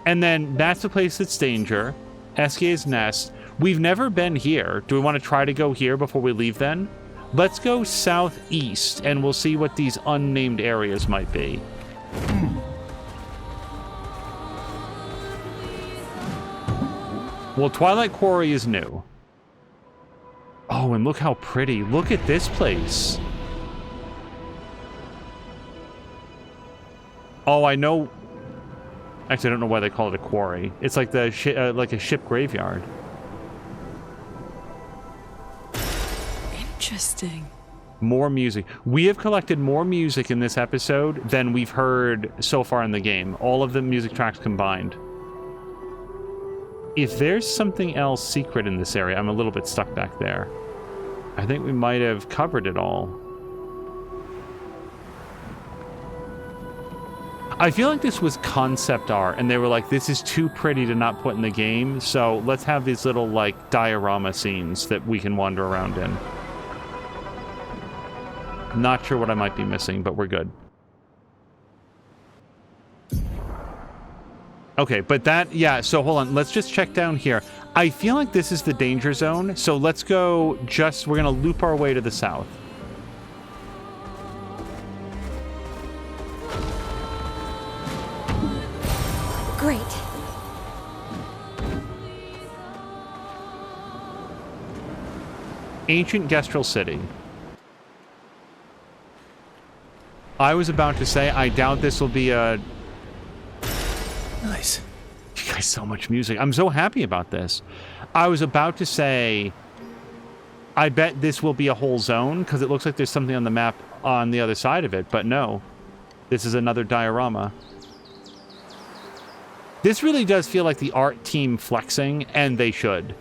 And then that's the place that's danger. SK's Nest. We've never been here. Do we want to try to go here before we leave then? Let's go southeast and we'll see what these unnamed areas might be. Well, Twilight Quarry is new. Oh, and look how pretty. Look at this place. Oh, I know. Actually, I don't know why they call it a quarry. It's like the like a ship graveyard. Interesting. More music. We have collected more music in this episode than we've heard so far in the game. All of the music tracks combined. If there's something else secret in this area, I'm a little bit stuck back there. I think we might have covered it all. I feel like this was concept art, and they were like, this is too pretty to not put in the game, so let's have these little, like, diorama scenes that we can wander around in. Not sure what I might be missing, but we're good. Okay, but that, yeah, so hold on, let's just check down here. I feel like this is the danger zone, so let's go we're gonna loop our way to the south. Great. Ancient Gestral City. I was about to say, I doubt this will be a... Nice. You guys, so much music. I'm so happy about this. I was about to say, I bet this will be a whole zone, because it looks like there's something on the map on the other side of it, but no. This is another diorama. This really does feel like the art team flexing, and they should.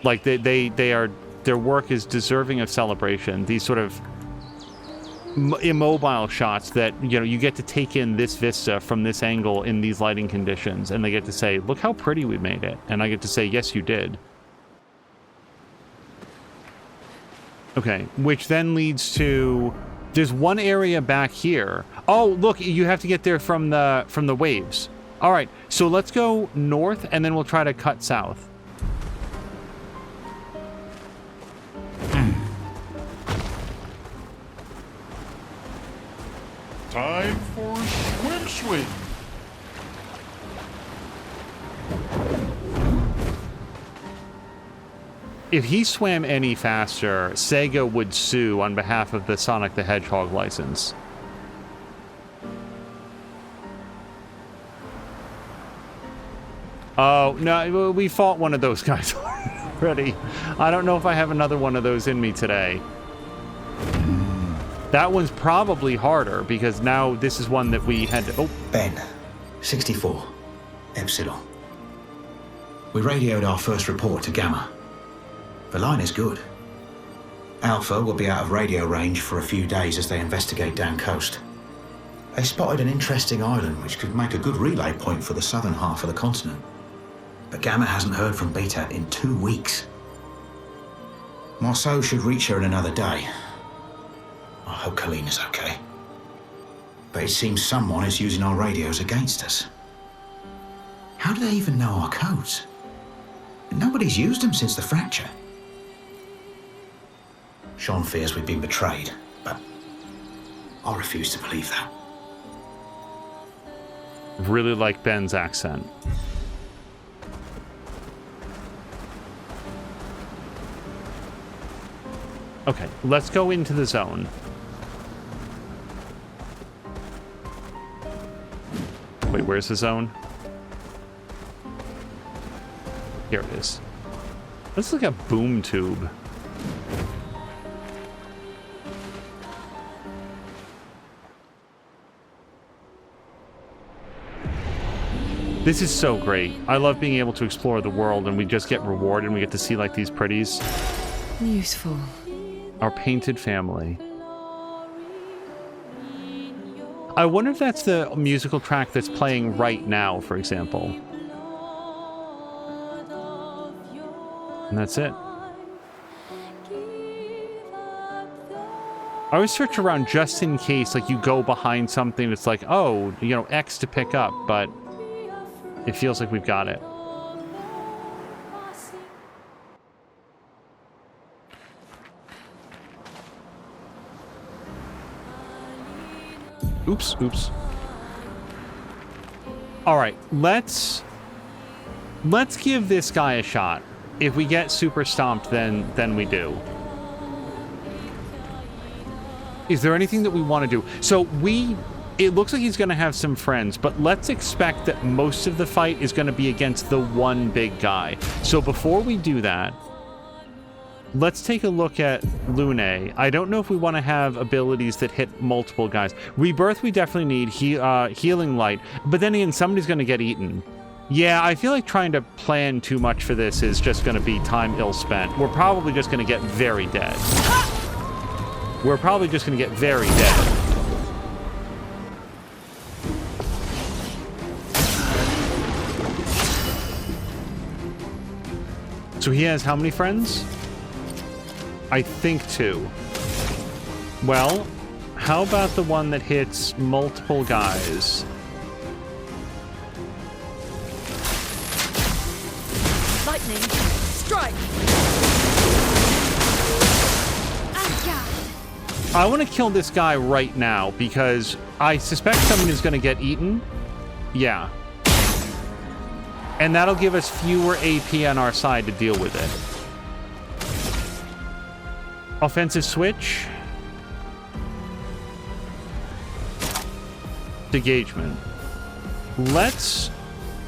Like, they are... Their work is deserving of celebration. These sort of immobile shots that, you know, you get to take in this vista from this angle in these lighting conditions, and they get to say, look how pretty we made it. And I get to say, yes, you did. Okay, which then leads to... There's one area back here. Oh, look, you have to get there from the waves. All right, so let's go north, and then we'll try to cut south. Time for swim. If he swam any faster, Sega would sue on behalf of the Sonic the Hedgehog license. Oh, no, we fought one of those guys already. I don't know if I have another one of those in me today. That one's probably harder, because now this is one that we had to... Oh. Ben, 64, Epsilon. We radioed our first report to Gamma. The line is good. Alpha will be out of radio range for a few days as they investigate down coast. They spotted an interesting island which could make a good relay point for the southern half of the continent. But Gamma hasn't heard from Beta in 2 weeks. Marceau should reach her in another day. I hope Colleen is okay. But it seems someone is using our radios against us. How do they even know our codes? Nobody's used them since the fracture. Sean fears we've been betrayed, but I refuse to believe that. Really like Ben's accent. Okay, let's go into the zone. Where's the zone? Here it is. Let's look at Boom Tube. This is so great. I love being able to explore the world and we just get rewarded and we get to see like these pretties. Useful. Our painted family. I wonder if that's the musical track that's playing right now, for example. And that's it. I always search around just in case, like, you go behind something that's like, oh, you know, X to pick up, but it feels like we've got it. Oops, oops. All right, let's give this guy a shot. If we get super stomped, then we do. Is there anything that we want to do? So it looks like he's going to have some friends, but let's expect that most of the fight is going to be against the one big guy. So before we do that, let's take a look at Lune. I don't know if we want to have abilities that hit multiple guys. Rebirth we definitely need, Healing Light, but then again, somebody's going to get eaten. Yeah, I feel like trying to plan too much for this is just going to be time ill spent. We're probably just going to get very dead. We're probably just going to get very dead. So he has how many friends? I think 2. Well, how about the one that hits multiple guys? Lightning, strike! I want to kill this guy right now because I suspect someone is going to get eaten. Yeah. And that'll give us fewer AP on our side to deal with it. Offensive switch. Degagement. Let's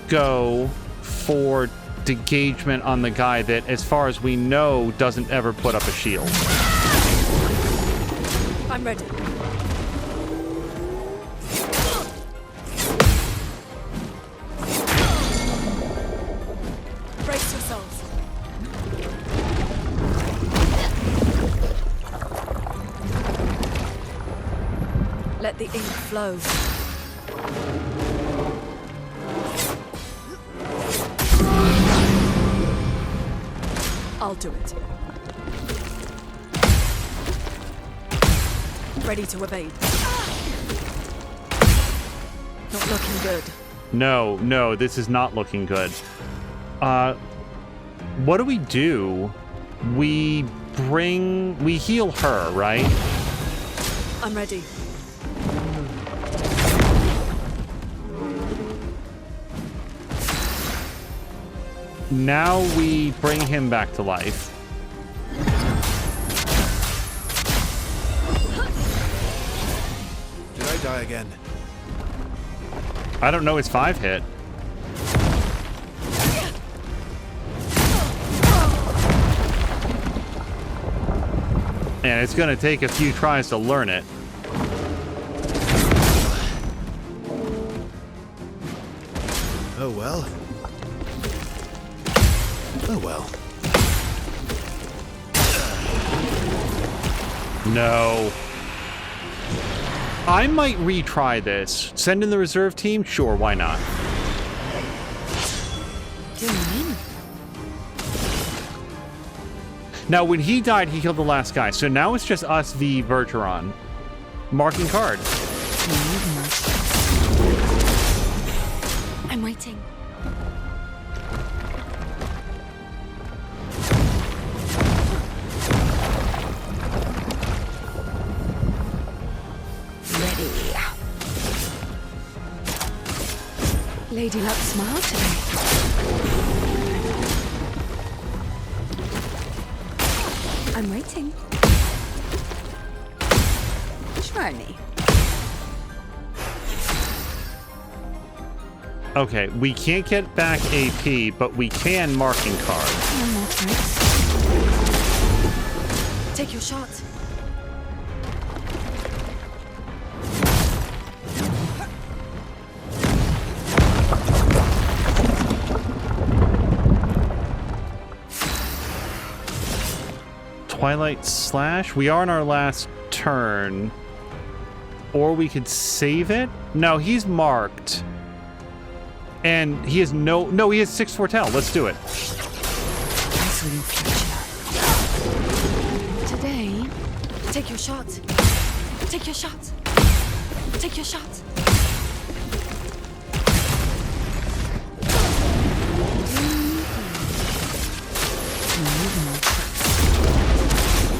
go for degagement on the guy that, as far as we know, doesn't ever put up a shield. I'm ready. Brace yourselves. Let the ink flow. I'll do it. Ready to evade. Not looking good. No, this is not looking good. What do? We heal her, right? I'm ready. Now we bring him back to life. Did I die again? I don't know his 5 hit. And it's gonna take a few tries to learn it. Oh well. Oh well. No. I might retry this. Send in the reserve team? Sure, why not? Do you mean? Now, when he died, he killed the last guy. So now it's just us v. Bourgeon. Marking card. I'm waiting. Lady Luck smiled today. I'm waiting. Try me. Okay, we can't get back AP, but we can marking card. No more tricks. Take your shot. Twilight Slash. We are in our last turn. Or we could save it? No, he's marked. And he has no, he has 6 foretell. Let's do it. Today, take your shot. Take your shot. Take your shot.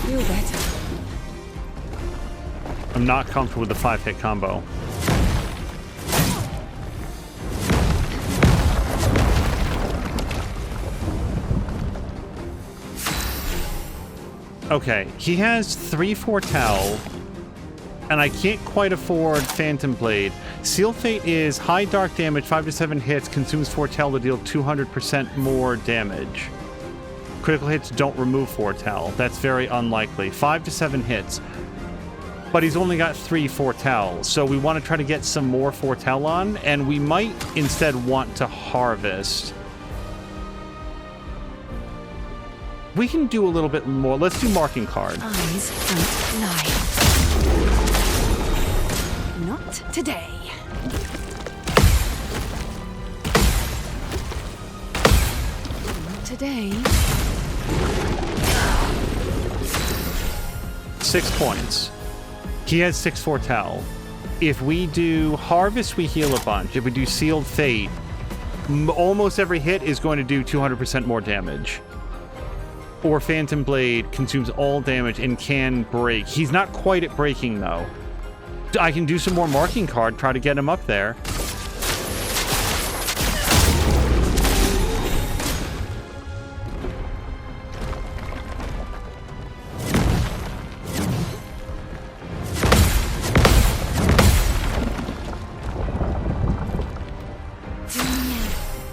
Feel better. I'm not comfortable with the 5-hit combo. Okay, he has 3 foretell, and I can't quite afford Phantom Blade. Seal Fate is high dark damage, 5 to 7 hits, consumes foretell to deal 200% more damage. Critical hits don't remove foretell. That's very unlikely. 5 to 7 hits. But he's only got 3 foretell, so we want to try to get some more foretell on, and we might instead want to harvest. We can do a little bit more. Let's do marking card. Eyes don't lie. Not today. Not today. 6 points. He has 6 foretell. If we do harvest, we heal a bunch. If we do sealed fate, almost every hit is going to do 200% more damage. Or Phantom Blade consumes all damage and can break. He's not quite at breaking, though. I can do some more marking card, try to get him up there.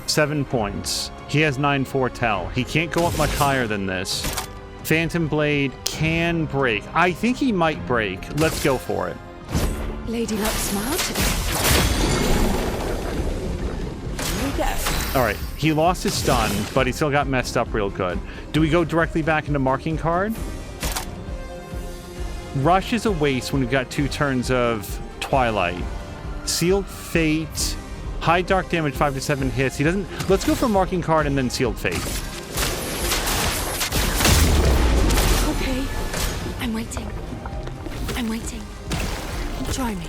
Seven points. He has 9 foretell. He can't go up much higher than this. Phantom Blade can break. I think he might break. Let's go for it. Lady Luck smiled today. Here we go. All right. He lost his stun, but he still got messed up real good. Do we go directly back into marking card? Rush is a waste when we've got 2 turns of Twilight. Sealed Fate. High dark damage, 5 to 7 hits. He doesn't... Let's go for marking card and then sealed fate. Okay. I'm waiting. I'm waiting. Try me.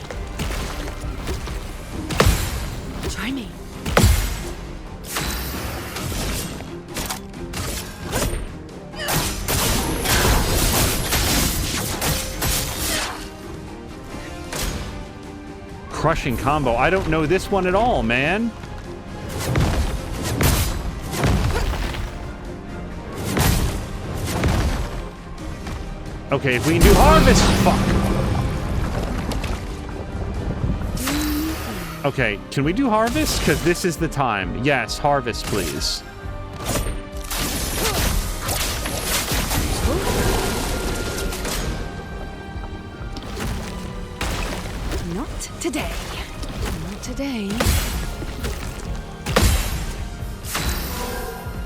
Try me. Crushing combo. I don't know this one at all, man. Okay, if we can do harvest, fuck. Okay, can we do harvest? Because this is the time. Yes, harvest, please. Today. Not today.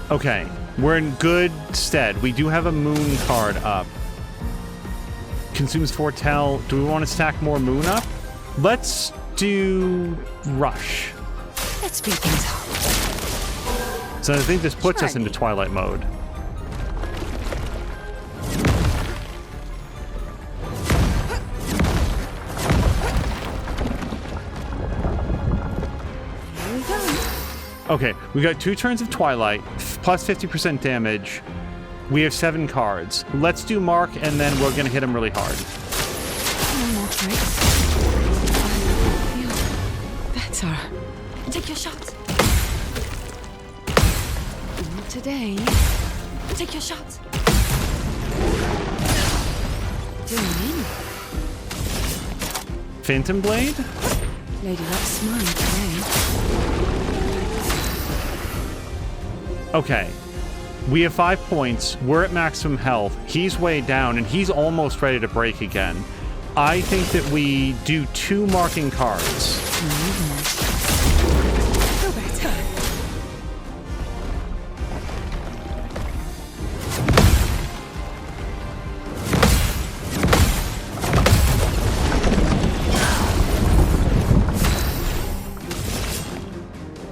Okay, we're in good stead. We do have a moon card up. Consumes foretell. Do we want to stack more moon up? Let's do rush. Let's speed things up. So I think this puts us into Twilight mode. Okay, we got 2 turns of Twilight, plus 50% damage. We have 7 cards. Let's do Mark, and then we're going to hit him really hard. No more tricks. Better. Take your shot. Not today. Take your shot. Doing in. Phantom Blade? Lady Luck smiled today. Okay. We have 5 points. We're at maximum health. He's way down, and he's almost ready to break again. I think that we do 2 marking cards. Go better.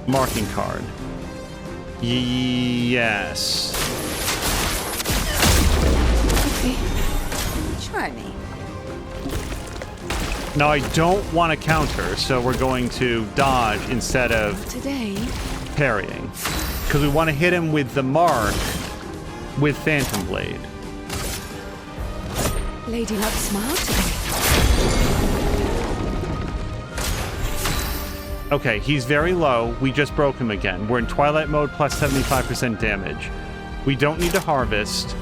Marking card. Yes. Okay. Try me. Now, I don't want to counter, so we're going to dodge instead of Today. parrying. Because we want to hit him with the mark with Phantom Blade. Lady Luck smiled today. Okay, he's very low. We just broke him again. We're in Twilight mode plus 75% damage. We don't need to harvest.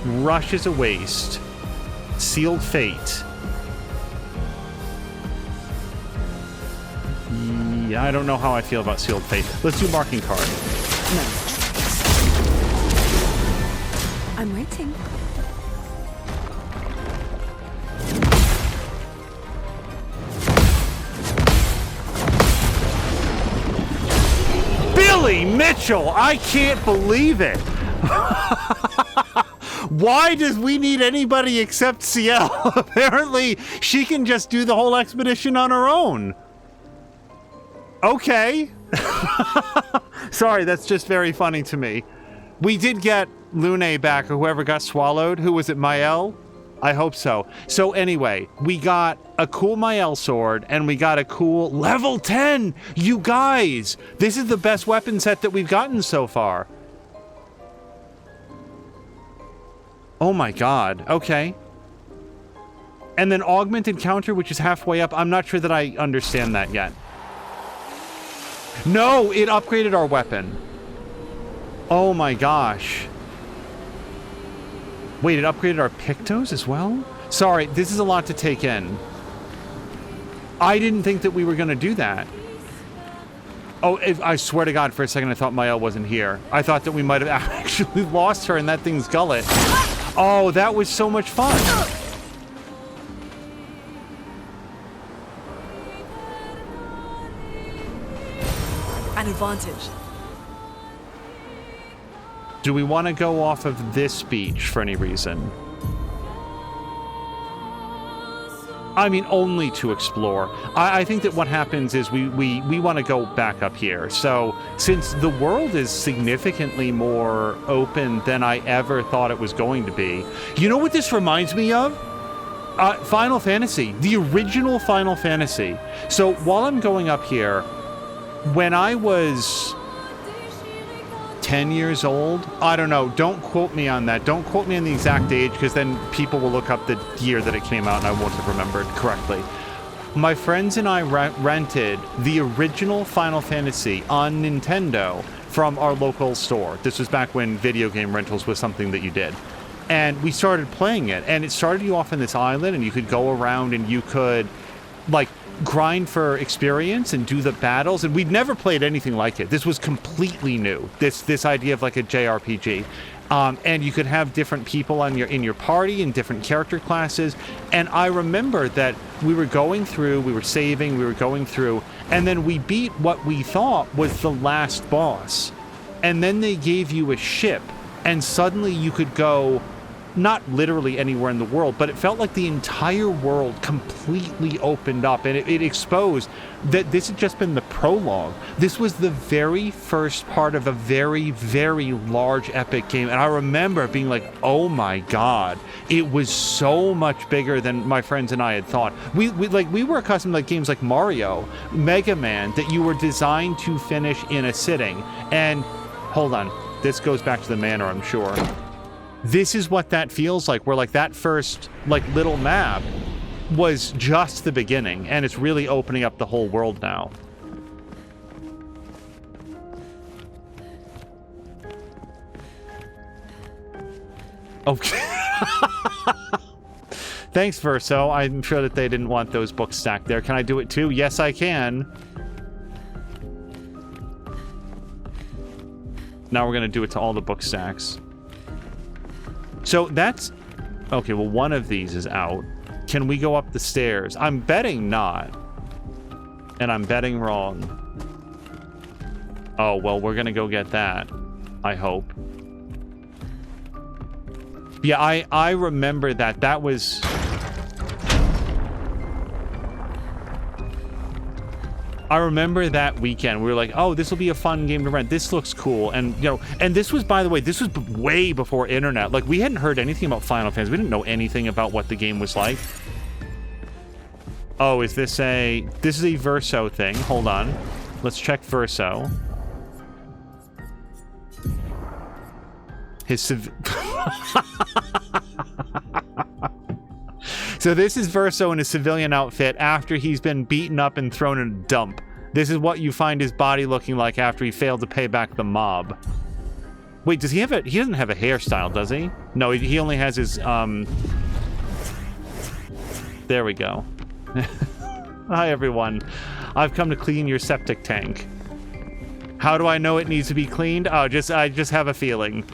Rush is a waste. Sealed Fate. Yeah, I don't know how I feel about Sealed Fate. Let's do Marking Card. No. I'm waiting. Billy Mitchell! I can't believe it! Why does we need anybody except Ciel? Apparently, she can just do the whole expedition on her own. Okay. Sorry, that's just very funny to me. We did get Lune back, or whoever got swallowed. Who was it, Mael? I hope so. So anyway, we got a cool Mael sword, and we got a cool level 10! You guys! This is the best weapon set that we've gotten so far. Oh my god. Okay. And then augmented counter, which is halfway up. I'm not sure that I understand that yet. No! It upgraded our weapon. Oh my gosh. Wait, it upgraded our Pictos as well? Sorry, this is a lot to take in. I didn't think that we were going to do that. Oh, I swear to God, for a second I thought Mael wasn't here. I thought that we might have actually lost her in that thing's gullet. Oh, that was so much fun. An advantage. Do we want to go off of this beach for any reason? I mean, only to explore. I think that what happens is we want to go back up here. So, since the world is significantly more open than I ever thought it was going to be. You know what this reminds me of? Final Fantasy. The original Final Fantasy. So, while I'm going up here, when I was 10 years old? I don't know. Don't quote me on that. Don't quote me on the exact age, because then people will look up the year that it came out and I won't have remembered correctly. My friends and I rented the original Final Fantasy on Nintendo from our local store. This was back when video game rentals was something that you did. And we started playing it, and it started you off on this island, and you could go around and you could, like, grind for experience and do the battles, and we'd never played anything like it. This was completely new. This idea of like a JRPG, and you could have different people in your party and different character classes. And I remember that we were going through, we were saving, we were going through, and then we beat what we thought was the last boss. And then they gave you a ship, and suddenly you could go. Not literally anywhere in the world, but it felt like the entire world completely opened up, and it exposed that this had just been the prologue. This was the very first part of a very, very large epic game, and I remember being like, oh my god, it was so much bigger than my friends and I had thought. We were accustomed to like games like Mario, Mega Man, that you were designed to finish in a sitting. And hold on, this goes back to the Manor, I'm sure. This is what that feels like, where like that first like little map was just the beginning, and it's really opening up the whole world now. Okay. Thanks, Verso. I'm sure that they didn't want those books stacked there. Can I do it too? Yes, I can. Now we're going to do it to all the book stacks. So that's... Okay, well, one of these is out. Can we go up the stairs? I'm betting not. And I'm betting wrong. Oh, well, we're going to go get that. I hope. Yeah, I remember that. That was... I remember that weekend. We were like, oh, this will be a fun game to rent. This looks cool. And, you know, and this was, by the way, this was way before internet. Like, we hadn't heard anything about Final Fantasy. We didn't know anything about what the game was like. Oh, is this a... This is a Verso thing. Hold on. Let's check Verso. His So this is Verso in a civilian outfit after he's been beaten up and thrown in a dump. This is what you find his body looking like after he failed to pay back the mob. Wait, does he have a... He doesn't have a hairstyle, does he? No, he only has his, There we go. Hi, everyone. I've come to clean your septic tank. How do I know it needs to be cleaned? Oh, I just have a feeling.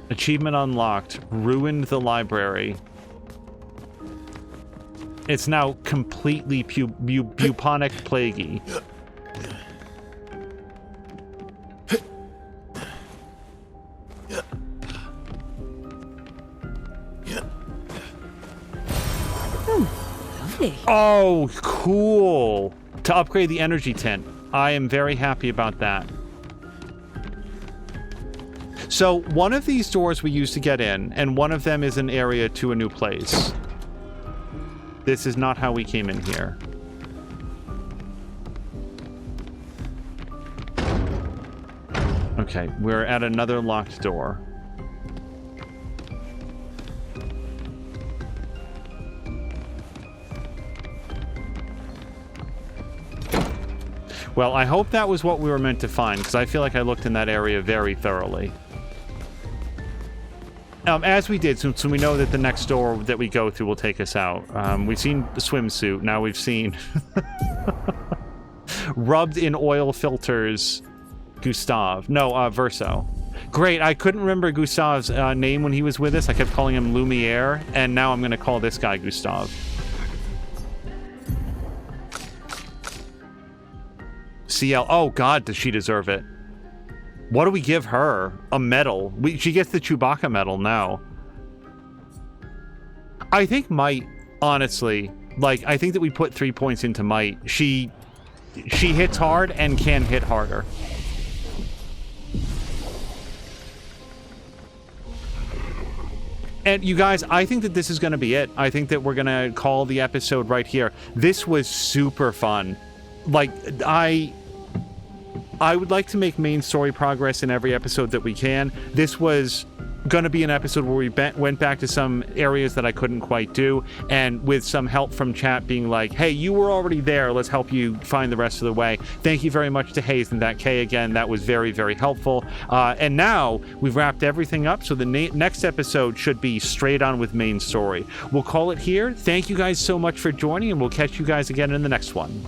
Achievement unlocked. Ruined the library. It's now completely bubonic plaguey. Lovely. Oh, cool. To upgrade the energy tent. I am very happy about that. So one of these doors we use to get in, and one of them is an area to a new place. This is not how we came in here. Okay, we're at another locked door. Well, I hope that was what we were meant to find, because I feel like I looked in that area very thoroughly. As we did, so we know that the next door that we go through will take us out. We've seen the swimsuit. Now we've seen rubbed in oil filters Gustav. No, Verso. Great. I couldn't remember Gustav's name when he was with us. I kept calling him Lumiere, and now I'm going to call this guy Gustav. CL. Oh, God, does she deserve it? What do we give her? A medal. She gets the Chewbacca medal now. I think Might, honestly, like, I think that we put 3 points into Might. She hits hard and can hit harder. And you guys, I think that this is going to be it. I think that we're going to call the episode right here. This was super fun. Like, I would like to make main story progress in every episode that we can. This was going to be an episode where we went back to some areas that I couldn't quite do, and with some help from chat being like, hey, you were already there, let's help you find the rest of the way. Thank you very much to Hayes and that K again. That was very, very helpful. And now we've wrapped everything up, so the next episode should be straight on with main story. We'll call it here. Thank you guys so much for joining, and we'll catch you guys again in the next one.